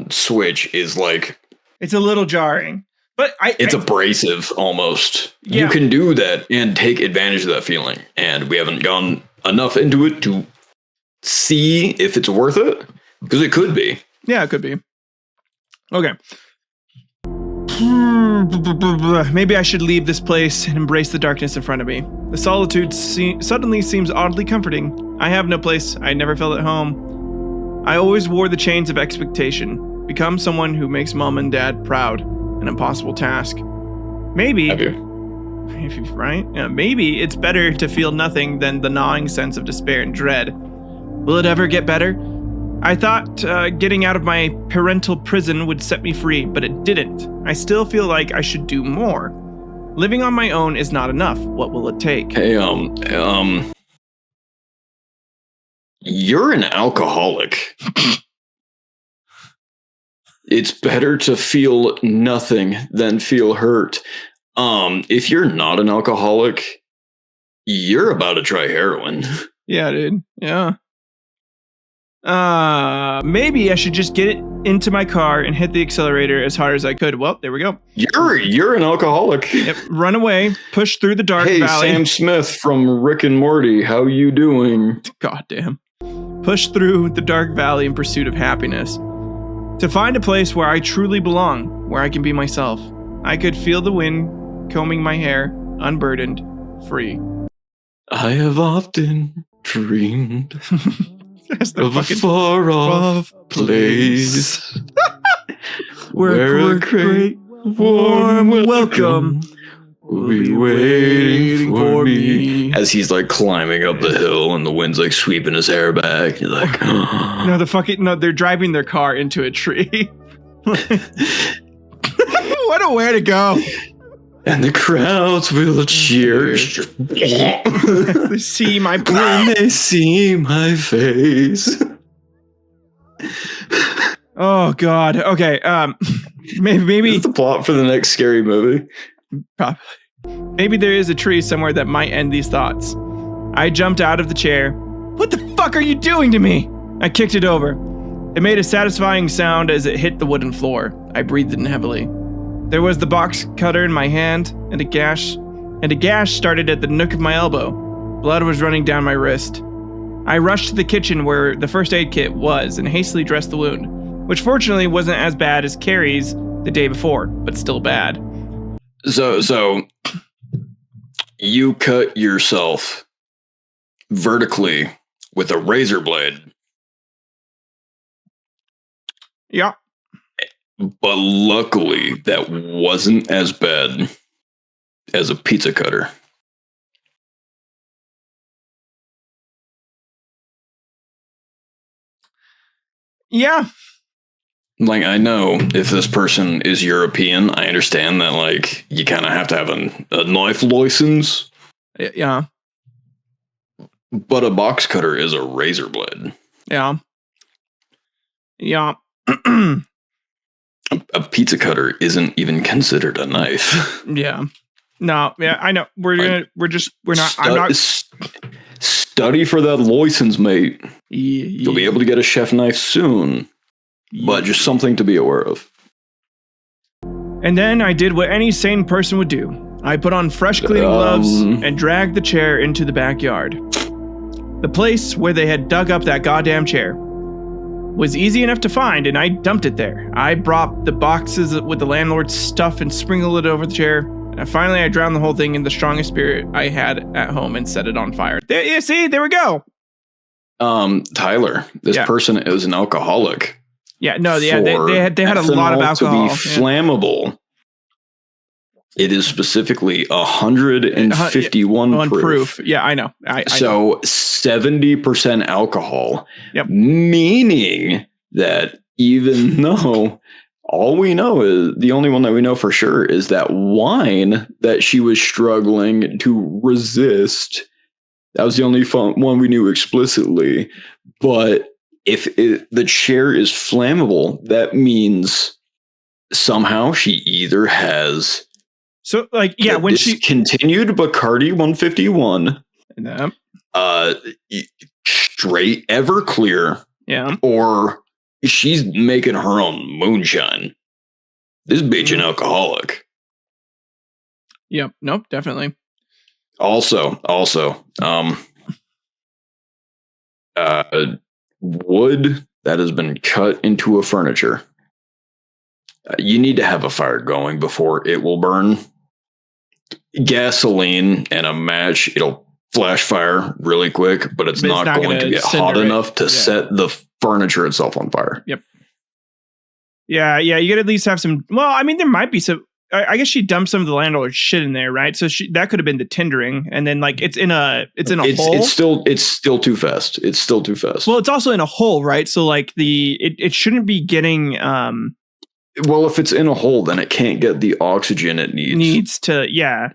switch is like, it's a little jarring, but it's abrasive almost. Yeah. You can do that and take advantage of that feeling, and we haven't gone enough into it to see if it's worth it, because it could be. Yeah, it could be. Okay. Maybe I should leave this place and embrace the darkness in front of me. The solitude suddenly seems oddly comforting. I have no place. I never felt at home. I always wore the chains of expectation. Become someone who makes mom and dad proud. An impossible task. Maybe... Have you? Right? Yeah, maybe it's better to feel nothing than the gnawing sense of despair and dread. Will it ever get better? I thought getting out of my parental prison would set me free, but it didn't. I still feel like I should do more. Living on my own is not enough. What will it take? Hey, you're an alcoholic. It's better to feel nothing than feel hurt. If you're not an alcoholic, you're about to try heroin. Yeah, dude. Yeah. Maybe I should just get it into my car and hit the accelerator as hard as I could. Well, there we go. You're an alcoholic. Yep. Run away, push through the dark valley. Hey, Sam Smith from Rick and Morty, how you doing? Goddamn. Push through the dark valley in pursuit of happiness. To find a place where I truly belong, where I can be myself. I could feel the wind combing my hair, unburdened, free. I have often dreamed of a fucking far-off place where a great warm welcome will be waiting for me. As he's like climbing up the hill and the wind's like sweeping his hair back. He's like, No, they're driving their car into a tree. What a way to go. And the crowds will cheer. They see my when they see my face. Oh God. Okay. Maybe That's the plot for the next scary movie. Probably. Maybe there is a tree somewhere that might end these thoughts. I jumped out of the chair. What the fuck are you doing to me? I kicked it over. It made a satisfying sound as it hit the wooden floor. I breathed in heavily. There was the box cutter in my hand, and a gash started at the nook of my elbow. Blood was running down my wrist. I rushed to the kitchen where the first aid kit was and hastily dressed the wound, which fortunately wasn't as bad as Carrie's the day before, but still bad. So you cut yourself vertically with a razor blade. Yeah. But luckily, that wasn't as bad as a pizza cutter. Yeah. Like, I know if this person is European, I understand that, like, you kind of have to have a knife license. Yeah. But a box cutter is a razor blade. Yeah. Yeah. A pizza cutter isn't even considered a knife. Yeah. No, yeah, I know. I'm not. Study for that license, mate. Yeah. You'll be able to get a chef knife soon. But just something to be aware of. And then I did what any sane person would do. I put on fresh cleaning gloves and dragged the chair into the backyard. The place where they had dug up that goddamn chair was easy enough to find, and I dumped it there. I brought the boxes with the landlord's stuff and sprinkled it over the chair. And finally, I drowned the whole thing in the strongest spirit I had at home and set it on fire. There, you see, there we go. Tyler, this person is an alcoholic. Yeah, no, yeah, they had a lot of alcohol. To be flammable, it is specifically 151 proof. Yeah, I know. So 70% alcohol. Yep. Meaning that even though all we know is, the only one that we know for sure is that wine that she was struggling to resist. That was the only one we knew explicitly. But if the chair is flammable, that means somehow she either has when she continued Bacardi 151, straight Everclear, or she's making her own moonshine. This bitch an alcoholic. Yep. Nope. Definitely. Also, wood that has been cut into a furniture. You need to have a fire going before it will burn. Gasoline and a match, it'll flash fire really quick, but it's not going to get hot enough to set the furniture itself on fire. Yep. Yeah, you gotta at least have some. Well, I mean, there might be some. I guess she dumped some of the landlord's shit in there, right? So that could have been the tindering, and then like it's in a hole. It's still too fast. It's still too fast. Well, it's also in a hole, right? So like it shouldn't be getting. Well, if it's in a hole, then it can't get the oxygen it needs. Needs to, yeah.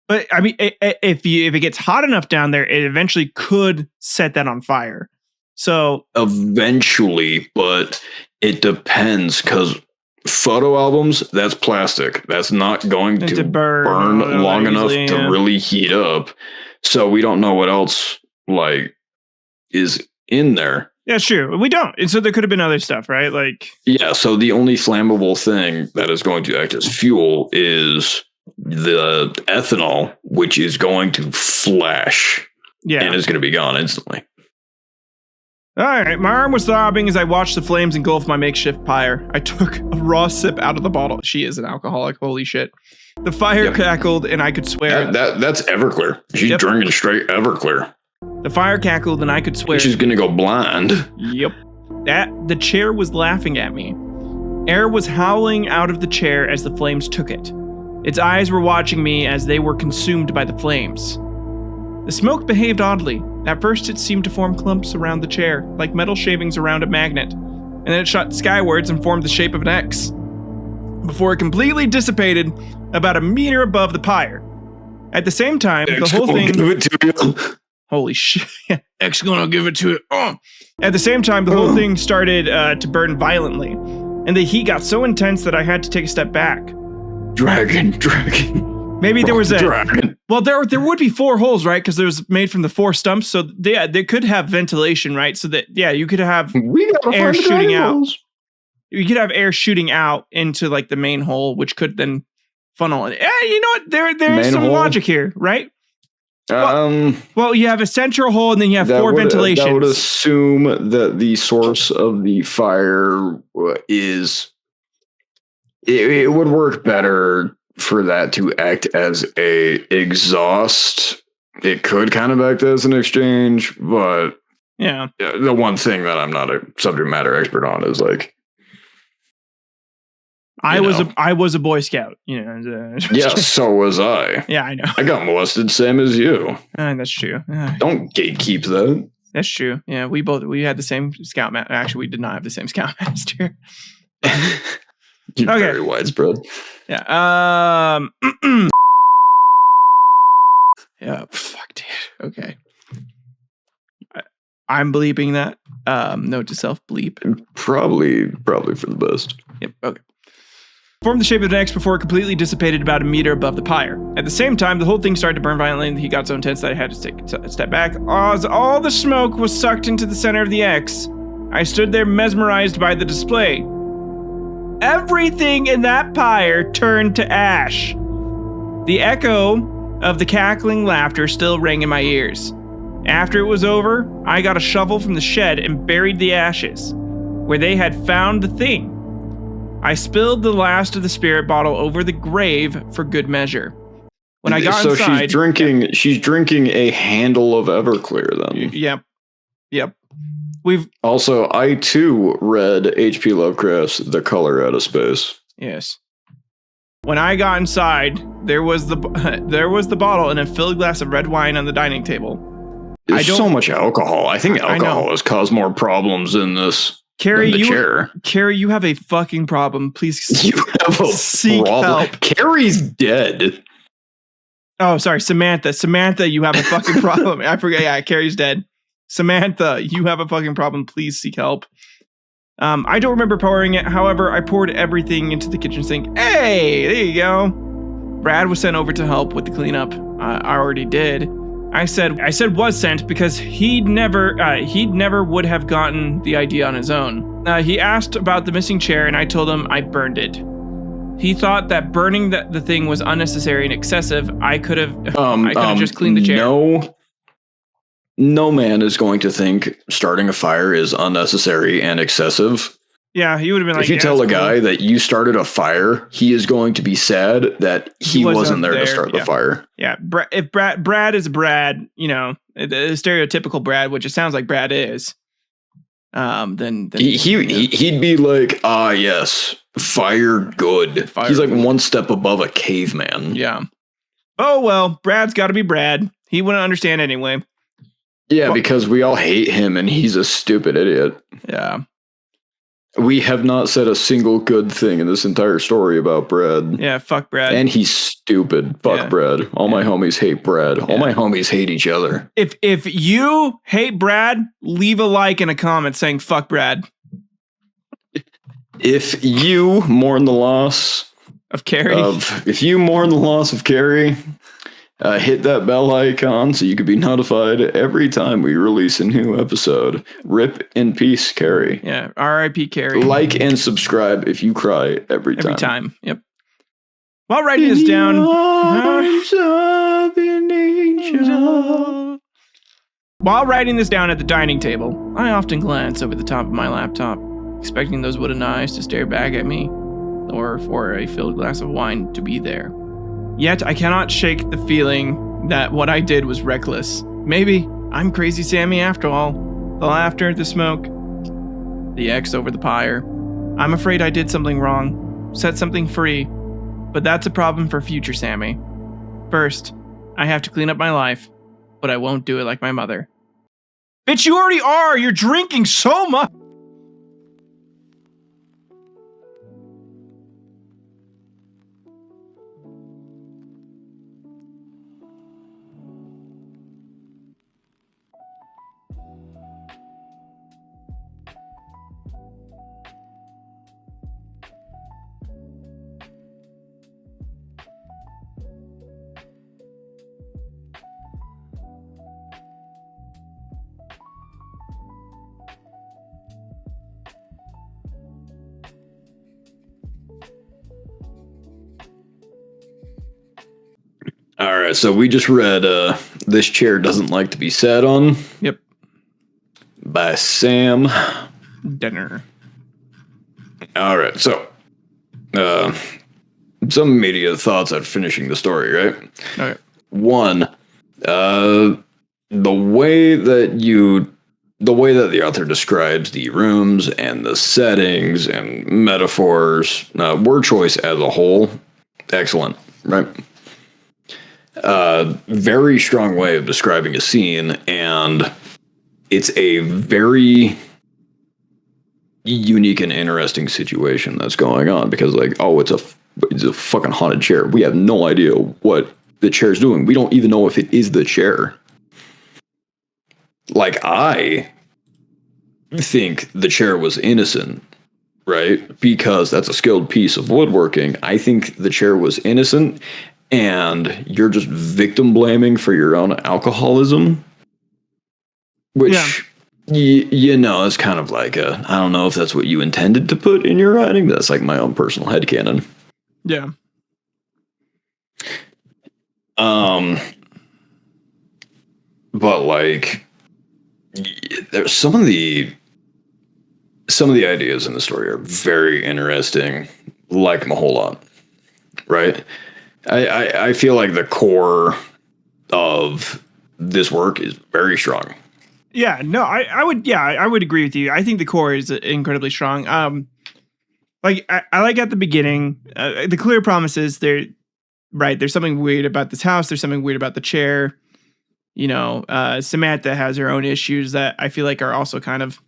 But I mean, if it gets hot enough down there, it eventually could set that on fire. So eventually, but it depends because photo albums, that's plastic. That's not going to burn long enough to really heat up. So we don't know what else like is in there. Yeah, sure. We don't. And so there could have been other stuff, right? Like, yeah. So the only flammable thing that is going to act as fuel is the ethanol, which is going to flash. Yeah. And is going to be gone instantly. All right. My arm was throbbing as I watched the flames engulf my makeshift pyre. I took a raw sip out of the bottle. She is an alcoholic. Holy shit. The fire crackled and I could swear. That's Everclear. She's drinking straight Everclear. The fire cackled and I could swear. She's going to go blind. Yep. The chair was laughing at me. Air was howling out of the chair as the flames took it. Its eyes were watching me as they were consumed by the flames. The smoke behaved oddly. At first it seemed to form clumps around the chair, like metal shavings around a magnet, and then it shot skywards and formed the shape of an X, before it completely dissipated about a meter above the pyre. At the same time, the whole thing... Give it to you. Holy shit. X gonna give it to it. At the same time, the whole thing started to burn violently, and the heat got so intense that I had to take a step back. Dragon. Maybe there was dragon. Well, there would be 4 holes, right? Because there was made from the 4 stumps, so they could have ventilation, right? So that you could have air shooting out. You could have air shooting out into like the main hole, which could then funnel. You know what? There's some logic here, right? Well, you have a central hole, and then you have 4 ventilations. That would assume that the source of the fire is. It would work better for that to act as a exhaust. It could kind of act as an exchange, but yeah, the one thing that I'm not a subject matter expert on is like. I was a Boy Scout, you know. Yeah, so was I. Yeah, I know. I got molested, same as you. That's true. Don't gatekeep that. That's true. Yeah, we had the same scout master. Actually, we did not have the same scout master. You're very widespread. Yeah. Yeah. Fuck, dude. Okay. I'm bleeping that. Note to self: bleep. Probably for the best. Yep. Okay. Formed the shape of an X before it completely dissipated about a meter above the pyre. At the same time, the whole thing started to burn violently, and the heat got so intense that I had to take a step back. As all the smoke was sucked into the center of the X, I stood there mesmerized by the display. Everything in that pyre turned to ash. The echo of the cackling laughter still rang in my ears. After it was over, I got a shovel from the shed and buried the ashes, where they had found the thing. I spilled the last of the spirit bottle over the grave for good measure. When I got inside... So she's drinking a handle of Everclear then. Yep. Also, I too read H.P. Lovecraft's The Color Out of Space. Yes. When I got inside, there was the bottle and a filled glass of red wine on the dining table. There's so much alcohol. I think alcohol has caused more problems in this. Carrie, you have a fucking problem. Please, you have a seek problem. Help. Carrie's dead. Oh, sorry, Samantha. Samantha, you have a fucking problem. I forget. Yeah, Carrie's dead. Samantha, you have a fucking problem. Please seek help. I don't remember pouring it. However, I poured everything into the kitchen sink. Hey, there you go. Brad was sent over to help with the cleanup. I already did. I said was sent because he'd never would have gotten the idea on his own. He asked about the missing chair, and I told him I burned it. He thought that burning the thing was unnecessary and excessive. I could have just cleaned the chair. No man is going to think starting a fire is unnecessary and excessive. Yeah, he would have been like, if you tell a guy that you started a fire, he is going to be sad that he wasn't there to start the fire. Yeah, if Brad is Brad, you know, the stereotypical Brad, which it sounds like Brad is, then he'd be like, yes, fire good. He's like one step above a caveman. Yeah. Oh well, Brad's got to be Brad. He wouldn't understand anyway. Yeah, because we all hate him and he's a stupid idiot. Yeah. We have not said a single good thing in this entire story about Brad. Yeah, fuck Brad. And he's stupid. Fuck Brad. All my homies hate Brad. All my homies hate each other. If you hate Brad, leave a like and a comment saying fuck Brad. If you mourn the loss of Carrie, hit that bell icon so you could be notified every time we release a new episode. Rip in peace, Carrie. Yeah, R.I.P. Carrie. Like and subscribe if you cry every time. Every time, yep. While writing this down... While writing this down at the dining table, I often glance over the top of my laptop, expecting those wooden eyes to stare back at me, or for a filled glass of wine to be there. Yet I cannot shake the feeling that what I did was reckless. Maybe I'm crazy Sammy after all. The laughter, the smoke, the X over the pyre. I'm afraid I did something wrong, set something free, but that's a problem for future Sammy. First, I have to clean up my life, but I won't do it like my mother. Bitch, you already are! You're drinking so much! All right, so we just read This Chair Doesn't Like to Be Sat On. Yep. By Sam Denner. All right, so some immediate thoughts after finishing the story, right? Okay. One, the way that the author describes the rooms and the settings and metaphors, word choice as a whole, excellent, right? Very strong way of describing a scene, and it's a very unique and interesting situation that's going on because, like, oh, it's a fucking haunted chair. We have no idea what the chair's doing. We don't even know if it is the chair. Like, I think the chair was innocent, right? Because that's a skilled piece of woodworking. I think the chair was innocent, and you're just victim blaming for your own alcoholism, which, you know, is kind of like I don't know if that's what you intended to put in your writing, but that's like my own personal headcanon. Yeah. But like, there's some of the ideas in the story are very interesting. Like them a whole lot, right? I feel like the core of this work is very strong. Yeah, no, I would agree with you. I think the core is incredibly strong. Like I like at the beginning, the clear promises there's something weird about this house. There's something weird about the chair. You know, Samantha has her own issues that I feel like are also kind of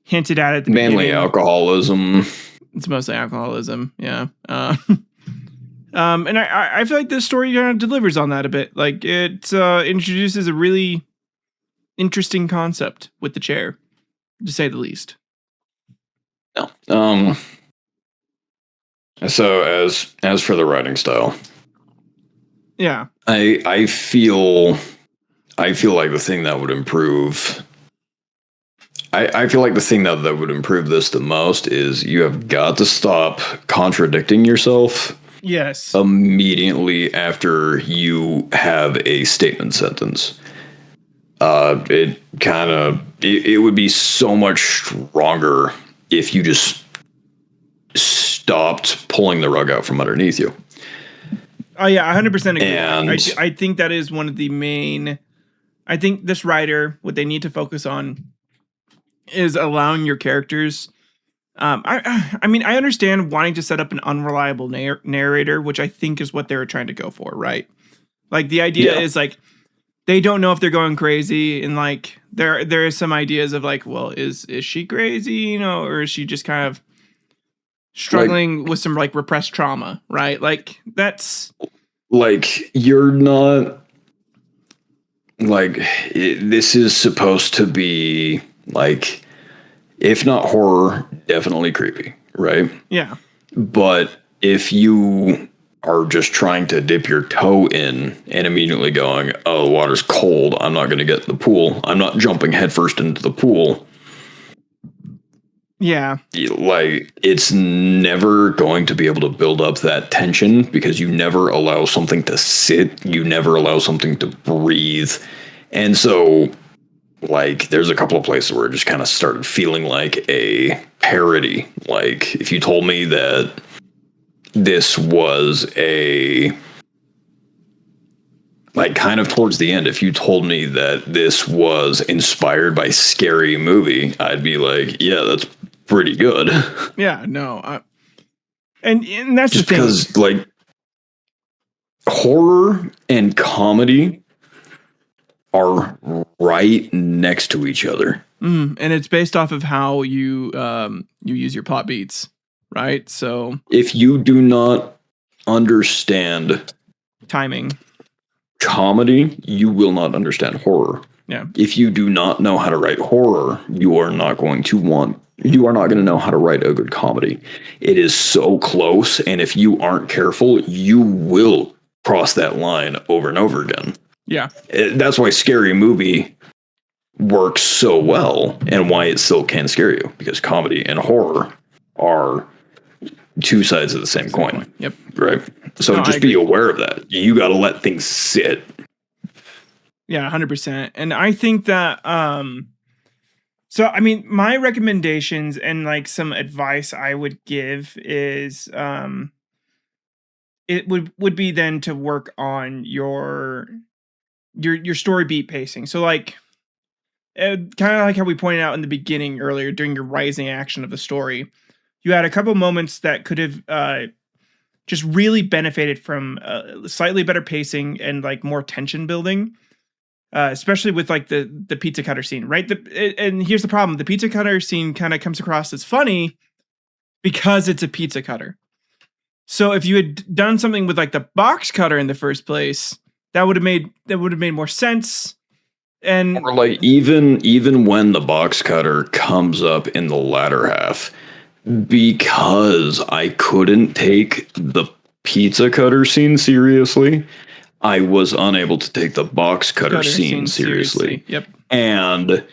hinted at the Mainly beginning. Alcoholism. It's mostly alcoholism. Yeah. And I feel like this story kind of delivers on that a bit. Like it introduces a really interesting concept with the chair, to say the least. No. So as for the writing style, yeah, I feel like the thing that would improve. I feel like the thing that would improve this the most is you have got to stop contradicting yourself. Yes. Immediately after you have a statement sentence. It would be so much stronger if you just stopped pulling the rug out from underneath you. Oh yeah, 100% agree. And I think that is one of the main. I think this writer, what they need to focus on, is allowing your characters. I mean, I understand wanting to set up an unreliable narrator, which I think is what they were trying to go for, right? Like the idea is like they don't know if they're going crazy, and like there is some ideas of like, well, is she crazy, you know, or is she just kind of struggling with some like repressed trauma, right? Like that's like you're not like this is supposed to be like, if not horror, definitely creepy, right? Yeah. But if you are just trying to dip your toe in and immediately going, oh, the water's cold, I'm not going to get in the pool, I'm not jumping headfirst into the pool. Yeah. Like, it's never going to be able to build up that tension because you never allow something to sit, you never allow something to breathe. And so, like, there's a couple of places where it just kind of started feeling like a parody. Like, if you told me that this was like, kind of towards the end, if you told me that this was inspired by Scary Movie, I'd be like, yeah, that's pretty good. Yeah, no. And that's just the thing. because, like, horror and comedy are right next to each other. And it's based off of how you use your plot beats, right? So if you do not understand timing, comedy, you will not understand horror. Yeah. If you do not know how to write horror, you are not going to know how to write a good comedy. It is so close, and if you aren't careful, you will cross that line over and over again. Yeah. That's why Scary Movie works so well and why it still can scare you, because comedy and horror are two sides of the same coin. Yep. Right. So just be aware of that. You got to let things sit. Yeah, 100%. And I think that, so, I mean, my recommendations and like some advice I would give is, it would be then to work on your story beat pacing. So like, kind of like how we pointed out in the beginning earlier during your rising action of the story, you had a couple moments that could have just really benefited from slightly better pacing and like more tension building, especially with like the pizza cutter scene, right? And here's the problem: the pizza cutter scene kind of comes across as funny because it's a pizza cutter. So if you had done something with like the box cutter in the first place, that would have made more sense. And or like even when the box cutter comes up in the latter half, because I couldn't take the pizza cutter scene seriously, I was unable to take the box cutter scene seriously. Yep. And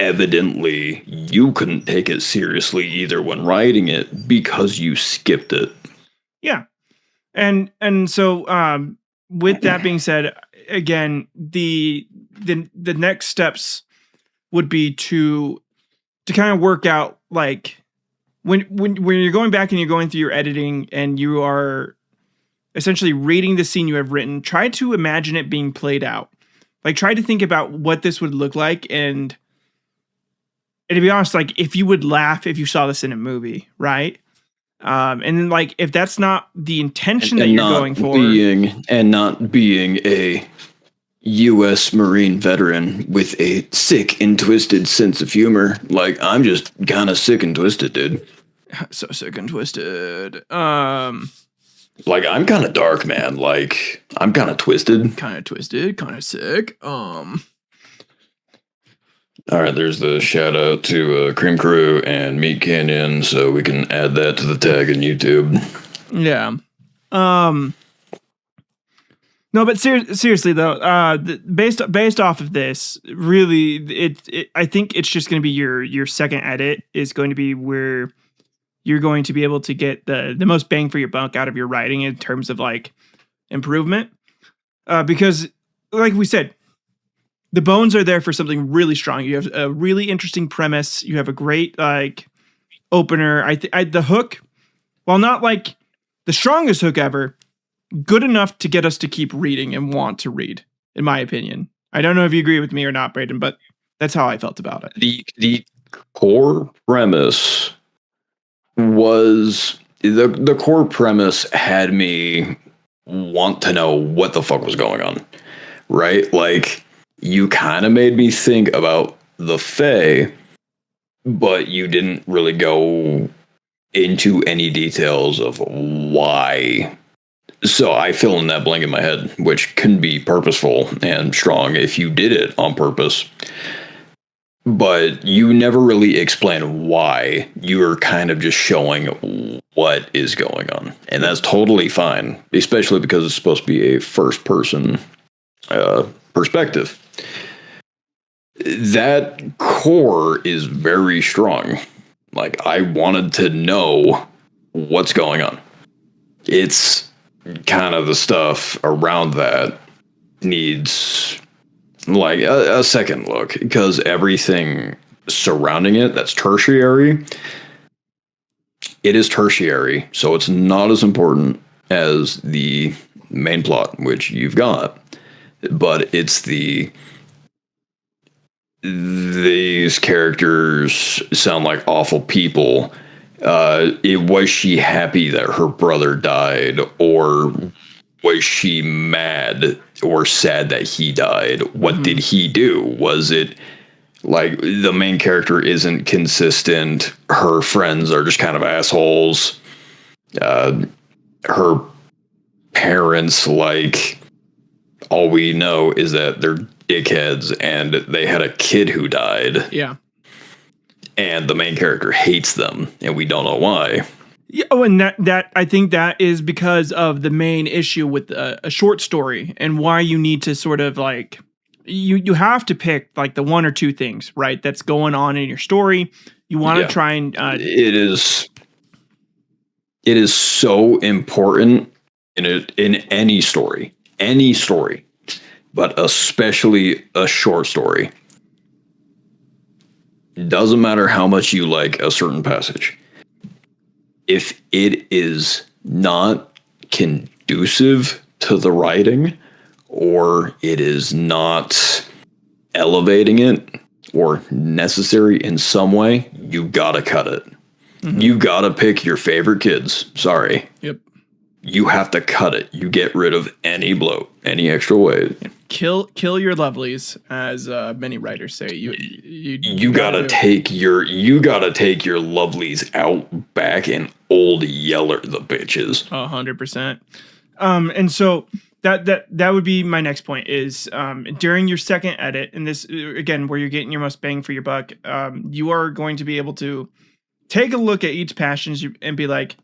evidently you couldn't take it seriously either when writing it because you skipped it. Yeah. And so with that being said, again, the next steps would be to kind of work out like when you're going back and you're going through your editing and you are essentially reading the scene you have written, try to imagine it being played out. Like try to think about what this would look like, and to be honest, like if you would laugh if you saw this in a movie, right? And then like if that's not the intention that you're going for, not being a U.S. Marine veteran with a sick and twisted sense of humor, like I'm just kind of sick and twisted, dude. So sick and twisted. Like I'm kind of dark, man. Like I'm kind of twisted, kind of sick. All right, there's the shout out to Cream Crew and Meat Canyon, so we can add that to the tag on YouTube. Yeah. No, but seriously though, based off of this, really, I think it's just going to be your second edit is going to be where you're going to be able to get the most bang for your buck out of your writing in terms of like improvement, because like we said, the bones are there for something really strong. You have a really interesting premise. You have a great like opener. The hook, while not like the strongest hook ever, good enough to get us to keep reading and want to read, in my opinion. I don't know if you agree with me or not, Brayden, but that's how I felt about it. The core premise was the core premise had me want to know what the fuck was going on, right? Like, you kind of made me think about the Fae, but you didn't really go into any details of why. So I fill in that blank in my head, which can be purposeful and strong if you did it on purpose. But you never really explain why. You are kind of just showing what is going on. And that's totally fine, especially because it's supposed to be a first person perspective. That core is very strong. Like, I wanted to know what's going on. It's kind of the stuff around that needs like a second look, because everything surrounding it that's tertiary, it is tertiary, so it's not as important as the main plot, which you've got, but it's these characters sound like awful people. Was she happy that her brother died, or was she mad or sad that he died? What did he do? Was it like the main character isn't consistent? Her friends are just kind of assholes. Her parents, like, all we know is that they're dickheads and they had a kid who died. Yeah. And the main character hates them, and we don't know why. Yeah, oh, and that I think that is because of the main issue with a short story, and why you need to sort of like you have to pick like the one or two things, right, that's going on in your story. You want to try and it is so important in any story, but especially a short story. Doesn't matter how much you like a certain passage. If it is not conducive to the writing, or it is not elevating it or necessary in some way, you gotta cut it. You gotta pick your favorite kids. Sorry. Yep. You have to cut it. You get rid of any bloat, any extra weight. Kill your lovelies, as many writers say. You gotta take your lovelies out back and old yeller the bitches. 100%. And so that would be my next point is during your second edit, and this again where you're getting your most bang for your buck, you are going to be able to take a look at each passage and be like,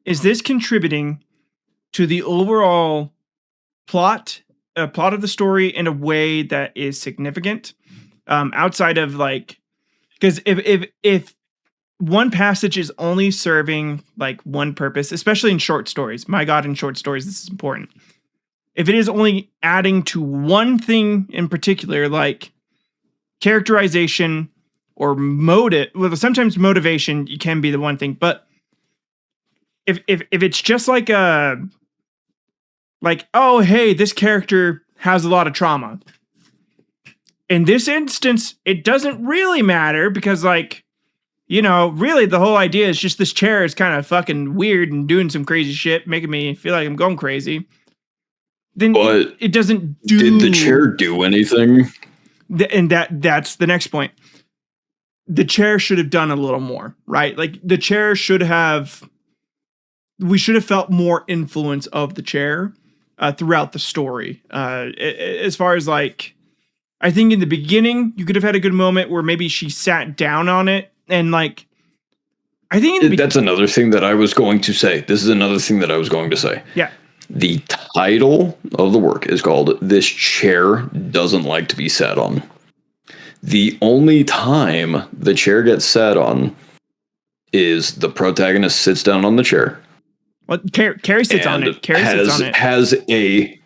is this contributing to the overall plot of the story in a way that is significant, outside of like, because if one passage is only serving like one purpose, especially in short stories, my God, in short stories, this is important. If it is only adding to one thing in particular, like characterization or motive, well, sometimes motivation can be the one thing, but if it's just like oh, hey, this character has a lot of trauma. In this instance, it doesn't really matter because, like, you know, really the whole idea is just this chair is kind of fucking weird and doing some crazy shit, making me feel like I'm going crazy. Then it doesn't do... Did the chair do anything? And that's the next point. The chair should have done a little more, right? Like, the chair should have... We should have felt more influence of the chair throughout the story. As far as like, I think in the beginning, you could have had a good moment where maybe she sat down on it and like, I think that's another thing that I was going to say. This is another thing that I was going to say. Yeah. The title of the work is called "This Chair Doesn't Like to Be Sat On." The only time the chair gets sat on is the protagonist sits down on the chair. Well, Carrie sits on it. Carrie sits on it. Has a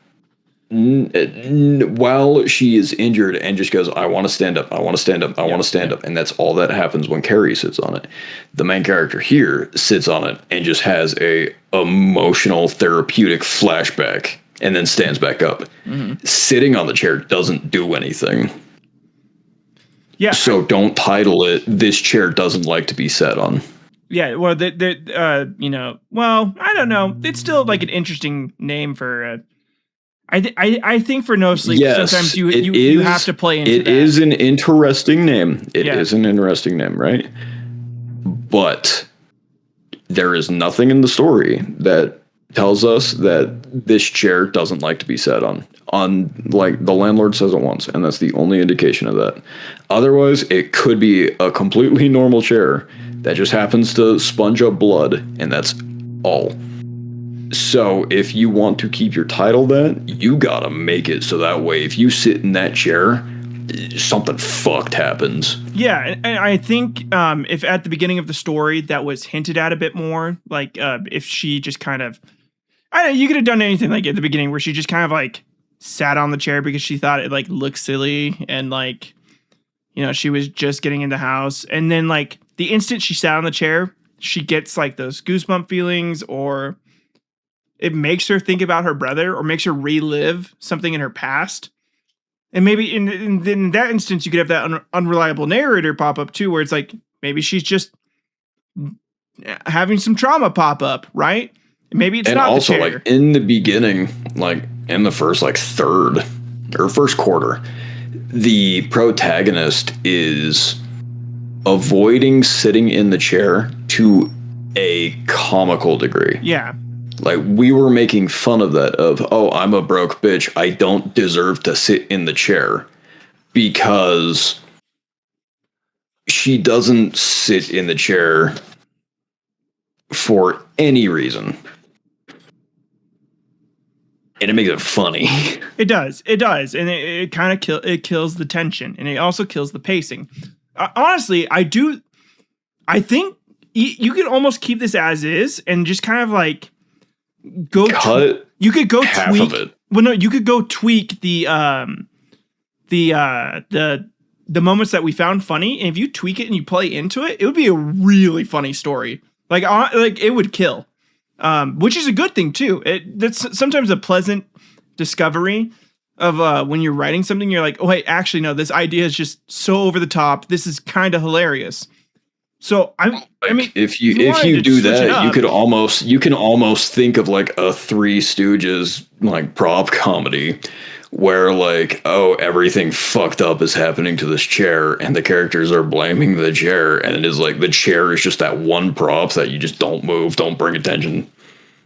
while she is injured and just goes, I want to stand up, I want to stand up, I want to stand up. And that's all that happens when Carrie sits on it. The main character here sits on it and just has a emotional therapeutic flashback and then stands back up. Sitting on the chair doesn't do anything. Yeah. So don't title it, This Chair Doesn't Like to Be Sat On. Yeah, well, well, I don't know. It's still like an interesting name for. I think for No Sleep, Yes, sometimes you have to play into that. It is an interesting name. It is an interesting name, right? But there is nothing in the story that tells us that this chair doesn't like to be sat on. Like the landlord says it once, and that's the only indication of that. Otherwise, it could be a completely normal chair that just happens to sponge up blood, and that's all. So if you want to keep your title that, you gotta make it so that way if you sit in that chair, something fucked happens. Yeah, and I think if at the beginning of the story that was hinted at a bit more, like if she just kind of, I don't know, you could have done anything like at the beginning where she just kind of like sat on the chair because she thought it like looked silly and like, she was just getting in the house. And then like the instant she sat on the chair, she gets like those goosebump feelings, or it makes her think about her brother or makes her relive something in her past. And maybe in that instance, you could have that unreliable narrator pop up too, where it's like, maybe she's just having some trauma pop up, right? Maybe it's not also the chair. Like in the beginning, like in the first like third or first quarter, the protagonist is avoiding sitting in the chair to a comical degree. Yeah. Like we were making fun of that of, oh, I'm a broke bitch. I don't deserve to sit in the chair, because she doesn't sit in the chair for any reason. And it makes it funny. It does. And it kind of kills the tension, and it also kills the pacing. Honestly, I think you could almost keep this as is and just kind of like you could go half tweak of it. Well, no, you could go tweak the moments that we found funny, and if you tweak it and you play into it, it would be a really funny story. Like it would kill, which is a good thing too. That's sometimes a pleasant discovery of when you're writing something. You're like, oh wait, actually no, this idea is just so over the top. This is kind of hilarious. So I mean, if you do that, you can almost think of like a Three Stooges like prop comedy where like, oh, everything fucked up is happening to this chair and the characters are blaming the chair, and it is like the chair is just that one prop that you just don't move, don't bring attention,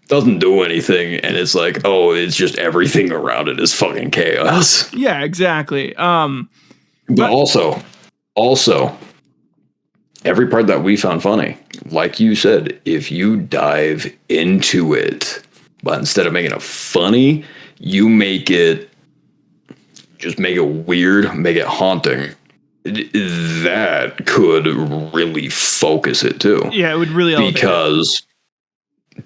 doesn't do anything, and it's like, oh, it's just everything around it is fucking chaos. Yeah, exactly. But also every part that we found funny, like you said, if you dive into it, but instead of making it funny, you make it weird, make it haunting, that could really focus it too. Yeah, it would really elevate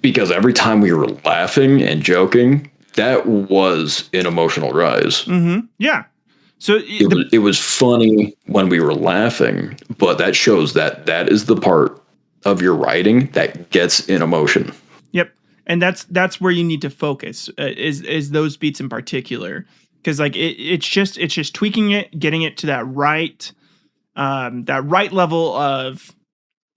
because every time we were laughing and joking, that was an emotional rise. Mm-hmm. Yeah. So it was funny when we were laughing, but that shows that is the part of your writing that gets in emotion. Yep. And that's where you need to focus, is those beats in particular. Because like it's just tweaking it, getting it to that right level of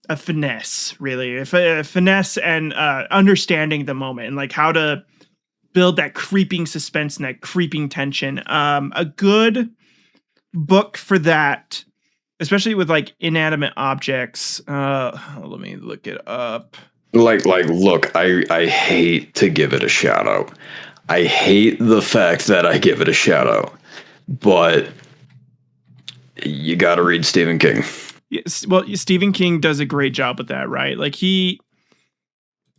a finesse, really, a finesse, and understanding the moment and like how to build that creeping suspense and that creeping tension. A good book for that, especially with like inanimate objects. Let me look it up. Look, I hate to give it a shout out. I hate the fact that I give it a shout out, but you got to read Stephen King. Yes, well, Stephen King does a great job with that, right? Like he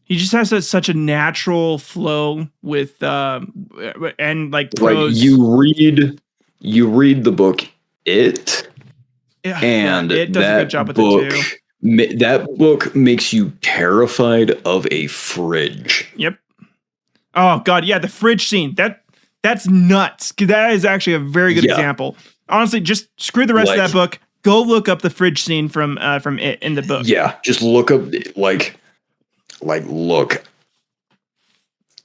just has such a natural flow with and like prose. Like you read the book and it does a good job with it too. That book makes you terrified of a fridge. Yep. Oh god, yeah, the fridge scene. That's nuts. 'Cause that is actually a very good Yeah. example. Honestly, just screw the rest of Like- that book. Go look up the fridge scene from it in the book. Yeah, just look up look.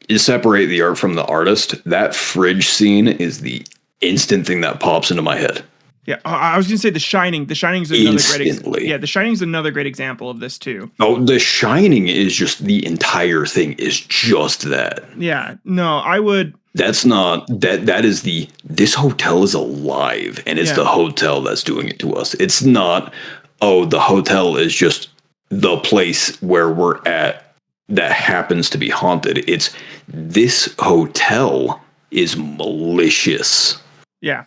You separate the art from the artist. That fridge scene is the instant thing that pops into my head. Yeah, I was gonna say The Shining. The Shining is another great Instantly. Yeah, The Shining is another great example of this too. Oh, The Shining is just the entire thing is just that. Yeah, no, I would. That's not that is this hotel is alive and it's Yeah. the hotel that's doing it to us. It's not, oh, the hotel is just the place where we're at that happens to be haunted. It's this hotel is malicious. Yeah.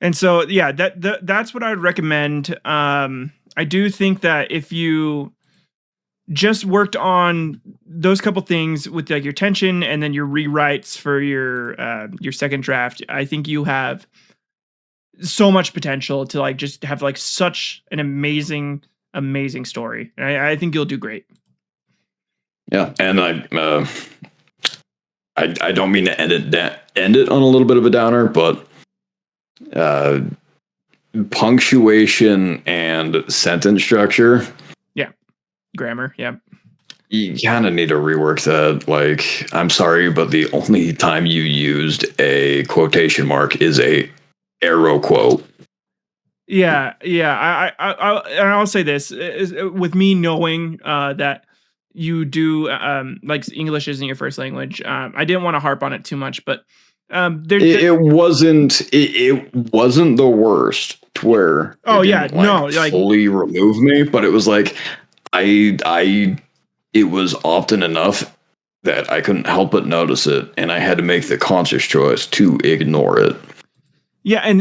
And so, yeah, that's what I would recommend. I do think that if you just worked on those couple things with like your tension and then your rewrites for your second draft, I think you have so much potential to like just have like such an amazing story. And I think you'll do great. Yeah, and I don't mean to end it on a little bit of a downer, but punctuation and sentence structure. Yeah, grammar. Yeah, you kind of need to rework that. Like, I'm sorry, but the only time you used a quotation mark is a arrow quote. Yeah. I'll say this with me knowing that you do like English isn't your first language. I didn't want to harp on it too much, but it wasn't the worst to where fully remove me, but it was like it was often enough that I couldn't help but notice it, and I had to make the conscious choice to ignore it. Yeah, and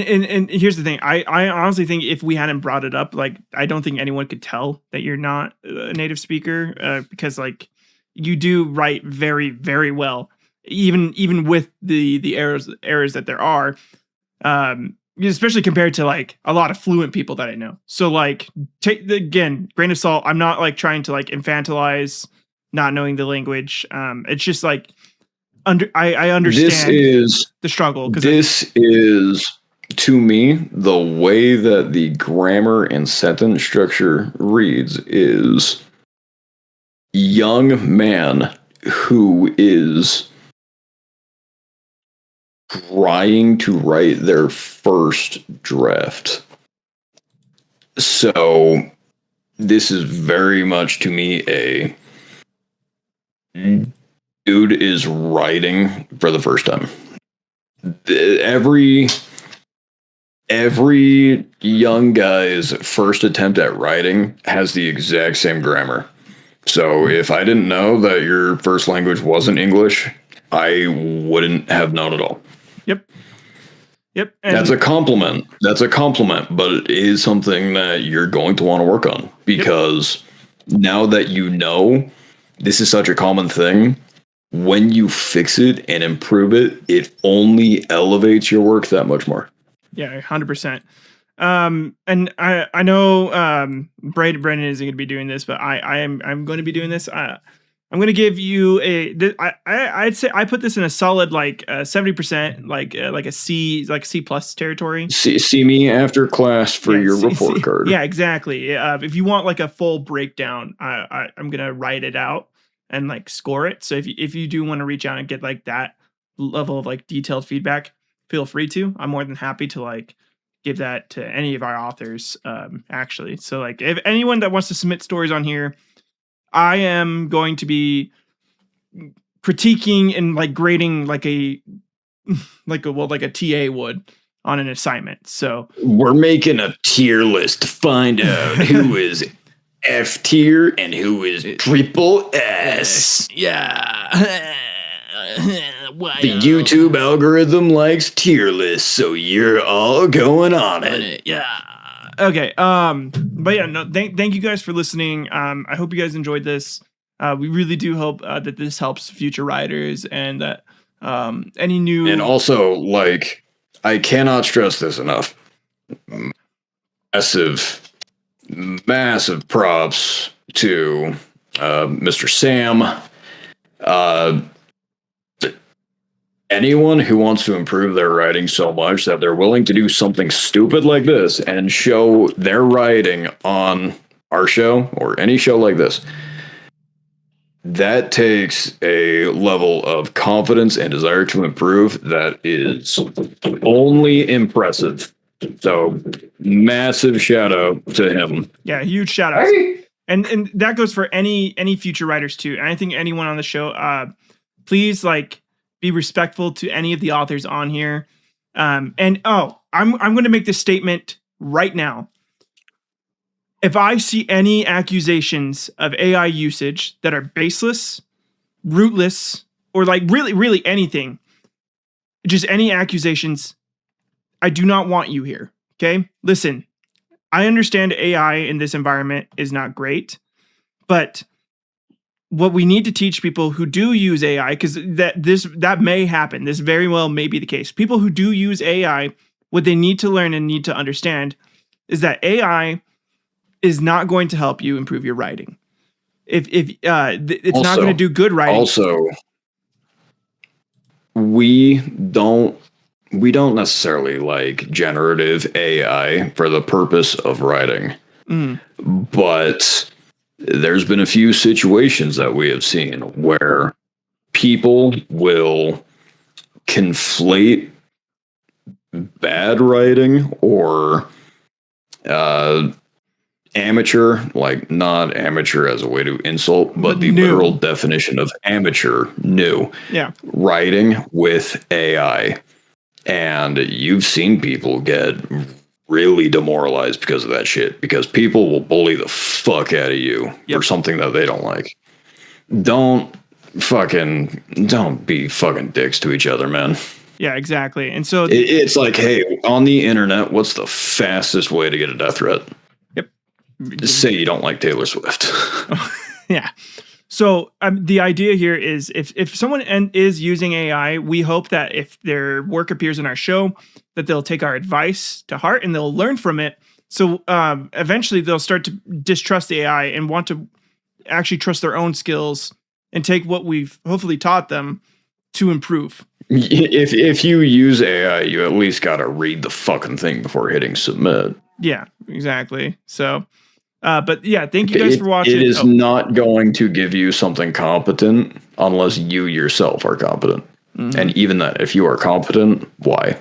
here's the thing. I honestly think if we hadn't brought it up, like, I don't think anyone could tell that you're not a native speaker, because like you do write very, very well, even with the errors that there are, especially compared to like a lot of fluent people that I know. So like, again, grain of salt. I'm not like trying to like infantilize not knowing the language. It's just like, I understand This is the struggle. This is, to me, the way that the grammar and sentence structure reads is young man who is trying to write their first draft. So this is very much to me a dude is writing for the first time. Every young guy's first attempt at writing has the exact same grammar. So if I didn't know that your first language wasn't English, I wouldn't have known at all. Yep. That's a compliment. But it is something that you're going to want to work on, because now that you know this is such a common thing, when you fix it and improve it, it only elevates your work that much more. Yeah, 100%. And I know Brandon isn't going to be doing this, but I'm going to be doing this. I'm going to give you I'd say I put this in a solid like 70%, like a C, like C plus territory. See me after class for your report card. Yeah, exactly. If you want like a full breakdown, I'm going to write it out and like score it. So if you do want to reach out and get like that level of like detailed feedback, feel free to. I'm more than happy to like give that to any of our authors, actually. So like if anyone that wants to submit stories on here, I am going to be critiquing and like grading like a TA would on an assignment. So we're making a tier list to find out who is F tier and who is triple S. Yeah. The YouTube algorithm likes tier lists, so you're all going on it. Yeah. Okay. But yeah, no, thank you guys for listening. I hope you guys enjoyed this. We really do hope that this helps future writers, and that any new, and also, like, I cannot stress this enough. Massive props to Mr. Sam. anyone who wants to improve their writing so much that they're willing to do something stupid like this and show their writing on our show or any show like this, that takes a level of confidence and desire to improve that is only impressive. So massive shout out to him. Yeah, huge shout out. And that goes for any future writers too. And I think anyone on the show, please like be respectful to any of the authors on here. I'm going to make this statement right now. If I see any accusations of AI usage that are baseless, rootless, or like really anything, just any accusations, I do not want you here. Okay? Listen, I understand AI in this environment is not great, but what we need to teach people who do use AI, because that may happen, this very well may be the case. People who do use AI, what they need to learn and need to understand is that AI is not going to help you improve your writing. It's also not going to do good writing. Also, we don't necessarily like generative AI for the purpose of writing. But there's been a few situations that we have seen where people will conflate bad writing or amateur, like not amateur as a way to insult, but the literal definition of amateur, new. Yeah. Writing with AI. And you've seen people get really demoralized because of that shit, because people will bully the fuck out of you for something that they don't like. Don't be fucking dicks to each other, man. Yeah, exactly. And so it's like, hey, on the internet, what's the fastest way to get a death threat? Yep. Just say you don't like Taylor Swift. Yeah. So the idea here is if someone is using AI, we hope that if their work appears in our show, that they'll take our advice to heart and they'll learn from it. So eventually they'll start to distrust the AI and want to actually trust their own skills and take what we've hopefully taught them to improve. If you use AI, you at least got to read the fucking thing before hitting submit. Yeah, exactly. So, but yeah, thank you guys for watching. It is not going to give you something competent unless you yourself are competent. Mm-hmm. And even that, if you are competent, why?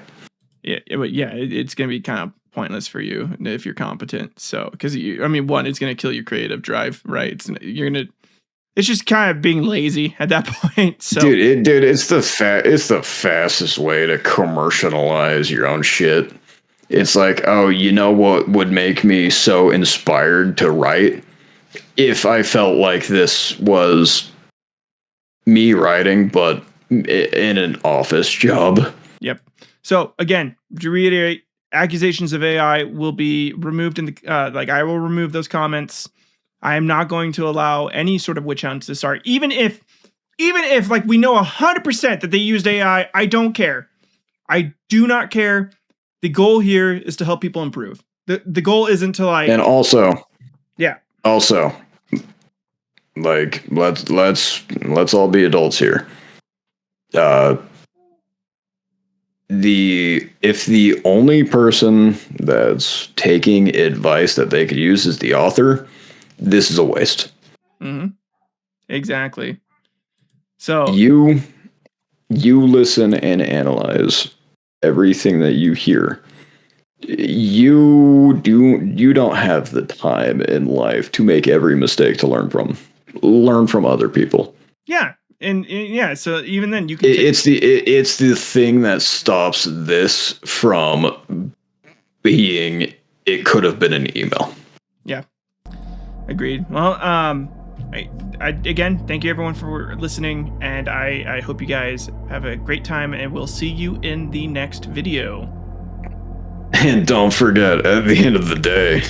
Yeah, but yeah, it's going to be kind of pointless for you if you're competent. So, because one, it's going to kill your creative drive, right? It's just kind of being lazy at that point. So, dude, it's the fastest way to commercialize your own shit. It's like, oh, you know what would make me so inspired to write? If I felt like this was me writing, but in an office job. Yep. So again, to reiterate, accusations of AI will be removed in the I will remove those comments. I am not going to allow any sort of witch hunts to start, even if like we know 100% that they used AI. I don't care. I do not care. The goal here is to help people improve. The goal isn't to like. And also, yeah. Also, like let's all be adults here. If the only person that's taking advice that they could use is the author, this is a waste. Mm-hmm. Exactly. So you listen and analyze everything that you hear. You don't have the time in life to make every mistake to learn from other people. Yeah. And yeah, so even then you can it's the thing that stops this from being it could have been an email. Yeah. Agreed. Well, I again, thank you everyone for listening, and I hope you guys have a great time, and we'll see you in the next video. And don't forget, at the end of the day,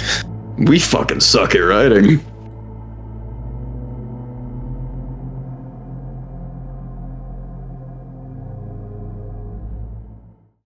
we fucking suck at writing.